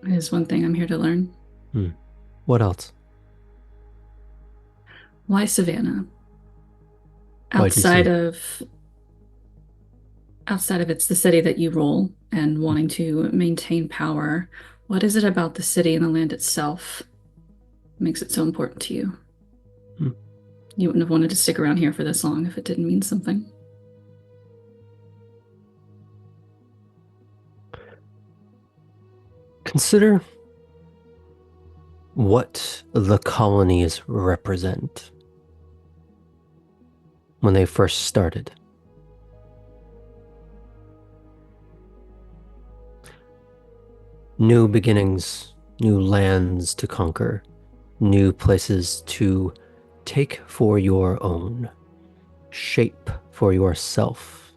Is one thing I'm here to learn. What else? Why Savannah? Why Outside DC? of it's the city that you rule and wanting to maintain power, what is it about the city and the land itself that makes it so important to you? You wouldn't have wanted to stick around here for this long if it didn't mean something. Consider what the colonies represent when they first started. New beginnings, new lands to conquer, new places to take for your own, shape for yourself,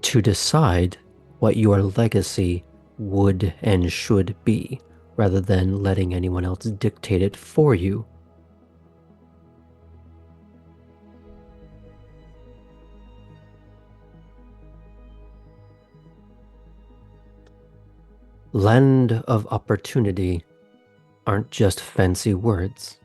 to decide what your legacy would and should be, rather than letting anyone else dictate it for you. Land of opportunity aren't just fancy words.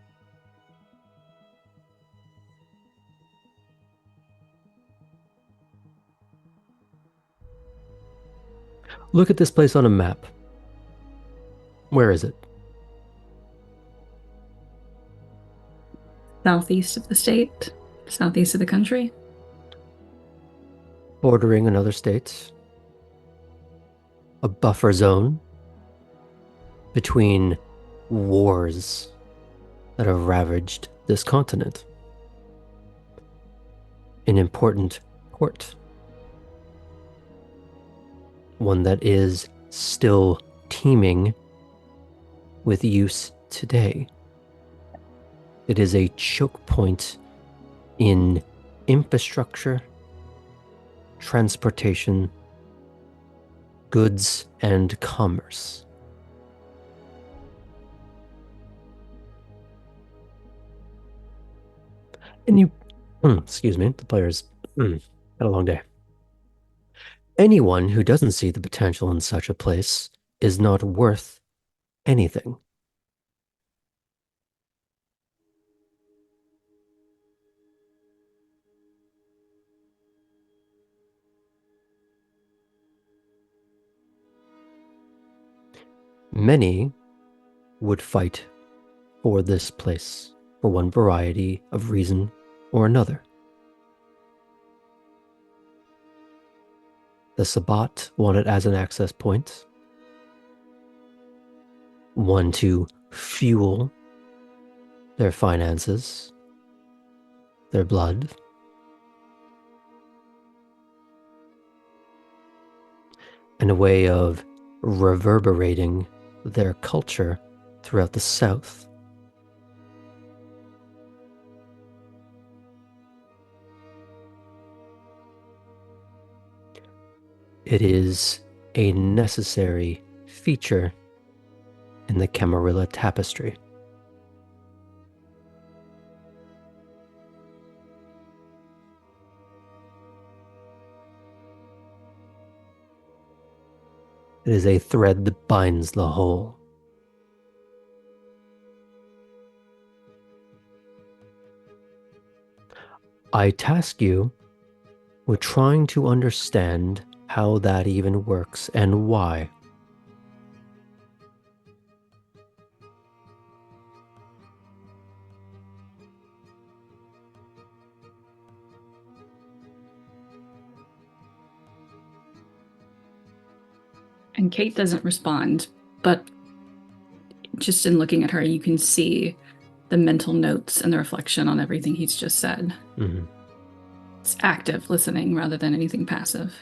Look at this place on a map. Where is it? Southeast of the state, southeast of the country. Bordering another state. A buffer zone between wars that have ravaged this continent. An important port. One that is still teeming with use today. It is a choke point in infrastructure, transportation, goods, and commerce. And you, excuse me, the players had a long day. Anyone who doesn't see the potential in such a place is not worth anything. Many would fight for this place for one variety of reason or another. The Sabbat want it as an access point, one to fuel their finances, their blood, and a way of reverberating their culture throughout the South. It is a necessary feature in the Camarilla tapestry. It is a thread that binds the whole. I task you with trying to understand how that even works and why. And Kate doesn't respond, but just in looking at her, you can see the mental notes and the reflection on everything he's just said. Mm-hmm. It's active listening rather than anything passive.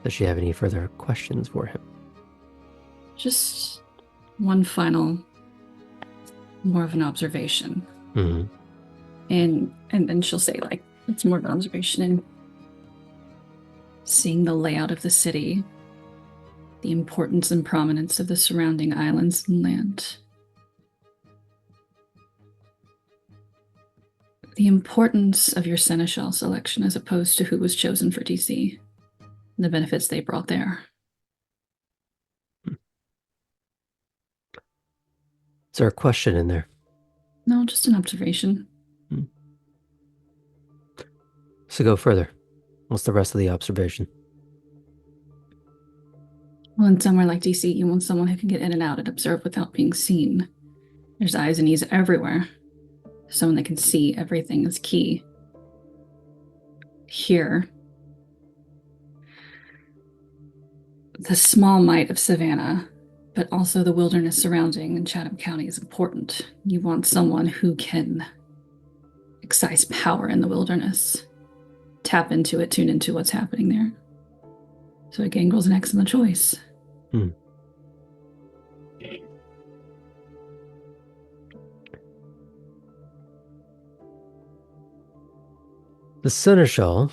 Does she have any further questions for him? Just one final, more of an observation. Mm-hmm. And then she'll say, like, it's more of an observation in seeing the layout of the city, the importance and prominence of the surrounding islands and land. The importance of your seneschal selection as opposed to who was chosen for DC, and the benefits they brought there. Is there a question in there? No, just an observation. So go further. What's the rest of the observation? Well, in somewhere like DC, you want someone who can get in and out and observe without being seen. There's eyes and ears everywhere. Someone that can see everything is key. Here, the small might of Savannah, but also the wilderness surrounding in Chatham County is important. You want someone who can excise power in the wilderness, tap into it, tune into what's happening there. So a Gangrel's an excellent choice. The seneschal,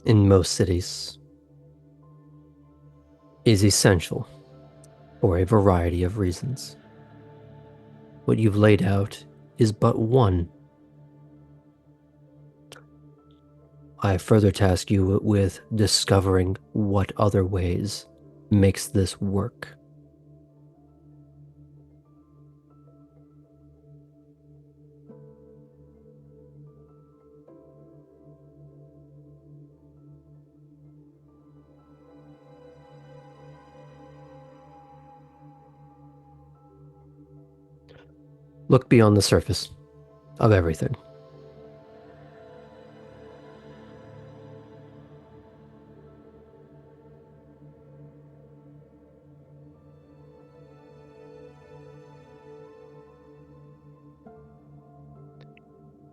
in most cities, is essential for a variety of reasons. What you've laid out is but one. I further task you with discovering what other ways makes this work. Look beyond the surface of everything.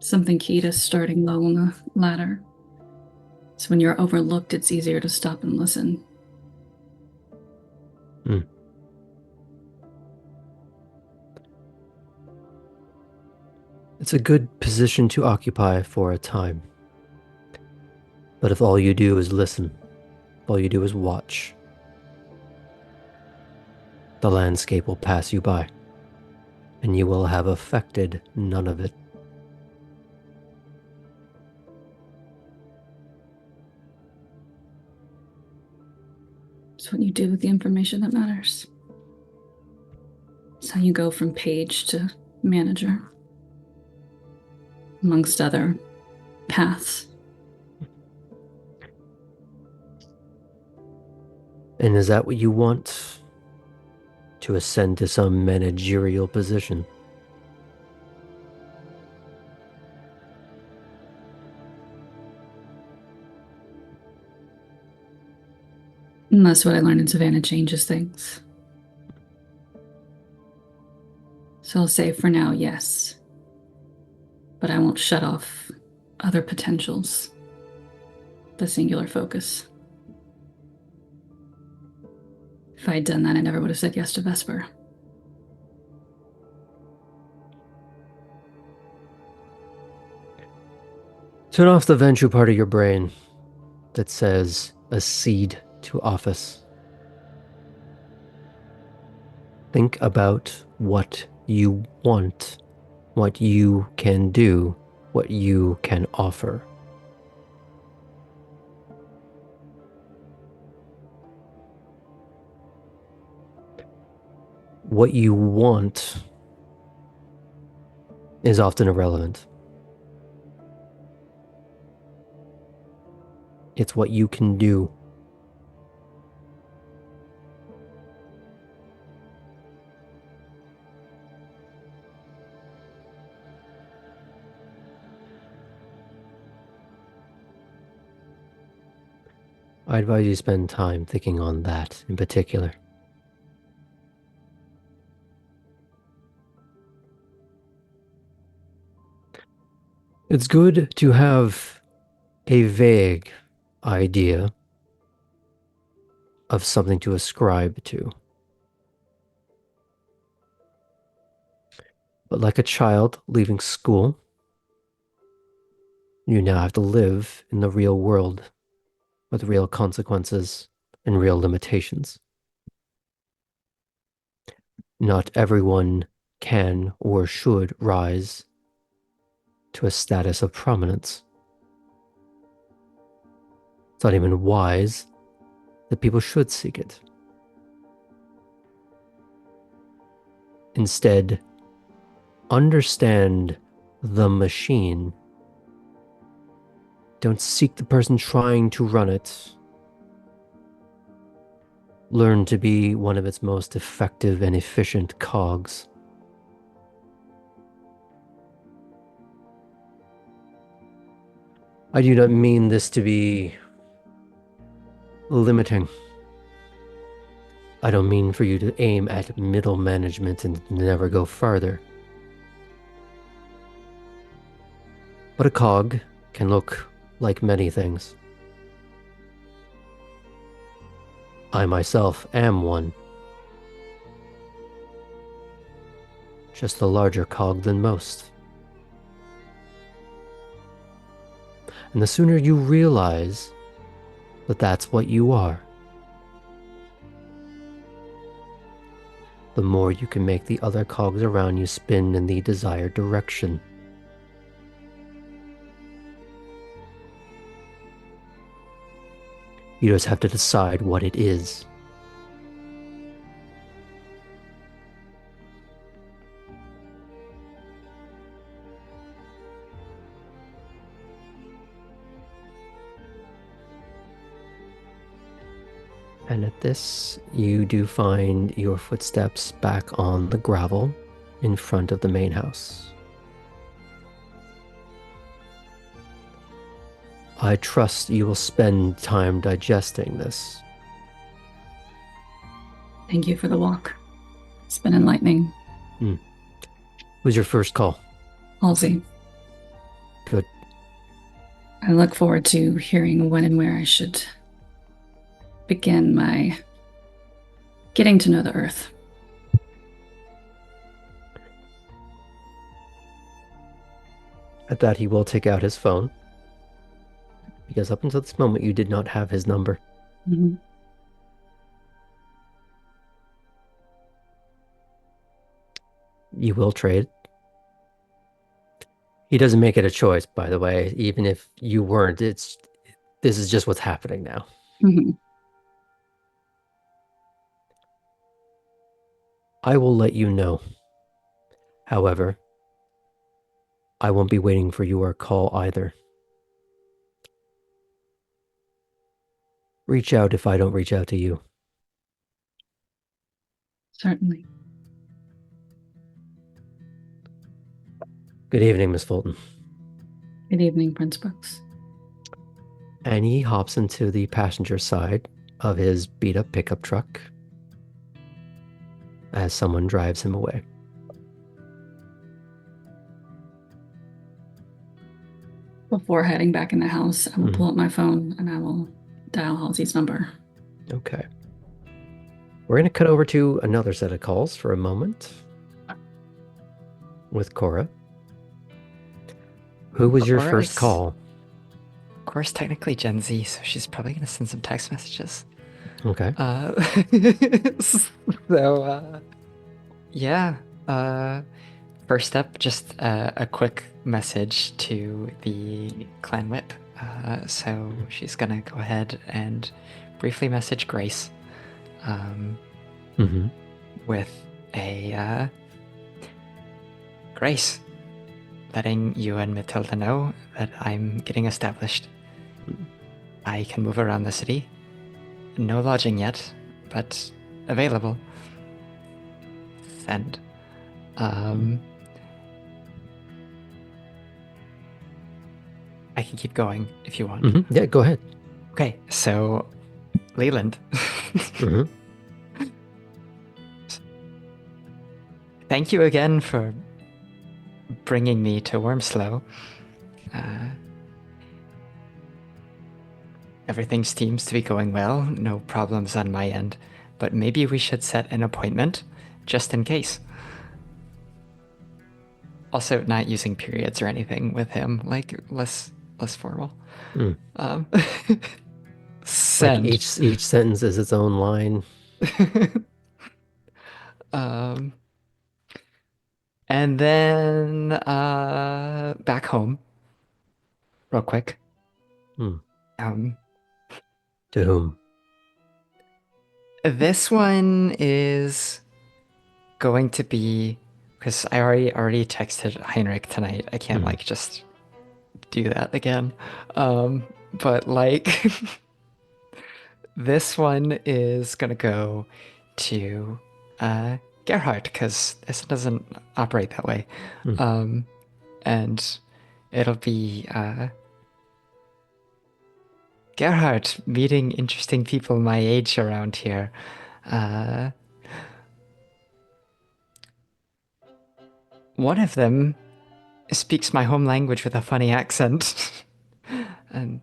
Something key to starting low on the ladder. So when you're overlooked, it's easier to stop and listen. It's a good position to occupy for a time. But if all you do is listen, all you do is watch, the landscape will pass you by, and you will have affected none of it. It's what you do with the information that matters. It's how you go from page to manager, amongst other paths. And is that what you want? To ascend to some managerial position? Unless what I learned in Savannah changes things. So I'll say for now, yes. But I won't shut off other potentials. The singular focus. If I'd done that, I never would have said yes to Vesper. Turn off the ventral part of your brain that says accede to office. Think about what you want, what you can do, what you can offer. What you want is often irrelevant. It's what you can do. I advise you spend time thinking on that in particular. It's good to have a vague idea of something to ascribe to. But like a child leaving school, you now have to live in the real world with real consequences and real limitations. Not everyone can or should rise to a status of prominence. It's not even wise that people should seek it. Instead, understand the machine. Don't seek the person trying to run it. Learn to be one of its most effective and efficient cogs. I do not mean this to be limiting. I don't mean for you to aim at middle management and never go farther. But a cog can look like many things. I myself am one. Just a larger cog than most. And the sooner you realize that that's what you are, the more you can make the other cogs around you spin in the desired direction. You just have to decide what it is. And at this, you do find your footsteps back on the gravel in front of the main house. I trust you will spend time digesting this. Thank you for the walk. It's been enlightening. Who's your first call? Halsey. Good. I look forward to hearing when and where I should begin my getting to know the Earth. At that, he will take out his phone. Because up until this moment, you did not have his number. Mm-hmm. You will trade. He doesn't make it a choice, by the way. Even if you weren't, this is just what's happening now. Mm-hmm. I will let you know. However, I won't be waiting for your call either. Reach out if I don't reach out to you. Certainly. Good evening, Miss Fulton. Good evening, Prince Brooks. And he hops into the passenger side of his beat-up pickup truck as someone drives him away. Before heading back in the house, I will Mhm. pull up my phone and I will dial Halsey's number. Okay. We're going to cut over to another set of calls for a moment with Cora. Who was your Cora first is- call? Cora's technically Gen Z, so she's probably gonna send some text messages. Okay. So, yeah. First up, just a quick message to the clan whip. So she's gonna go ahead and briefly message Grace Mm-hmm. with a Grace, letting you and Matilda know that I'm getting established. I can move around the city. No lodging yet, but available. Send. I can keep going if you want. Mm-hmm. Yeah, go ahead. Okay, so Leland. Mm-hmm. Thank you again for bringing me to Wormslow. Everything seems to be going well, no problems on my end, but maybe we should set an appointment, just in case. Also, not using periods or anything with him, like less formal. Like Send. each sentence is its own line. And then back home, real quick. To whom? This one is going to be, because I already texted Heinrich tonight. I can't like just do that again. But like this one is gonna go to Gerhard, because this doesn't operate that way. And it'll be Gerhard meeting interesting people my age around here. One of them speaks my home language with a funny accent. And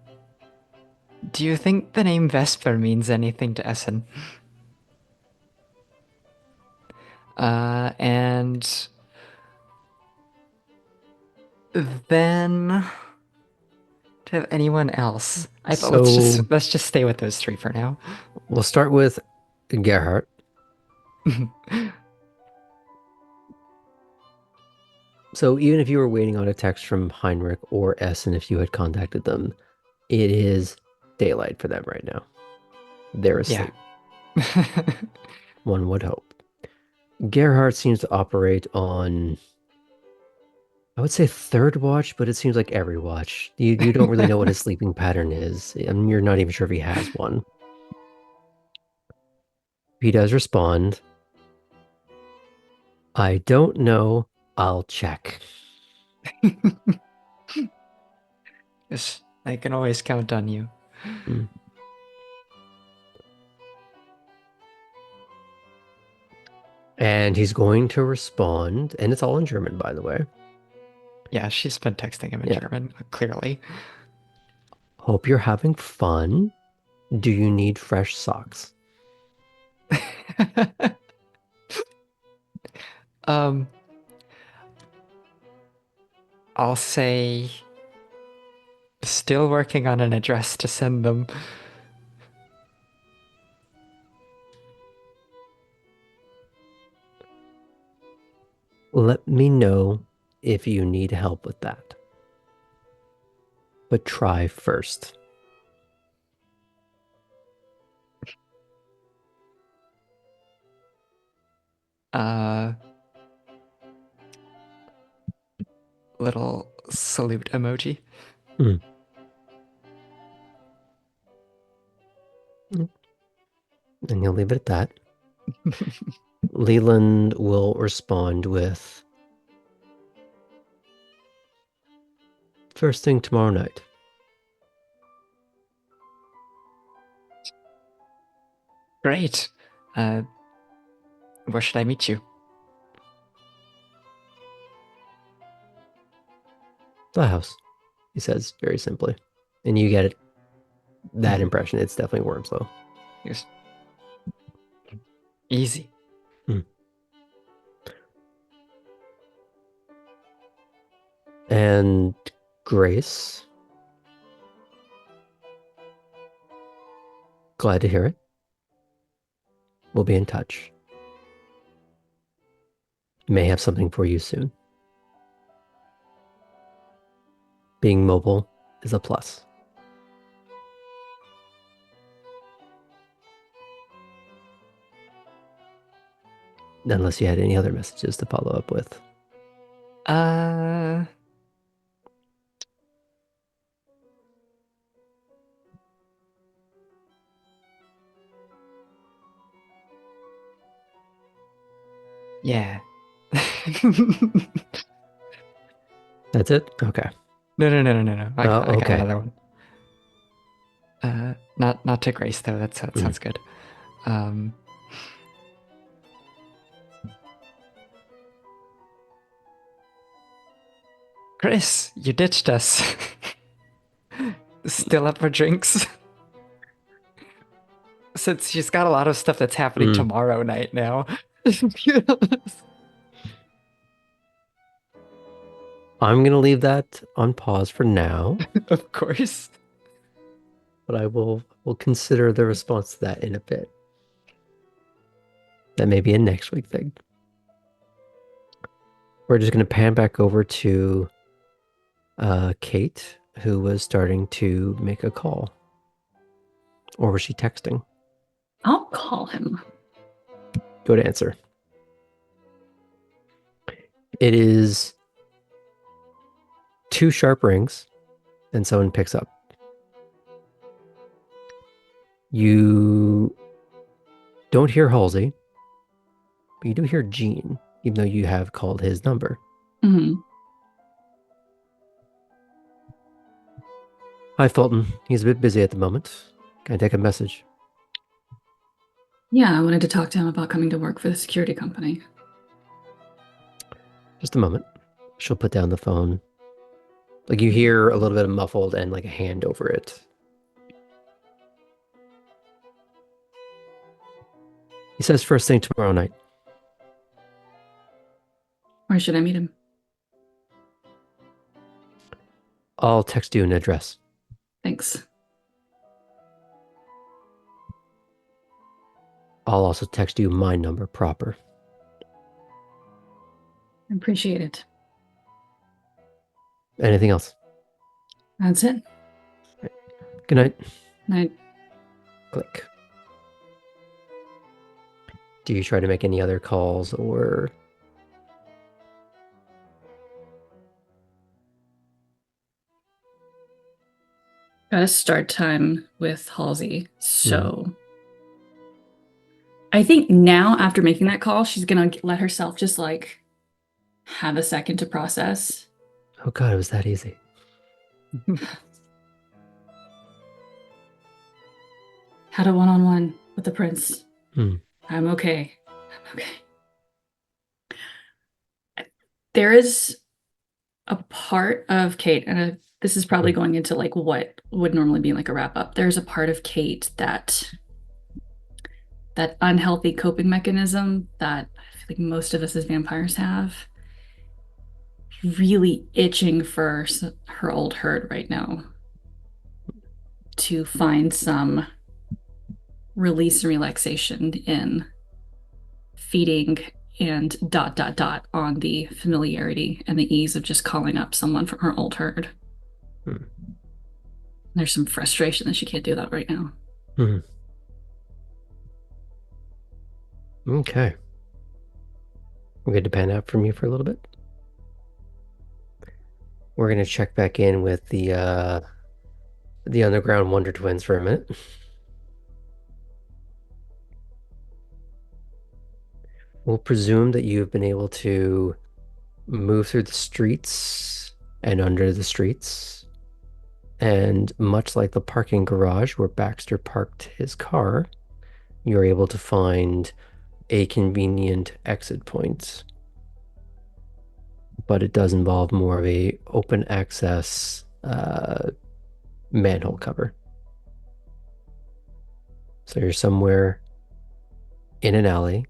do you think the name Vesper means anything to Essen? And then to anyone else? Let's just stay with those three for now. We'll start with Gerhardt. So even if you were waiting on a text from Heinrich or Essen, if you had contacted them, it is daylight for them right now. They're asleep. Yeah. One would hope. Gerhardt seems to operate on, I would say third watch, but it seems like every watch. You don't really know what his sleeping pattern is. I mean, you're not even sure if he has one. He does respond. I don't know. I'll check. Yes, I can always count on you. And he's going to respond, and it's all in German, by the way. Yeah, she's been texting him in German, clearly. Hope you're having fun. Do you need fresh socks? I'll say still working on an address to send them. Let me know if you need help with that. But try first. Little salute emoji. And he'll leave it at that. Leland will respond with, first thing tomorrow night. Great. Where should I meet you? The house. he says very simply. And you get that impression. It's definitely Wormslow. Just easy. And Grace, glad to hear it. We'll be in touch. May have something for you soon. Being mobile is a plus. Unless you had any other messages to follow up with. Yeah. That's it? Okay. No. I got okay. another one. Not to Grace though. That sounds good. Chris, you ditched us. Still up for drinks? Since she's got a lot of stuff that's happening tomorrow night now. I'm going to leave that on pause for now. Of course. But I will consider the response to that in a bit. That may be a next week thing. We're just going to pan back over to Kate, who was starting to make a call. Or was she texting? I'll call him. Go to answer. It is 2 sharp rings, and someone picks up. You don't hear Halsey, but you do hear Gene, even though you have called his number. Mm-hmm. Hi, Fulton. He's a bit busy at the moment. Can I take a message? Yeah, I wanted to talk to him about coming to work for the security company. Just a moment. She'll put down the phone. Like you hear a little bit of muffled and like a hand over it. He says first thing tomorrow night. Where should I meet him? I'll text you an address. Thanks. I'll also text you my number proper. Appreciate it. Anything else? That's it. Good night. Night. Click. Do you try to make any other calls or... Got a start time with Halsey, so I think now after making that call, she's gonna let herself just like have a second to process. Oh God, it was that easy. Had a one-on-one with the prince. Hmm. I'm okay. I'm okay. There is a part of Kate, and this is probably going into like what would normally be like a wrap up. There's a part of Kate that unhealthy coping mechanism that I feel like most of us as vampires have, really itching for her old herd right now to find some release and relaxation in feeding and ... on the familiarity and the ease of just calling up someone from her old herd. There's some frustration that she can't do that right now. Okay. We're going to pan out from you for a little bit. We're going to check back in with the Underground Wonder Twins for a minute. We'll presume that you've been able to move through the streets and under the streets. And much like the parking garage where Baxter parked his car, you're able to find a convenient exit point. But it does involve more of a open access uh, manhole cover. So you're somewhere in an alley,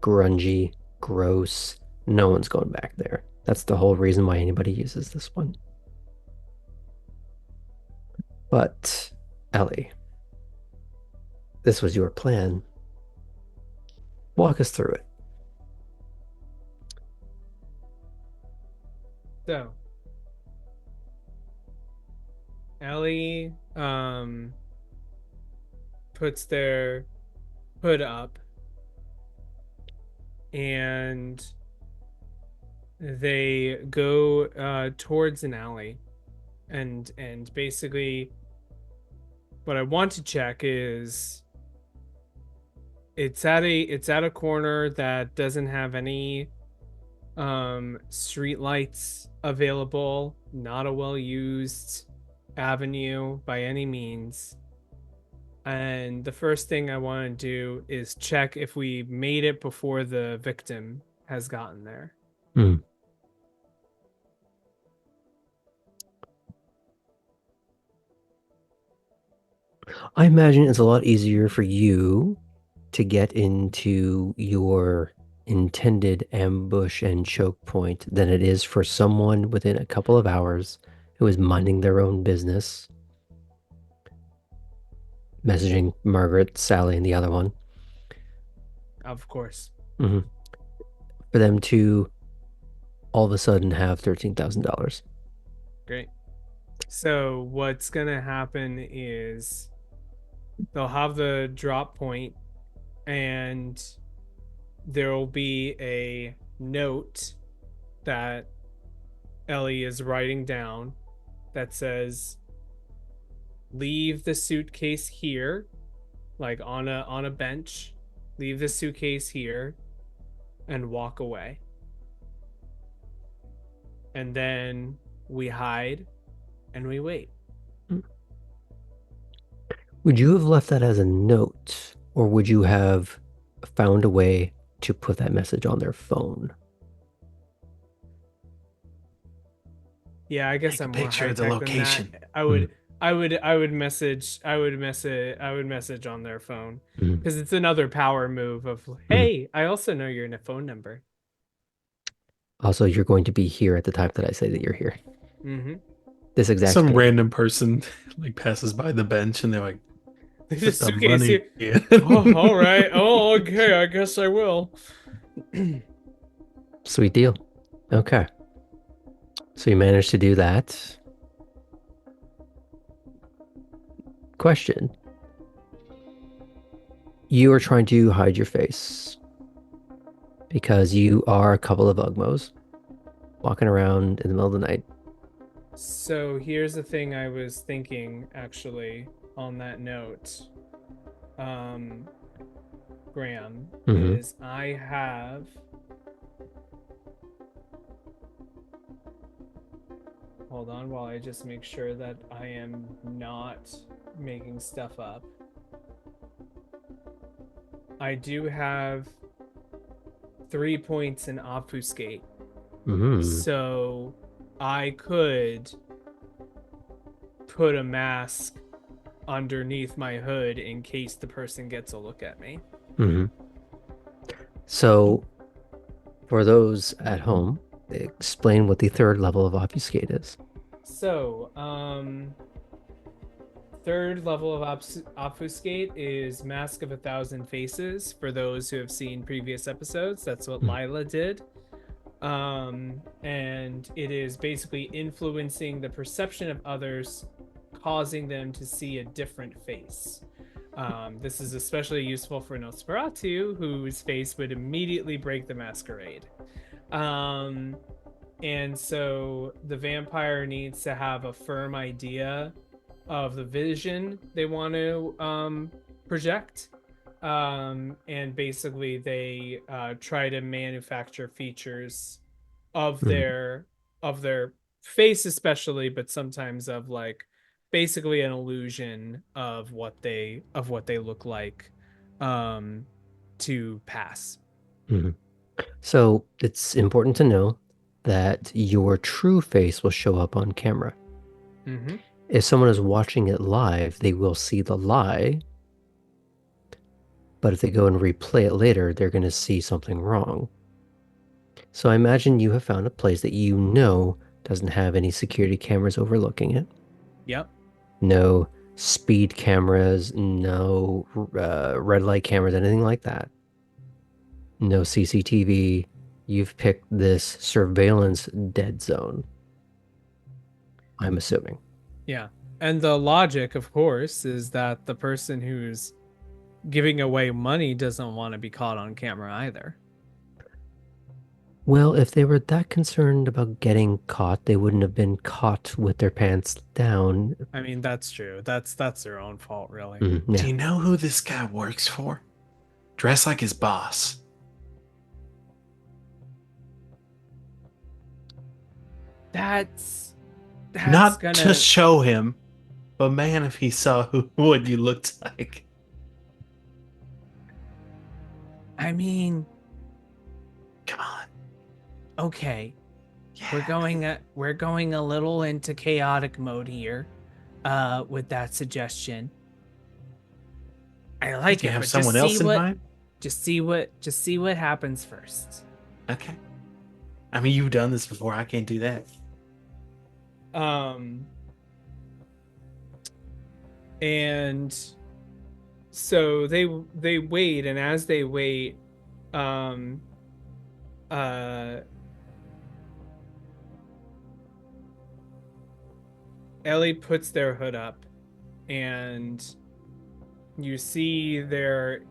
grungy, gross. No one's going back there. That's the whole reason why anybody uses this one. But, Ellie, this was your plan. Walk us through it. So, Ellie puts their hood up and they go towards an alley, and basically what I want to check is it's at a corner that doesn't have any street lights available, not a well used avenue by any means. And the first thing I want to do is check if we made it before the victim has gotten there. Hmm. I imagine it's a lot easier for you to get into your intended ambush and choke point than it is for someone within a couple of hours who is minding their own business, messaging Margaret, Sally, and the other one. Of course. For them to all of a sudden have $13,000. Great. So what's gonna happen is they'll have the drop point, and there will be a note that Ellie is writing down that says, "Leave the suitcase here," like on a bench. Leave the suitcase here and walk away. And then we hide and we wait. Would you have left that as a note, or would you have found a way to put that message on their phone? Yeah, I guess Take a I'm more picture high of the tech than location. that. I would message on their phone because it's another power move of, hey, I also know your phone number. Also, you're going to be here at the time that I say that you're here. Mm-hmm. This exact Some second. random person like passes by the bench and they're like, There's "Put a the suitcase money here. in." Oh, all right. Oh, okay. I guess I will. Sweet deal. Okay. So you managed to do that. Question. You are trying to hide your face because you are a couple of Ugmos walking around in the middle of the night. So here's the thing I was thinking actually on that note. Graham, is I have, hold on while I just make sure that I am not making stuff up. I do have 3 points in obfuscate. So I could put a mask underneath my hood in case the person gets a look at me. So for those at home, explain what the third level of obfuscate is. So, third level of obfuscate is Mask of 1,000 Faces. For those who have seen previous episodes, that's what Lila did. And it is basically influencing the perception of others, causing them to see a different face. This is especially useful for Nosferatu, whose face would immediately break the masquerade. And so the vampire needs to have a firm idea of the vision they want to project. And basically they try to manufacture features of their face especially, but sometimes of like basically an illusion of what they look like to pass. So it's important to know that your true face will show up on camera. Mm-hmm. If someone is watching it live, they will see the lie. But if they go and replay it later, they're going to see something wrong. So I imagine you have found a place that you know doesn't have any security cameras overlooking it. Yep. No speed cameras, no red light cameras, anything like that. No CCTV. You've picked this surveillance dead zone. I'm assuming. Yeah. And the logic, of course, is that the person who's giving away money doesn't want to be caught on camera either. Well, if they were that concerned about getting caught, they wouldn't have been caught with their pants down. I mean, that's true. That's their own fault, really. Yeah. Do you know who this guy works for? Dress like his boss. That's Not gonna to show him, but man, if he saw what you looked like. I mean, Come on. okay. Yeah. We're going a little into chaotic mode here with that suggestion. I like Do you it, have but someone else in mind? just see what happens first. Okay. I mean, you've done this before. I can't do that. And so they wait, and as they wait, Ellie puts their hood up, and you see their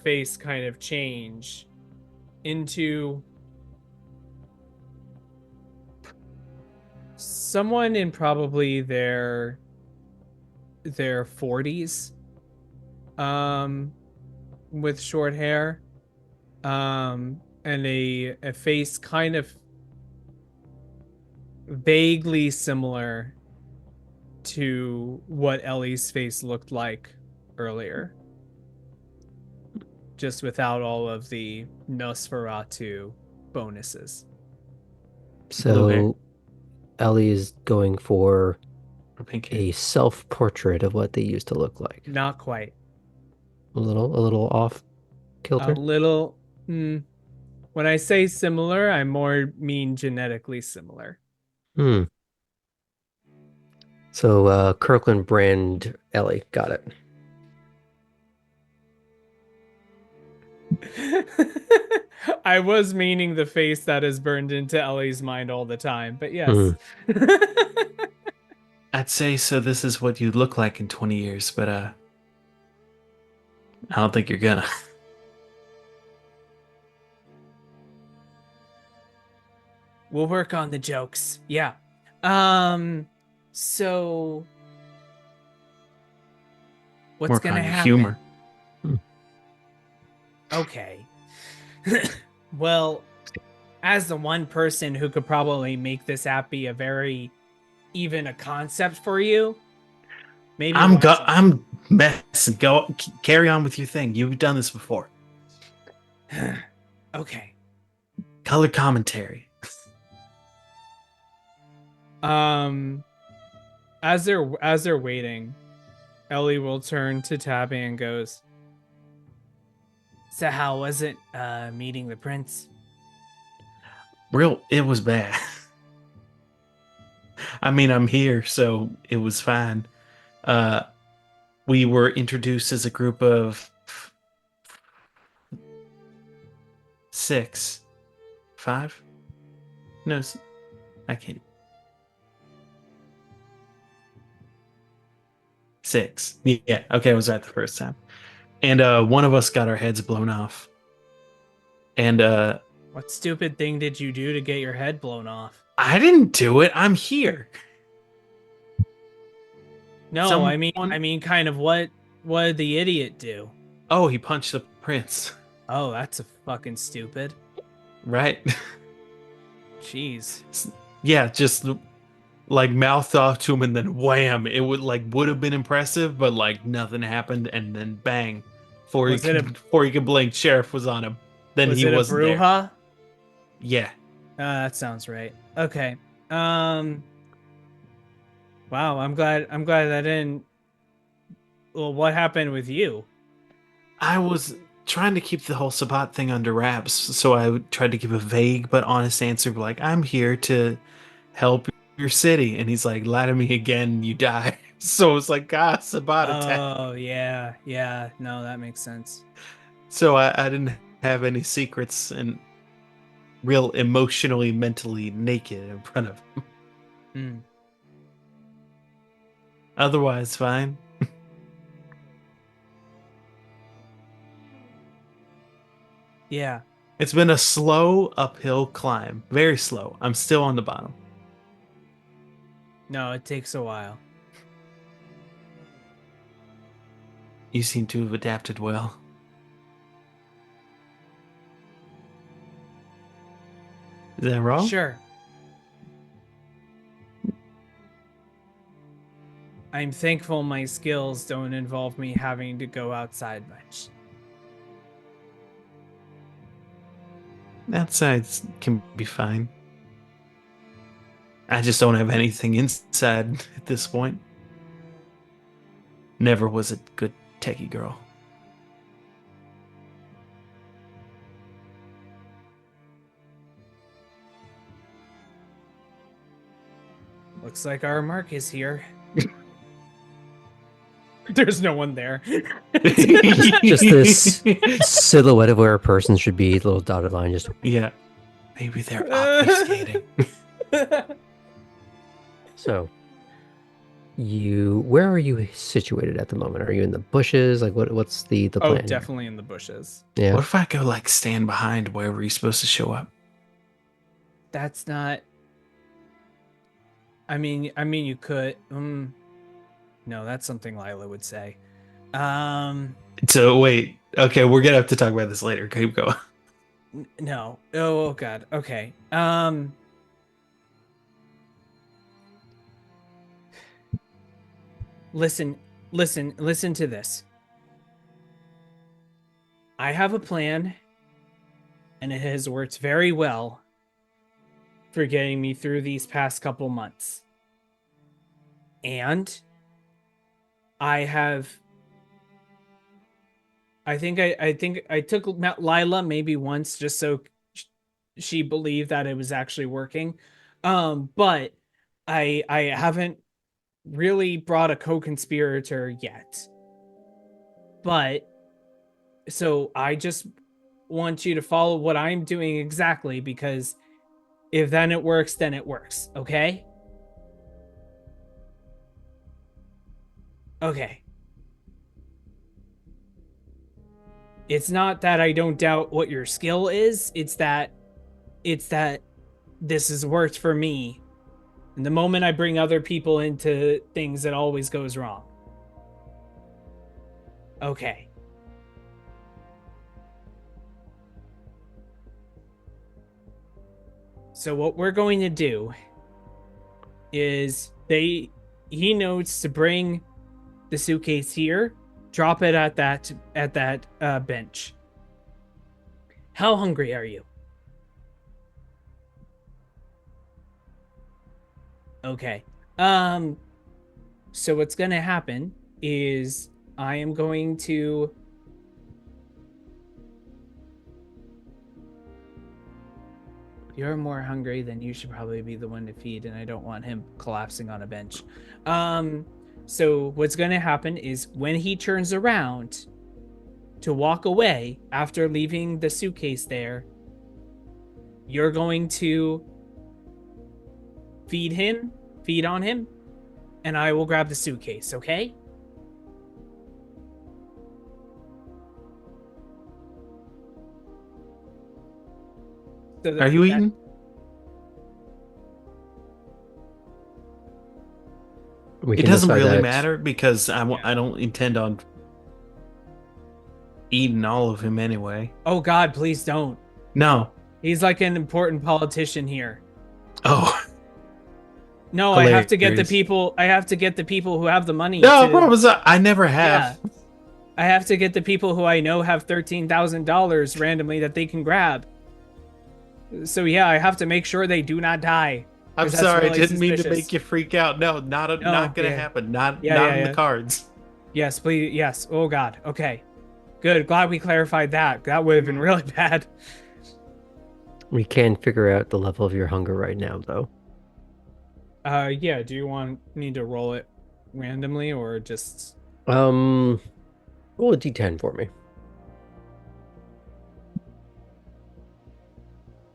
face kind of change into someone in probably their 40s, with short hair, and a face kind of vaguely similar to what Ellie's face looked like earlier, just without all of the Nosferatu bonuses. So Ellie is going for Pink a self-portrait of what they used to look like. Not quite. A little off kilter. A little. When I say similar, I more mean genetically similar. So Kirkland brand Ellie, got it. I was meaning the face that is burned into Ellie's mind all the time, but yes. I'd say so. This is what you look like in 20 years, but I don't think you're gonna. We'll work on the jokes. Yeah. So what's Work gonna on your happen? humor. Okay. Well, as the one person who could probably make this app be even a concept for you, maybe I'm messing. Go carry on with your thing. You've done this before. Okay. Color commentary. As they're waiting, Ellie will turn to Tabby and goes, "So how was it meeting the prince?" It was bad. I mean, I'm here, so it was fine. We were introduced as a group of 6, 5? No, I can't. 6. Yeah, okay, I was right the first time. And one of us got our heads blown off. And What stupid thing did you do to get your head blown off? I didn't do it. I'm here. No, I mean kind of what did the idiot do? Oh, he punched the prince. Oh, that's a fucking stupid. Right? Jeez. Yeah, just like mouthed off to him and then wham. It would have been impressive, but like nothing happened, and then bang. Before he could blink, sheriff was on him. Then Was he it a wasn't there. brouhaha? Yeah. That sounds right. Okay. Wow, I'm glad that didn't. Well, what happened with you? I was trying to keep the whole Sabat thing under wraps, so I tried to give a vague but honest answer, like, I'm here to help your city. And he's like, lie to me again, you die. So it's like, Sabat attack. Oh, yeah. No, that makes sense. So I didn't have any secrets and real emotionally, mentally naked in front of him. Mm. Otherwise, fine. Yeah. It's been a slow uphill climb. Very slow. I'm still on the bottom. No, it takes a while. You seem to have adapted well. Is that wrong? Sure. I'm thankful my skills don't involve me having to go outside much. Outside can be fine. I just don't have anything inside at this point. Never was a good techie girl. Looks like our mark is here. There's no one there. Just this silhouette of where a person should be, the little dotted line. Just Yeah. Maybe they're obfuscating. so. Where are you situated at the moment? Are you in the bushes? Like, what's the plan? Oh, here? definitely in the bushes. Yeah. What if I go like stand behind wherever he's supposed to show up? That's not. I mean, you could. No, that's something Lila would say. So wait. Okay, we're gonna have to talk about this later. Keep going. No. Oh God. Okay. Listen to this. I have a plan, and it has worked very well for getting me through these past couple months. And I think I took Lila maybe once just so she believed that it was actually working. But I haven't really brought a co-conspirator yet. But so I just want you to follow what I'm doing exactly, because if then it works, then it works. Okay? Okay. It's not that I don't doubt what your skill is. It's that this has worked for me. And the moment I bring other people into things, it always goes wrong. Okay. So what we're going to do is he notes to bring the suitcase here, drop it at that bench. How hungry are you? Okay. So what's going to happen is I am going to You're more hungry than you should probably be the one to feed, and I don't want him collapsing on a bench. So what's going to happen is when he turns around to walk away after leaving the suitcase there, you're going to feed on him, and I will grab the suitcase, okay? So Are you eating? It doesn't really matter because I don't intend on eating all of him anyway. Oh God, please don't. No. He's like an important politician here. Oh. No, Hilarious. I have to get the people. I have to get the people who have the money. No, promise. I never have. Yeah. I have to get the people who I know have $13,000 randomly that they can grab. So yeah, I have to make sure they do not die. I'm Because that's sorry, I really didn't mean to suspicious. make you freak out. No, not No, gonna yeah. happen. Not Yeah, not yeah, in the yeah. cards. Yes, please. Yes. Oh God. Okay. Good. Glad we clarified that. That would have been really bad. We can figure out the level of your hunger right now, though. Yeah, do you want me to roll it randomly or just Um, roll a d10 for me,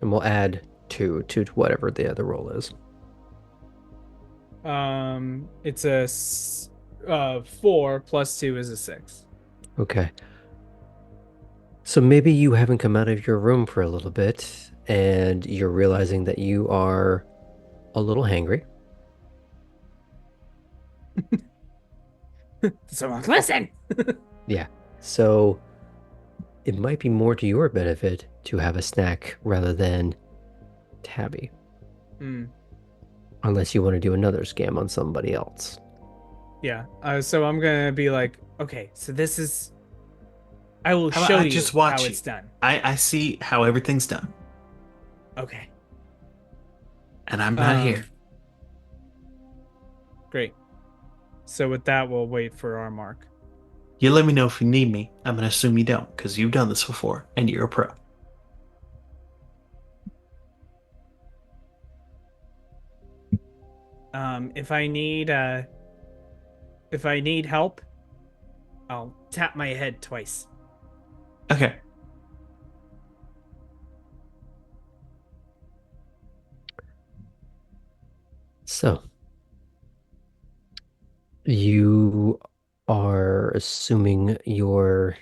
and we'll add two to whatever the other roll is. it's a 4 plus 2 is a 6. Okay. So maybe you haven't come out of your room for a little bit, and you're realizing that you are a little hangry. So listen. Yeah. So it might be more to your benefit to have a snack rather than Tabby, Hmm. unless you want to do another scam on somebody else. Yeah. So I'm gonna be like, okay, so this is I will How about show I you just how watch you? it's done. I see how everything's done, Okay. and I'm not here. Great. So with that, we'll wait for our mark. You let me know if you need me. I'm gonna assume you don't, because you've done this before, and you're a pro. If I need help, I'll tap my head twice. Okay. So you are assuming your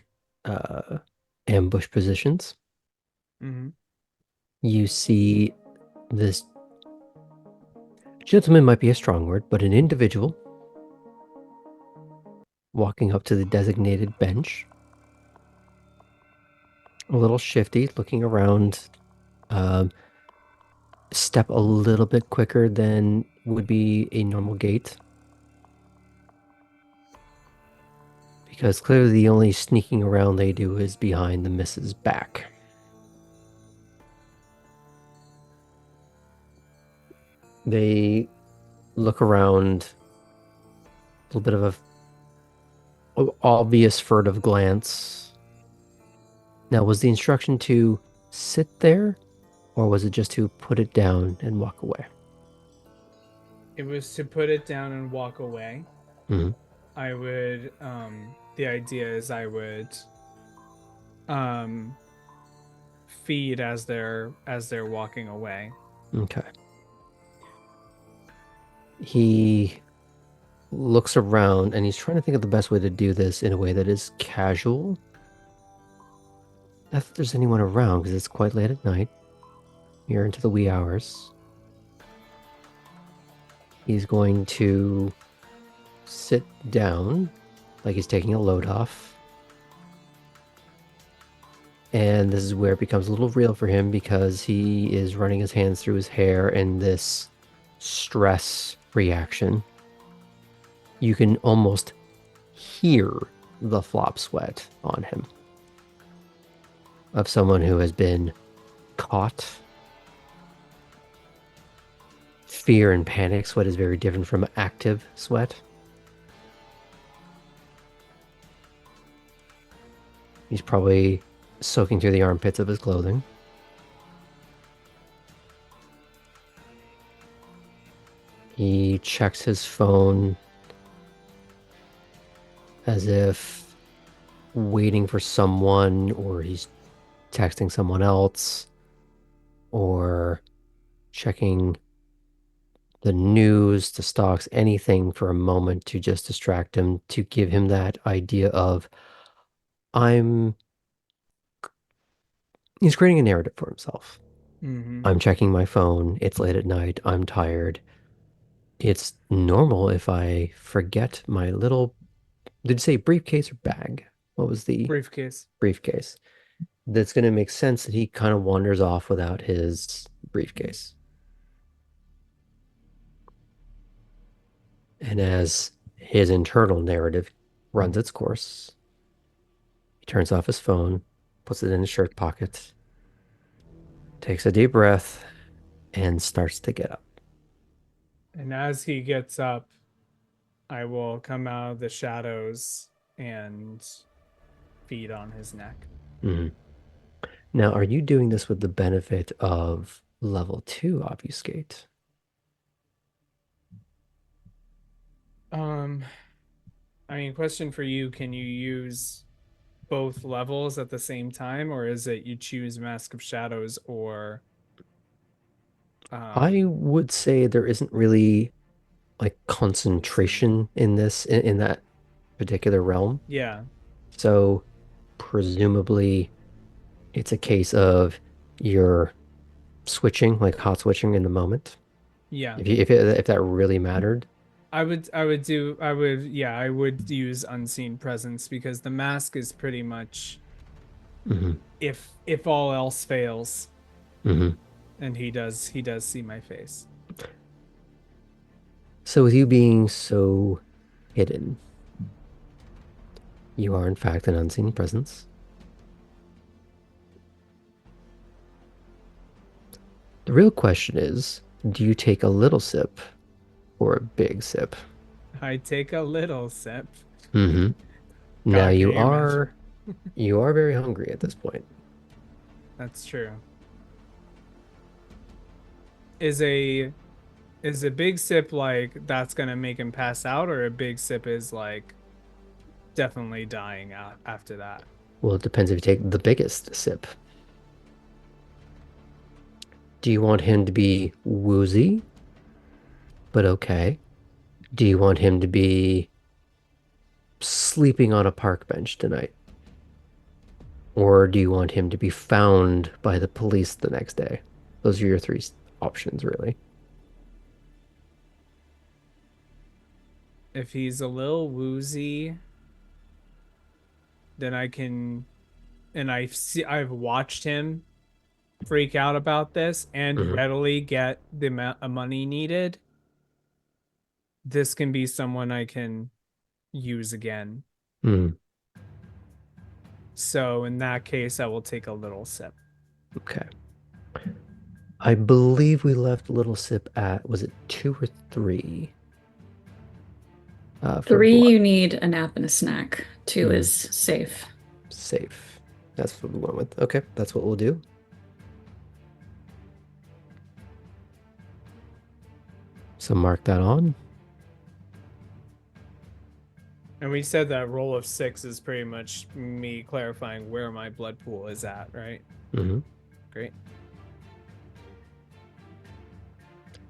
uh, ambush positions. Mm-hmm. You see this gentleman might be a strong word, but an individual walking up to the designated bench, a little shifty, looking around, um, step a little bit quicker than would be a normal gait. Because clearly the only sneaking around they do is behind the missus' back. They look around, a little bit of a obvious furtive glance. Now, was the instruction to sit there, or was it just to put it down and walk away? It was to put it down and walk away. Hmm. I would the idea is I would um feed as they're walking away. Okay. He looks around and he's trying to think of the best way to do this in a way that is casual. Not that there's anyone around because it's quite late at night. You're into the wee hours. He's going to sit down like he's taking a load off. And this is where it becomes a little real for him because he is running his hands through his hair in this stress reaction. You can almost hear the flop sweat on him of someone who has been caught. Fear and panic sweat is very different from active sweat. He's probably soaking through the armpits of his clothing. He checks his phone as if waiting for someone, or he's texting someone else, or checking the news, the stocks, anything for a moment to just distract him, to give him that idea of, I'm. He's creating a narrative for himself. Mm-hmm. I'm checking my phone. It's late at night. I'm tired. It's normal if I forget my little, did you say briefcase or bag? What was the Briefcase. briefcase? That's going to make sense that he kind of wanders off without his briefcase. And as his internal narrative runs its course, he turns off his phone, puts it in his shirt pocket, Takes a deep breath and starts to get up. And as he gets up, I will come out of the shadows and feed on his neck. Mhm. Now, are you doing this with the benefit of level 2 obfuscate? Um, I mean, question for you, can you use both levels at the same time, or is it you choose Mask of Shadows or I would say there isn't really like concentration in this in that particular realm. yeah, So presumably it's a case of you're switching, like hot switching in the moment. yeah. If that really mattered. I would use Unseen Presence because the mask is pretty much Hmm. if all else fails, Hmm. and he does see my face. So with you being so hidden, you are in fact an unseen presence. The real question is, do you take a little sip or a big sip? I take a little sip. Hmm. Now God, can you imagine? you are very hungry at this point. That's true. Is a is a big sip like that's gonna make him pass out, or a big sip is like definitely dying out after that? Well, it depends if you take the biggest sip. Do you want him to be woozy, but okay? Do you want him to be sleeping on a park bench tonight? Or do you want him to be found by the police the next day? Those are your three options, really. If he's a little woozy, then I can, and I've watched him freak out about this and Hmm. readily get the amount of money needed. This can be someone I can use again. Hmm. So in that case, I will take a little sip. Okay. I believe we left Little Sip at, was it 2 or 3? For 3, blood. you need a nap and a snack. 2 Hmm. is safe. Safe. That's what we went with. Okay, that's what we'll do. So mark that on. And we said that roll of 6 is pretty much me clarifying where my blood pool is at, right? Hmm. Great.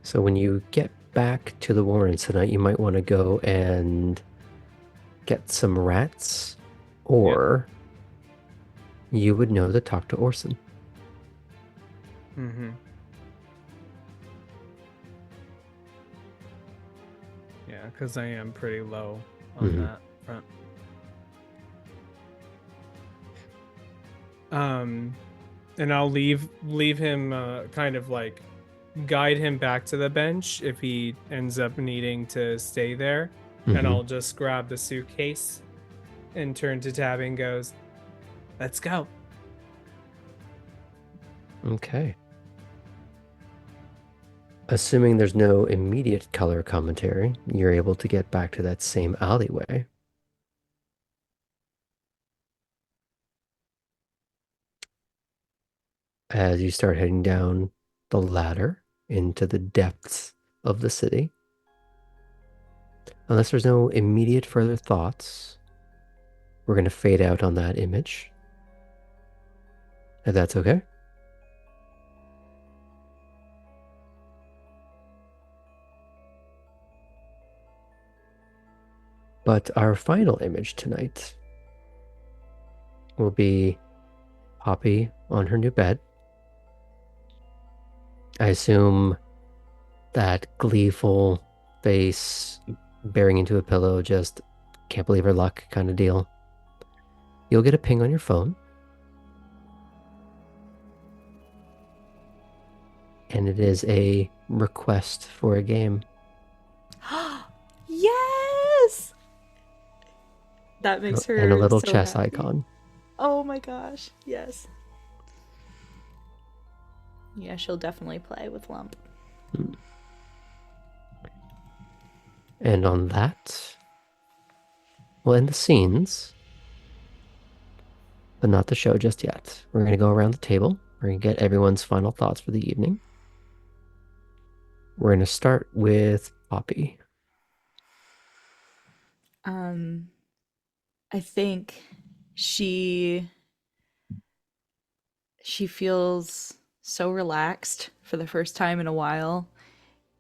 So when you get back to the Warrens tonight, you might want to go and get some rats, or you would know to talk to Orson. Mm-hmm. Yeah, because I am pretty low on that front. And I'll leave him kind of like guide him back to the bench if he ends up needing to stay there. And I'll just grab the suitcase and turn to Tabby and goes, "Let's go." Okay. Assuming there's no immediate color commentary, you're able to get back to that same alleyway. As you start heading down the ladder into the depths of the city. Unless there's no immediate further thoughts, we're going to fade out on that image. If that's okay. But our final image tonight will be Poppy on her new bed. I assume that gleeful face bearing into a pillow, just can't believe her luck kind of deal. You'll get a ping on your phone. And it is a request for a game. Yes! That makes her And a little so chess happy. icon. Oh my gosh, yes. Yeah, she'll definitely play with Lump. And on that, we'll end the scenes, but not the show just yet. We're going to go around the table. We're going to get everyone's final thoughts for the evening. We're going to start with Poppy. I think she feels so relaxed for the first time in a while,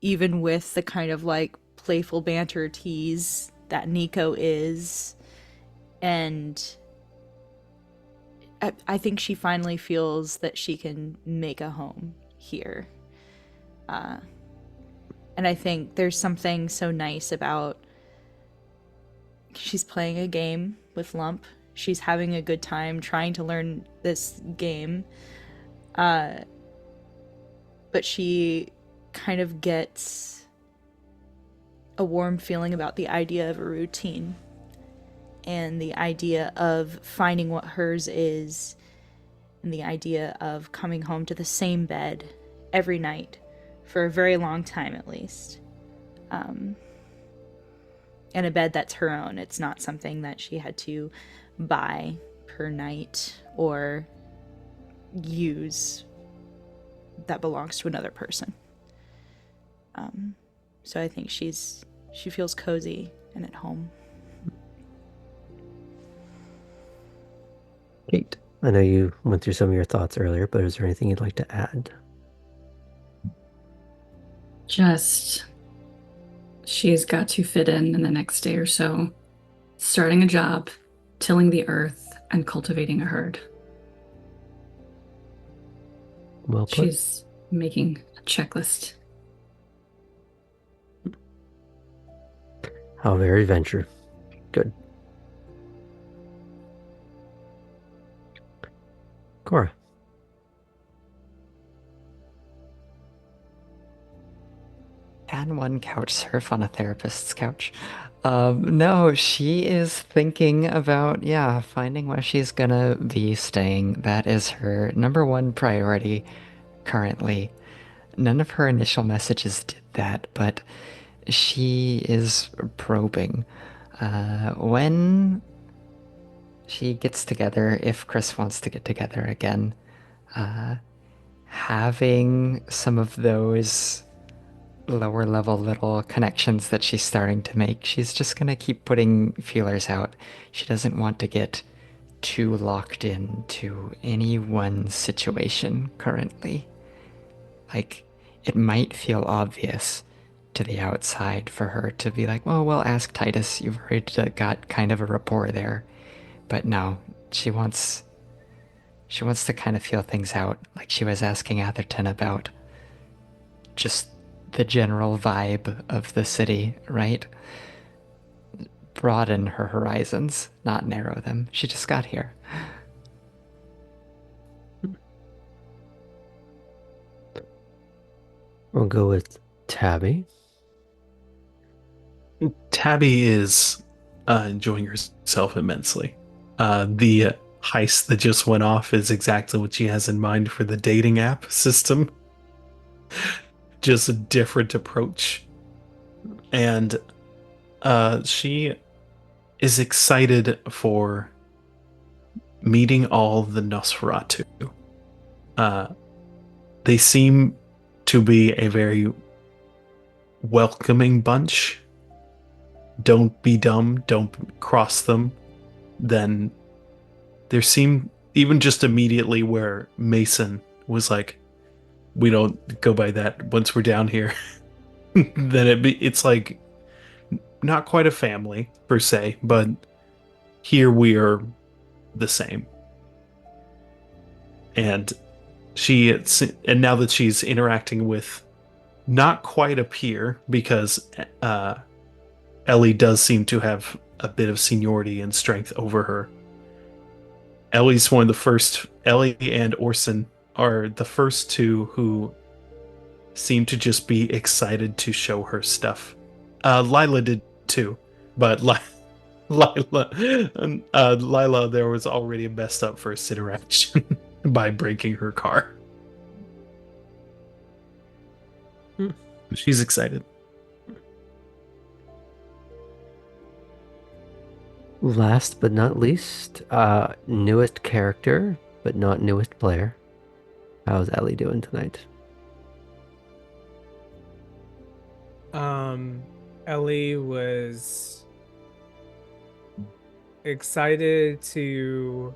even with the kind of like playful banter tease that Nico is. And I think she finally feels that she can make a home here. And I think there's something so nice about she's playing a game with Lump. She's having a good time trying to learn this game. But she kind of gets a warm feeling about the idea of a routine and the idea of finding what hers is and the idea of coming home to the same bed every night for a very long time at least. And a bed that's her own. It's not something that she had to buy per night or use that belongs to another person. So I think she feels cozy and at home. Kate, I know you went through some of your thoughts earlier, but is there anything you'd like to add? Just she's got to fit in the next day or so, starting a job, tilling the earth, and cultivating a herd. Well put. She's making a checklist. How very venture. Good. Cora. Can one couch surf on a therapist's couch? No, she is thinking about, finding where she's gonna be staying. That is her number one priority currently. None of her initial messages did that, but she is probing. When she gets together, if Chris wants to get together again, having some of those lower level little connections that she's starting to make, she's just gonna keep putting feelers out. She doesn't want to get too locked into any one situation currently. Like, it might feel obvious to the outside for her to be like, well, we'll ask Titus. You've already got kind of a rapport there. But no, she wants to kind of feel things out, like she was asking Atherton about just the general vibe of the city, right? Broaden her horizons, not narrow them. She just got here. We'll go with Tabby. Tabby is enjoying herself immensely. The heist that just went off is exactly what she has in mind for the dating app system. Just a different approach. And she is excited for meeting all the Nosferatu. They seem to be a very welcoming bunch. Don't be dumb, don't cross them. Then there seemed, even just immediately where Mason was like, we don't go by that once we're down here, then it's like not quite a family per se, but here we are the same. And now that she's interacting with not quite a peer, because Ellie does seem to have a bit of seniority and strength over her. Ellie's one of the first. Ellie and Orson are the first two who seem to just be excited to show her stuff. Lila did too, but Lila, there was already a messed up first interaction by breaking her car. She's excited. Last but not least, newest character, but not newest player. How's Ellie doing tonight? Ellie was excited to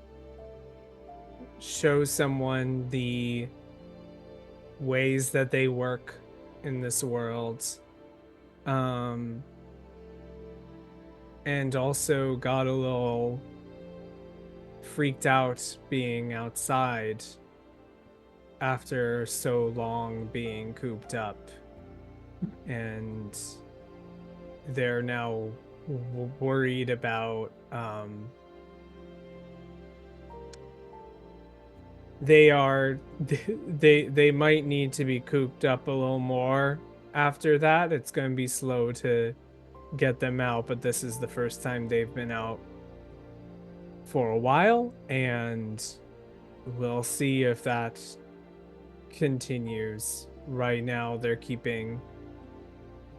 show someone the ways that they work in this world. And also got a little freaked out being outside after so long being cooped up. And they're now worried about they might need to be cooped up a little more after that. It's going to be slow to get them out, but this is the first time they've been out for a while, and we'll see if that continues. Right now they're keeping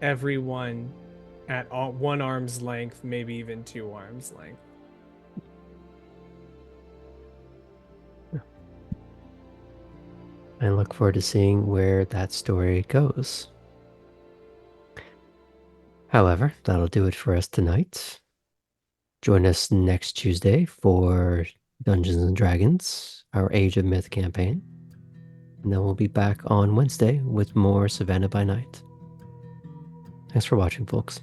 everyone at 1 arm's length, maybe even 2 arms length. I look forward to seeing where that story goes. However, that'll do it for us tonight. Join us next Tuesday for Dungeons and Dragons, our Age of Myth campaign. And then we'll be back on Wednesday with more Savannah by Night. Thanks for watching, folks.